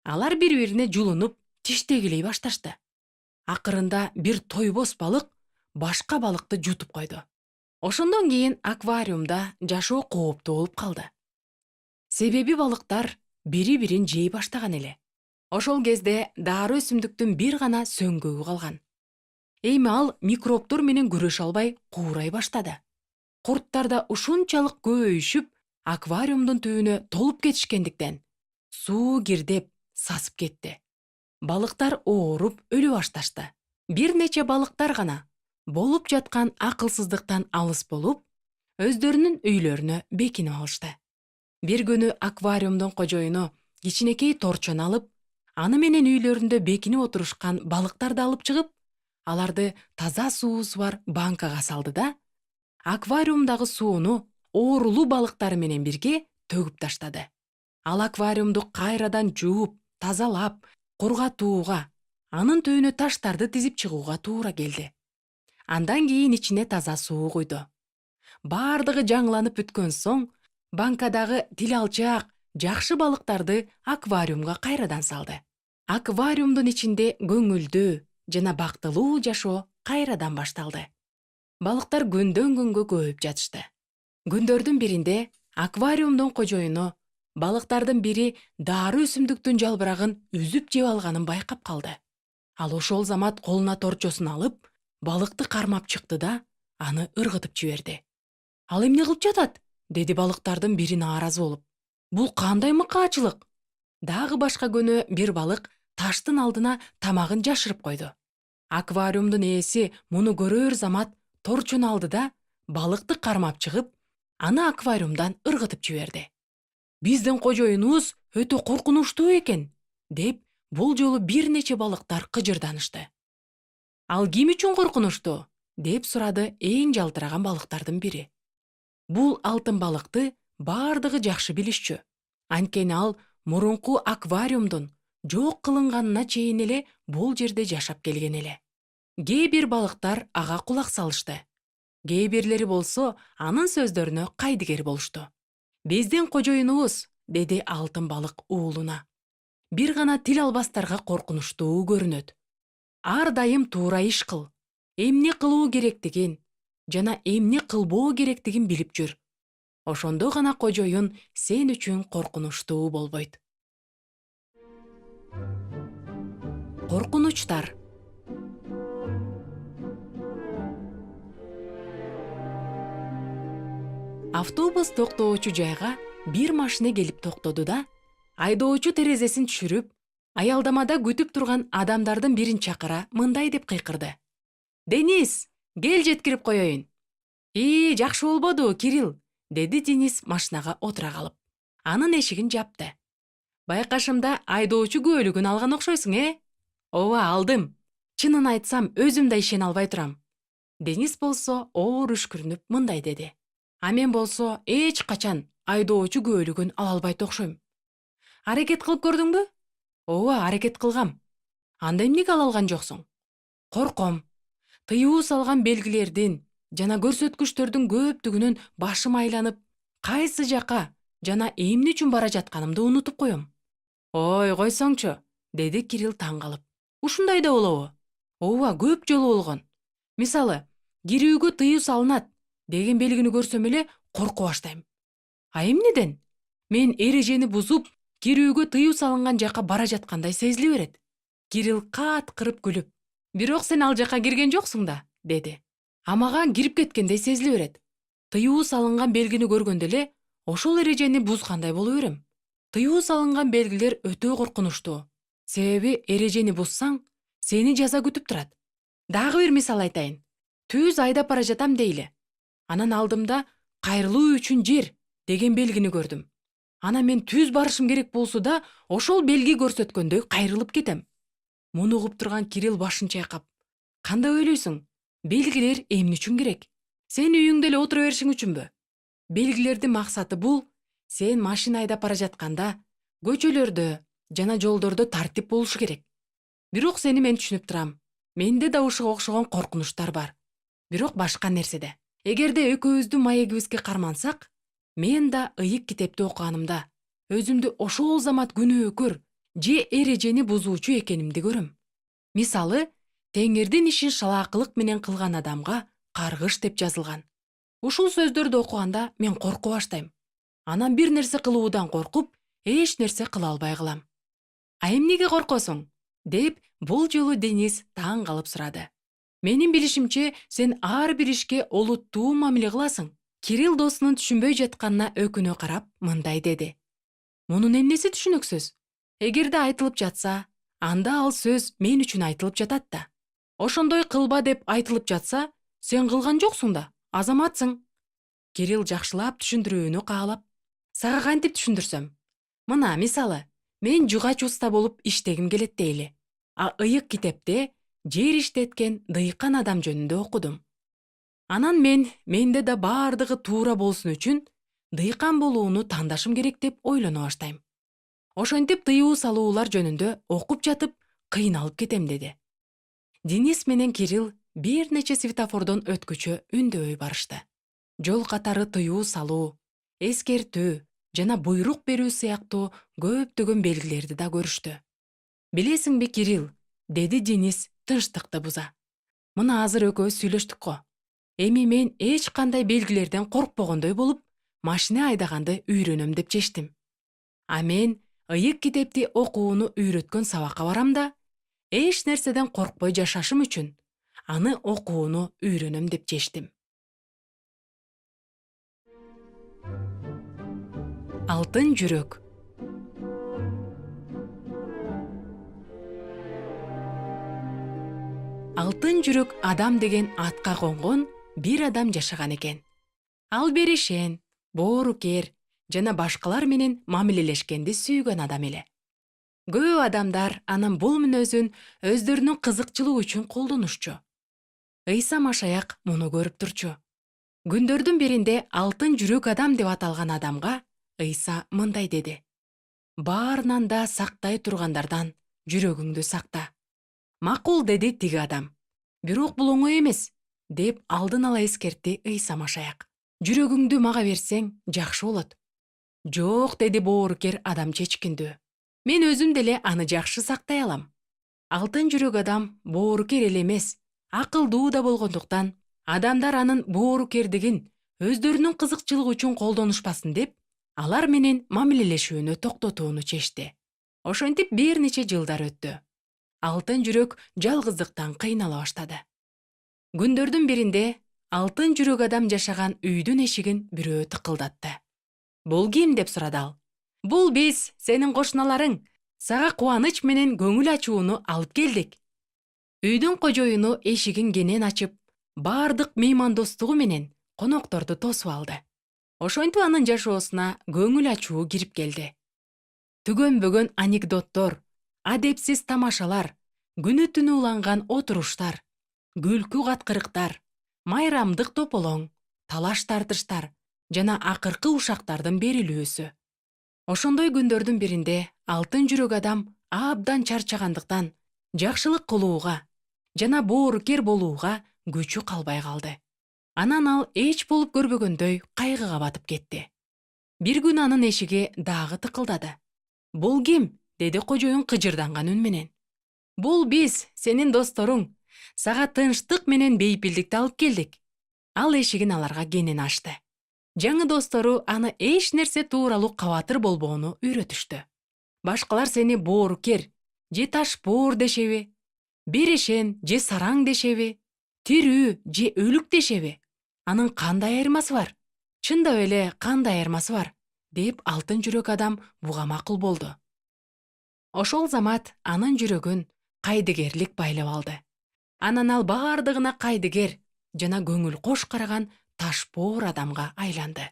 алар бири-бирине жулунуп, тиштегилей башташты. Акырында бир тойбос балык башка балыкты жутуп койду. Ошондон кийин аквариумда жашоо кооптуу болуп калды. Себеби балыктар бири-бирин жей баштаган эле. Ошол кезде дары өсүмдүктүн бир гана сөңгөгү калган. Эми ал микробтор менен күрөшө албай куурай баштады. Курттар да ушунчалык көбөйүшүп, аквариумдун түбүнө толуп кетишкендиктен суу кирдеп, сасып кетти. Балыктар ооруп, өлө башташты. Бир нече балыктар гана болуп жаткан акылсыздыктан алыс болуп, өздөрүнүн үйлөрүнө бекинип алышты. Бир күнү аквариумдун кожоюну кичинекей торчон алып, аны менен үйлөрүндө бекинип отурушкан балыктарды алып чыгып, аларды таза суусу бар банкага салды да, аквариумдагы сууну оорулуу балыктары менен бирге төгүп таштады. Ал аквариумду кайрадан жууп, тазалап, кургатууга, анын түбүнө таштарды тизип чыгууга туура келди. Андан кийин ичине таза суу куйду. Бардыгы жаңыланып бүткөн соң, банкадагы тил алчаак, жакшы балыктарды аквариумга кайрадан салды. Аквариумдун ичинде көңүлдүү жана бактылуу жашоо кайрадан башталды. Балыктар күндөн күнгө көбөйүп жатышты. Күндөрдүн биринде аквариумдун кожоюну балыктардын бири дары өсүмдүктүн жалбырагын үзүп жеп алганын байкап калды. Ал ошол замат колуна торчосун алып, балыкты кармап чыкты да, аны ыргытып жиберди. Ал эмне кылып жатат? Деди балыктардын бири нааразы болуп. Бул кандай мыкаачылык? Дагы башка күнү бир балык таштын алдына тамагын жашырып койду. Аквариумдун ээси муну көрөр замат торчун алды да балыкты кармап чыгып, аны аквариумдан ыргытып жиберди. Биздин кожоюнубуз өтө коркунучтуу экен, деп бул жолу бир нече балыктар кыжырданышты. Ал ким үчүн коркунучтуу? Деп сурады эң жалтыраган балыктардын бири. Бул алтын балыкты бардыгы жакшы билишчү. Анткени ал мурунку аквариумдун жок кылынганына чейин эле бул жерде жашап келген эле. Кээ бир балыктар ага кулак салышты. Кээ бирлери болсо анын сөздөрүнө кайдыгер болушту. Биздин кожоюнубуз, деди алтын балык уулуна. Бир гана тил албастарга коркунучтуу көрүнөт. Ар дайым туура иш кыл. Эмне кылуу керектигин жана эмне кылбоо керектигин билип жүр. Ошондо гана кожоюн сен үчүн коркунучтуу болбойт. Коркунучтар. Автобус токтоочу жайга бир машина келип токтоду да, айдоочу терезесин түшүрүп, аялдамада күтүп турган адамдардын бирин чакыра мындай деп кыйкырды. Денис, кел жеткирип коеюн. Жакшы болбоду, Кирилл, деди Денис машинага отура калып. Анын эшигин жапты. Байкашымда айдоочу күбөлүгүн алган окшойсуң, Ооба, алдым. Чынын айтсам, өзүм да ишене албай турам. Денис болсо оор үшкүрүнүп мындай деди. А мен болсо эч качан айдоочу күбөлүгүн ала албайт окшойм. Аракет кылып көрдүңбү? Ооба, аракет кылгам. Анда эмнеге ала алган жоксуң? Корком. Тыюу салган белгилердин жана көрсөткүчтөрдүн көптүгүнөн башым айланып, кайсы жака жана эмне үчүн бара жатканымды унутуп коем. Ой, койсоңчу, деди Кирилл таң калып. Ушундай да болобу? Ооба, көп жолу болгон. Мисалы, кирүүгө тыюу салынат деген белгини көрсөм эле коркуп баштайм. А эмнеден? Мен эрежени бузуп, кирүүгө тыюу салынган жака бара жаткандай сезиле берет. Кирилл кырып күлүп, бирок сен ал жака кирген жоксуң да, деди. А мага кирип кеткендей сезиле берет. Тыюу салынган белгини көргөндө эле ошол эрежени бузгандай боло берем. Тыюу салынган белгилер өтө коркунучтуу. Себеби эрежени бузсаң, сени жаза күтүп турат. Дагы бир мисал айтайын. Түз айдап бара жатам дейли. Анан алдымда кайрылуу үчүн жер деген белгини көрдүм. Анан мен түз барышым керек болсо да, ошол белги көрсөткөндөй кайрылып кетем. Муну угуп турган Кирилл башын чайкап. Кандай ойлойсуң? Белгилер эмне үчүн керек? Сен үйүңдө эле отура беришиң үчүнбү? Белгилердин максаты бул сен машина айдап бара жатканда көчөлөрдө жана жолдордо тартип болушу керек. Бирок сени мен түшүнүп турам. Менде да ушуга окшогон коркунучтар бар. Бирок башка нерседе. Эгерде экөөбүздүн маегибизге кармансак, мен да ыйык китепти окуганымда өзүмдү ошол замат күнөөкөр же эрежени бузуучу экенимди көрөм. Мисалы, Теңирдин ишин шалаакылык менен кылган адамга каргыш деп жазылган. Ушул сөздөрдү окуганда мен коркуп баштайм. Анан бир нерсе кылуудан коркуп, эч нерсе кыла албай калам. А эмнеге коркосуң? Деп бул жолу Денис таң калып сурады. Менин билишимче, сен ар бир ишке олуттуу мамиле кыласың. Кирилл досунун түшүнбөй жатканына өкүнө карап мындай деди. Мунун эмнеси түшүнүксүз? Эгерде айтылып жатса, анда ал сөз мен үчүн айтылып жатат да. Ошондой кылба деп айтылып жатса, сен кылган жоксуң да, азаматсың. Кирилл жакшылап түшүндүрүүнү каалап, сага кантип түшүндүрсөм? Мына, мисалы, мен жугач уста болуп иштегим келет дейли. А ыйык китепте жер иштеткен дыйкан адам жөнүндө окудум. Анан менде да бардыгы туура болсун үчүн дыйкан болууну тандашым керек деп ойлоно баштайм. Ошентип тыюу салуулар жөнүндө окуп жатып кыйналып кетем, деди. Денис менен Кирилл бир нече светофордон өткүчө үндөбөй барышты. Жол катары тыюу салуу, эскертүү жана буйрук берүү сыяктуу көптөгөн белгилерди да көрүштү. Билесиңби, Кирилл, деди Денис тынчтыкты буза. Мына азыр экөөбүз сүйлөштүк го. Эми мен эч кандай белгилерден коркпогондой болуп, машина айдаганды үйрөнөм деп чечтим. А мен ыйык китепти окууну үйрөткөн сабакка барам да, эч нерседен коркпой жашашым үчүн аны окууну үйрөнөм деп чечтим. Алтын жүрөк. алтын жүрөк адам деген атка конгон бир адам жашаган экен. Ал беришен, боорукер жана башкалар менен мамилелешкенди сүйгөн адам эле. Көп адамдар анын бул мүнөзүн өздөрүнүн кызыкчылыгы үчүн колдонушчу. Ыйса Машаяк муну көрүп турчу. Күндөрдүн биринде алтын жүрөк адам деп аталган адамга Ыйса мындай деди: баарынан да сактай тургандардан жүрөгүңдү сакта. Макул, деди тиги адам. Бирок бул оңой эмес, деп алдын ала эскертти Ыйса Машаяк. Жүрөгүңдү мага берсең жакшы болот. Жок, деди боорукер адам чечкиндүү. Мен өзүм деле аны жакшы сактай алам. Алтын жүрөк адам боорукер эле эмес, акылдуу да болгондуктан, адамдар анын боорукердигин өздөрүнүн кызыкчылыгы үчүн колдонушпасын деп, алар менен мамилелешүүнү токтотууну чечти. Ошентип бир нече жылдар өттү. Алтын жүрөк жалгыздыктан кыйнала баштады. Күндөрдүн биринде алтын жүрөк адам жашаган үйдүн эшигин бирөө тыкылдатты. Бул ким, деп сурады ал. Бул биз, сенин кошуналарың. Сага кубаныч менен көңүл ачууну алып келдик. Үйдүн кожоюну эшигин кенен ачып, бардык меймандостугу менен конокторду тосуп алды. Ошентип анын жашоосуна көңүл ачуу кирип келди. Түгөнбөгөн анекдоттор, адепсиз тамашалар, күнү түнү уланган отуруштар, күлкү каткырыктар, майрамдык тополоң, талаш тартыштар жана акыркы ушактардын берилүүсү. Ошондой күндөрдүн биринде алтын жүрөк адам абдан чарчагандыктан жакшылык кылууга жана боорукер болууга күчү калбай калды. Анан ал эч болуп көрбөгөндөй кайгыга батып кетти. Бир күн анын эшиги дагы тыкылдады. Бул ким, деди кожоюн кыжырданган үн менен. Бул биз, сенин досторуң. Сага тынчтык менен бейпилдикти алып келдик. Ал эшигин аларга кенен ачты. Жаңы достору аны эч нерсе тууралуу кабатыр болбоону үйрөтүштү. Башкалар сени боорукер же ташбоор дешеби, берешен же сараң дешеби, тирүү же өлүк дешеби? Анын кандай айырмасы бар? Чындап эле кандай айырмасы бар? Деп алтын жүрөк адам буга макул болду. Ошол замат анын жүрөгүн кайдыгерлик байлап алды. Анан ал бардыгына кайдыгер жана көңүл кош караган ташбоор адамга айланды.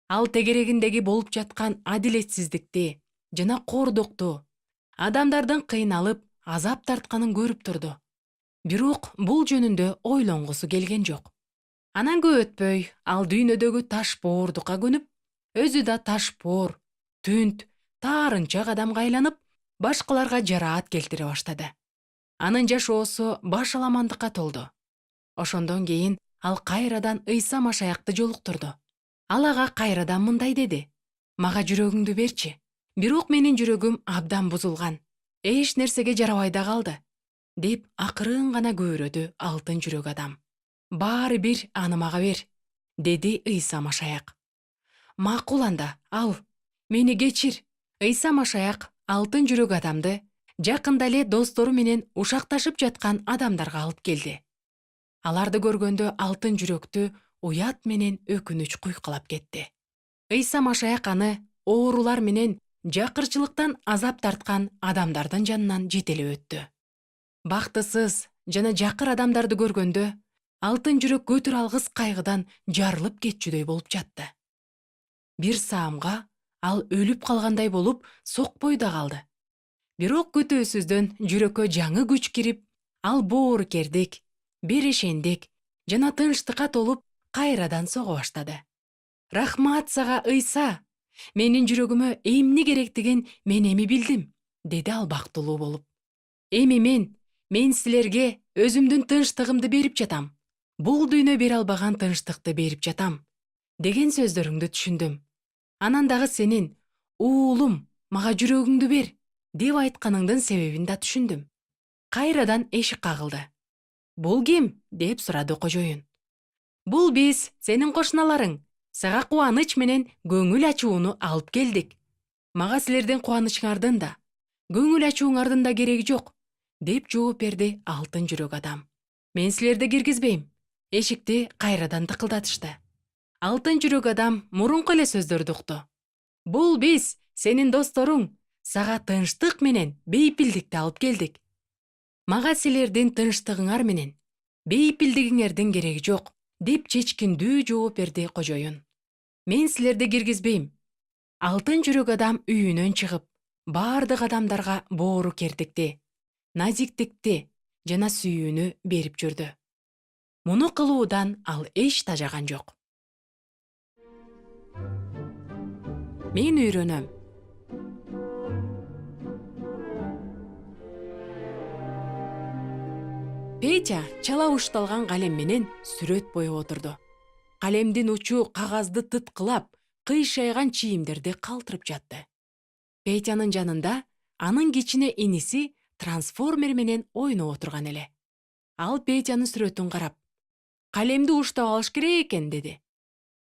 Ал тегерегиндеги болуп жаткан адилетсиздикти жана кордукту, адамдардын кыйналып, азап тартканын көрүп турду. Бирок бул жөнүндө ойлонгусу келген жок. Анан көп өтпөй, ал дүйнөдөгү ташбоордукка көнүп, өзү да ташбоор, түнт, таарынчак адамга айланып, башкаларга жараат келтире баштады. Анын жашоосу баш аламандыкка толду. Ошондон кийин ал кайрадан Ыйса Машаякты жолуктурду. Ал ага кайрадан мындай деди: мага жүрөгүңдү берчи. Бирок менин жүрөгүм абдан бузулган. Эч нерсеге жарабай да калды, деп акырын гана көбөрөдү алтын жүрөк адам. Баары бир аны мага бер, деди Ыйса Машаяк. Макул анда, ал, мени кечир. Ыйса Машаяк алтын жүрөк адамды жакында эле достору менен ушакташып жаткан адамдарга алып келди. Аларды көргөндө алтын жүрөктү уят менен өкүнүч куйкалап кетти. Ыйса Машаяк аны оорулар менен жакырчылыктан азап тарткан адамдардын жанынан жетелеп өттү. Бактысыз жана жакыр адамдарды көргөндө алтын жүрөк көтүр алгыс кайгыдан жарылып кетчүдөй болуп жатты. Бир саамга ал өлүп калгандай болуп сокпой да калды. Бирок күтүүсүздөн жүрөккө жаңы күч кирип, ал боорукердик, берешендик жана тынчтыкка толуп кайрадан сого баштады. Рахмат сага, Ыйса! Менин жүрөгүмө эмне керектигин мен эми билдим, деди ал бактылуу болуп. Эми мен силерге өзүмдүн тынчтыгымды берип жатам. Бул дүйнө бере албаган тынчтыкты берип жатам, деген сөздөрүңдү түшүндүм. Анан дагы сенин, уулум, мага жүрөгүңдү бер, деп айтканыңдын себебин да түшүндүм. Кайрадан эшик кагылды. Бул ким? Деп сурады кожоюн. Бул биз, сенин кошуналарың. Сага кубаныч менен көңүл ачууну алып келдик. Мага силердин кубанычыңардын да, көңүл ачууңардын да кереги жок, деп жооп берди алтын жүрөк адам. Мен силерди киргизбейм. Эшикти кайрадан тыкылдатышты. Алтын жүрөк адам мурунку эле сөздөрдү укту. Бул биз, сенин досторуң. Сага тынчтык менен бейпилдикти алып келдик. Мага силердин тынчтыгыңар менен бейпилдигиңердин кереги жок, деп чечкиндүү жооп берди кожоюн. Мен силерди киргизбейм. Алтын жүрөк адам үйүнөн чыгып, бардык адамдарга боору кердикти, назиктикти жана сүйүүнү берип жүрдү. Муну кылуудан ал эч тажаган жок. Мен үйрөнөм. Петя чала ушталган калем менен сүрөт боеп отурду. Калемдин учу кагазды тыткылап, кыйшайган чийимдерди калтырып жатты. Петянын жанында анын кичине иниси трансформер менен ойноп отурган эле. Ал Петянын сүрөтүн карап, калемди уштап алыш керек экен, деди.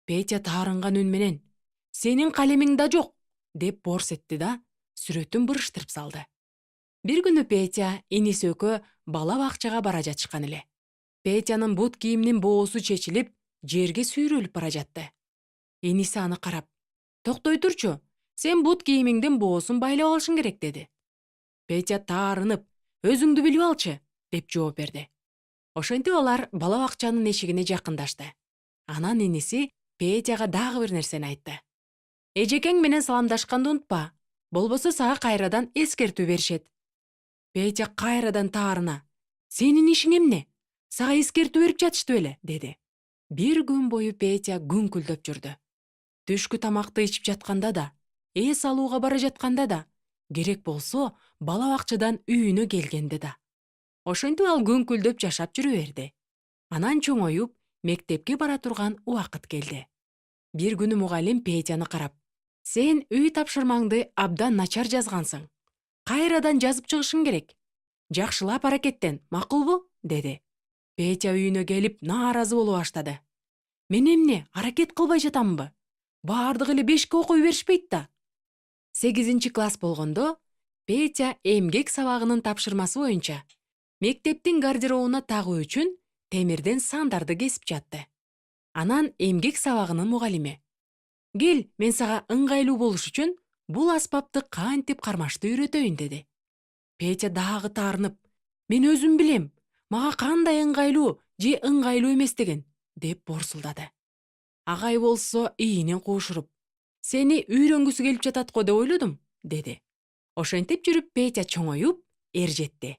Петя таарынган үн менен, сенин калемиң да жок, деп борс этти да сүрөтүн бырыштырып салды. Бир күнү Петя иниси экөө бала бакчага бара жатышкан эле. Петянын бут кийиминин боосу чечилип, жерге сүйрөлүп бара жатты. Иниси аны карап, токтой турчу, сен бут кийимиңдин боосун байлап алышың керек, деди. Петя таарынып, өзүңдү билип алчы, деп жооп берди. Ошентип алар бала бакчанын эшигине жакындашты. Анан иниси Петяга дагы бир нерсени айтты. Эжекең менен саламдашканды унутпа, болбосо сага кайрадан эскертүү беришет. Петя кайрадан таарына, сенин ишиң эмне? Сага эскертүү берип жатышты беле, деди. Бир күн бою Петя күңкүлдөп жүрдү. Түшкү тамакты ичип жатканда да, эс алууга бара жатканда да, керек болсо бала бакчадан үйүнө келгенде да. Ошентип ал күңкүлдөп жашап жүрө берди. Анан чоңоюп, мектепке бара турган убакыт келди. Бир күнү мугалим Петяны карап, сен үй тапшырмаңды абдан начар жазгансың. Кайрадан жазып чыгышың керек. Жакшылап аракеттен, макулбу? Деди. Петя үйүнө келип нааразы болуп баштады. Мен эмне, аракет кылбай жатамбы? Бардыгы эле 5 окуй беришпейт да. 8-класс болгондо Петя эмгек сабагынын тапшырмасы боюнча мектептин гардеробуна тагуу үчүн темирден сандарды кесип жатты. Анан эмгек сабагынын мугалими: "Кел, мен сага ыңгайлуу болуш үчүн бул аспапты кантип кармашты үйрөтөйүн", деди. Петя дагы таарынып, "Мен өзүм билем, мага кандай ыңгайлуу же ыңгайлуу эмес деген", деп борсулдады. Агай болсо ийинен куушуруп, "Сени үйрөнгүсү келип жатат го деп ойлодум", деди. Ошентип жүрүп Петя чоңоюп, эржетти.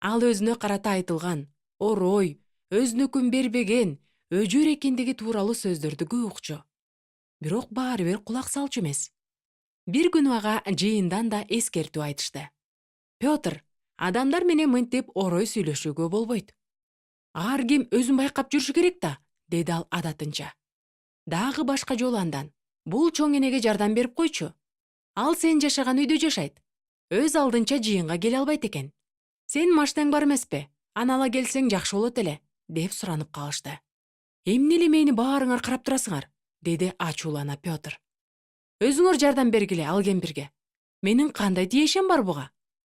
Ал өзүнө карата айтылган орой, өзнөкүн бербеген, өжөр экендиги тууралуу сөздөрдү көп укчу. Бирок баары бир кулак салчу эмес. Бир күнү ага жыйындан да эскертүү айтышты. "Пётр, адамдар менен мынтип орой сүйлөшүүгө болбойт. Ар ким өзүн байкап жүрүшү керек да", деди ал адатынча. Дагы башка жолу андан: "Бул чоң энеге жардам берип койчу. Ал сен жашаган үйдө жашайт. Өз алдынча жыйынга келе албайт экен. Сен машинаң бар эмеспи? Аны ала келсең жакшы болот эле", деп суранып калышты. "Эмне эле мени баарыңар карап турасыңар?" деди ачуулана Пётр. "Өзүңөр жардам бергиле ал кемпирге. Менин кандай тиешем бар буга?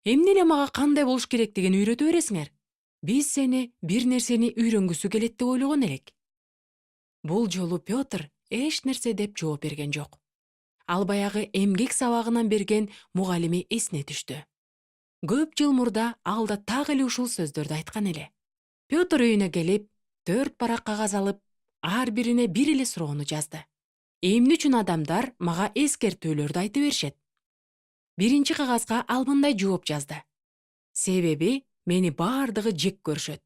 Эмне эле мага кандай болуш керектигин үйрөтө бересиңер? Биз сени бир нерсени үйрөнгүсү келет деп ойлогон элек". Бул жолу Пётр эч нерсе деп жооп берген жок. Ал баягы эмгек сабагынан берген мугалими эсине түштү. Көп жыл мурда ал да так эле ушул сөздөрдү айткан эле. Пётр үйүнө келип, 4 парак кагаз алып, ар бирине бир эле суроону жазды. Эмне үчүн адамдар мага эскертүүлөрдү айтып беришет? Биринчи кагазга ал мындай жооп жазды: "Себеби мени бардыгы жек көрүшөт".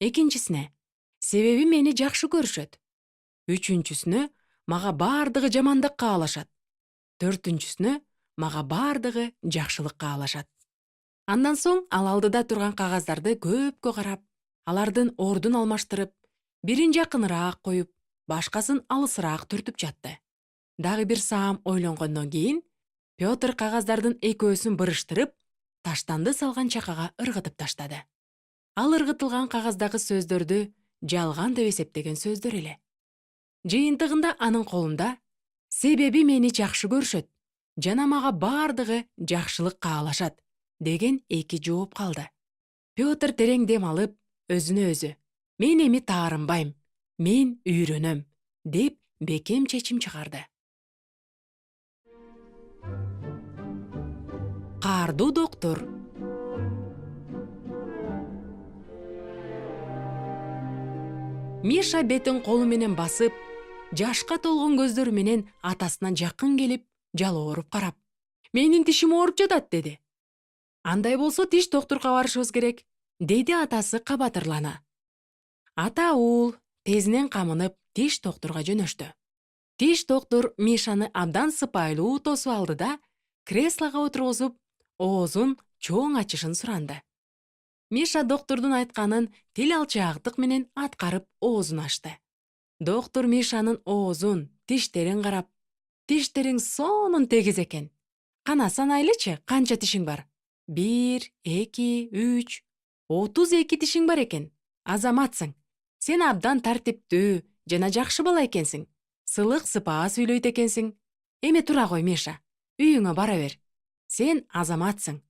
Экинчисине: "Себеби мени жакшы көрүшөт". Үчүнчүсүнө: "Мага бардыгы жамандык каалашат". Төртүнчүсүнө: "Мага бардыгы жакшылык каалашат". Андан соң ал алдыда турган кагаздарды көпкө карап, алардын ордун алмаштырып, бирин жакыныраак коюп, башкасын алысыраак түртүп жатты. Дагы бир саам ойлонгондон кийин Пётр кагаздардын экөөсүн бырыштырып, таштанды салган чакага ыргытып таштады. Ал ыргытылган кагаздагы сөздөрдү жалган деп эсептеген сөздөр эле. Жыйынтыгында анын колунда "Себеби мени жакшы көрүшөт жана мага бардыгы жакшылык каалашат" деген 2 жооп калды. Пётр терең дем алып, өзүнө өзү: "Мен эми таарынбайм, мен үйрөнөм", деп бекем чечим чыгарды. Каардуу доктур. Миша бетин колу менен басып, жашка толгон көздөрү менен атасына жакын келип, жалооруп карап, менин тишим ооруп жатат деди. Андай болсо тиш доктурга барышыбыз керек, деди атасы кабатырлана. Ата уул тезинен камынып тиш доктурга жөнөштү. Тиш доктур Мишаны абдан сыпайылуу тосуп алды да, креслого отургузуп, оозун чоң ачышын суранды. Миша доктурдун айтканын тил алчаактык менен аткарып оозун ачты. Доктур Мишанын оозун, тиштерин карап, тиштериң сонун тегиз экен. Кана санайлычы, канча тишиң бар? 1, 2, 3, 32 тишиң бар экен. Азаматсың. Сен абдан тартиптүү жана жакшы бала экенсиң. Сылык сыпаа сүйлөйт экенсиң. Эми тура кой, Миша. Үйүңө бара бер. Сен азаматсың,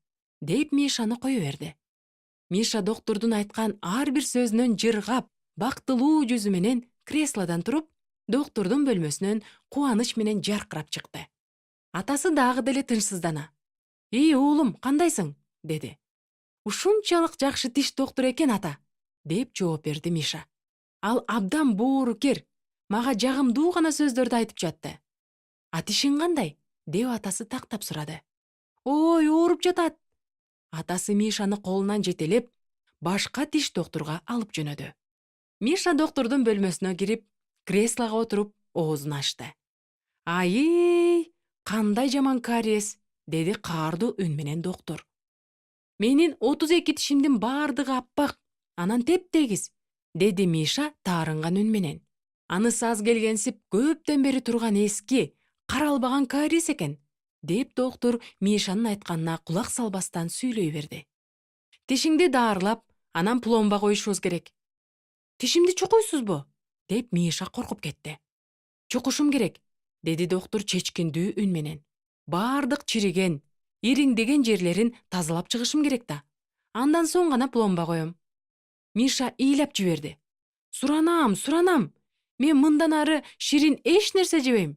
деп Мишаны кое берди. Миша доктурдун айткан ар бир сөзүнөн жыргап, бактылуу жүзү менен креслодон туруп, доктурдун бөлмөсүнөн кубаныч менен жаркырап чыкты. Атасы дагы деле тынчсыздана. Уулум, кандайсың? Деди. Ушунчалык жакшы тиш доктур экен, ата, деп жооп берди Миша. Ал абдан боорукер, мага жагымдуу гана сөздөрдү айтып жатты. А тишиң кандай? Деп атасы тактап сурады. Ой, ооруп жатат. Атасы Мишаны колунан жетелеп, башка тиш доктурга алып жөнөдү. Миша доктурдун бөлмөсүнө кирип, креслого отуруп, оозун ачты. Ай, кандай жаман кариес, деди каардуу үн менен доктур. Менин 32 тишимдин бардыгы аппак, анан теп-тегиз, деди Миша таарынган үн менен. Анысы аз келгенсип көптөн бери турган эски, каралбаган кариес экен, деп доктур Мишанын айтканына кулак салбастан сүйлөй берди. Тишиңди даарылап, анан пломба коюшубуз керек. Тишимди чукуйсузбу? Деп Миша коркуп кетти. Чукушум керек, деди доктур чечкиндүү үн менен. Бардык чириген, ириңдеген жерлерин тазалап чыгышым керек да. Андан соң гана пломба коем. Миша ыйлап жиберди. Суранам. Мен мындан ары ширин эч нерсе жебейм.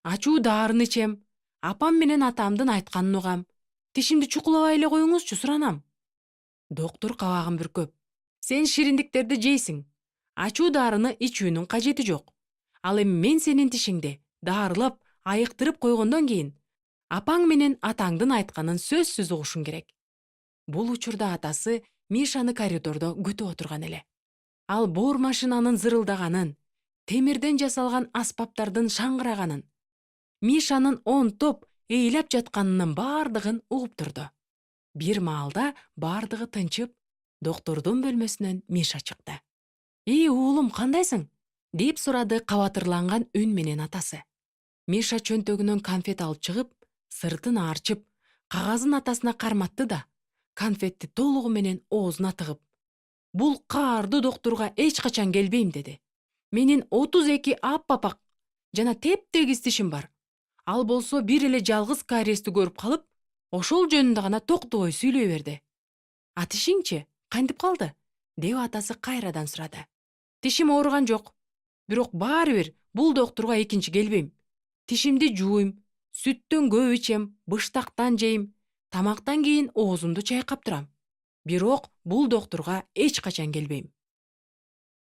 Ачуу даарыны ичем. Апам менен атамдын айтканын угам. Тишимди чукулабай эле коюңузчу, суранам. Доктур кабагын бүркөп. Сен шириндиктерди жейсиң. Ачуу даарыны ичүүнүн кажети жок. Ал эми мен сенин тишиңди даарылап, айыктырып койгондон кийин апаң менен атаңдын айтканын сөзсүз угушуң керек. Бул учурда атасы Мишаны коридордо күтүп отурган эле. Ал боор машинанын зырылдаганын, темирден жасалган аспаптардын шаңгыраганын, Мишанын онтоп ыйлап жатканынын бардыгын угуп турду. Бир маалда бардыгы тынчып, доктурдун бөлмөсүнөн Миша чыкты. Уулум, кандайсың? Деп сурады кабатырланган үн менен атасы. Миша чөнтөгүнөн конфет алып чыгып, сыртын арчып, кагазын атасына карматты да, конфетти толугу менен оозуна тыгып, бул каардуу доктурга эч качан келбейм, деди. Менин 32 аппапак жана теп-тегиз тишим бар. Ал болсо бир эле жалгыз кариести көрүп калып, ошол жөнүндө гана токтобой сүйлөй берди. А тишиңчи, кантип калды? Деп атасы кайрадан сурады. Тишим ооруган жок. Бирок баары бир бул доктурга экинчи келбейм. Тишимди жууйм, сүттөн көп ичем, быштактан жейм, тамактан кийин оозумду чайкап турам. Бирок бул доктурга эч качан келбейм.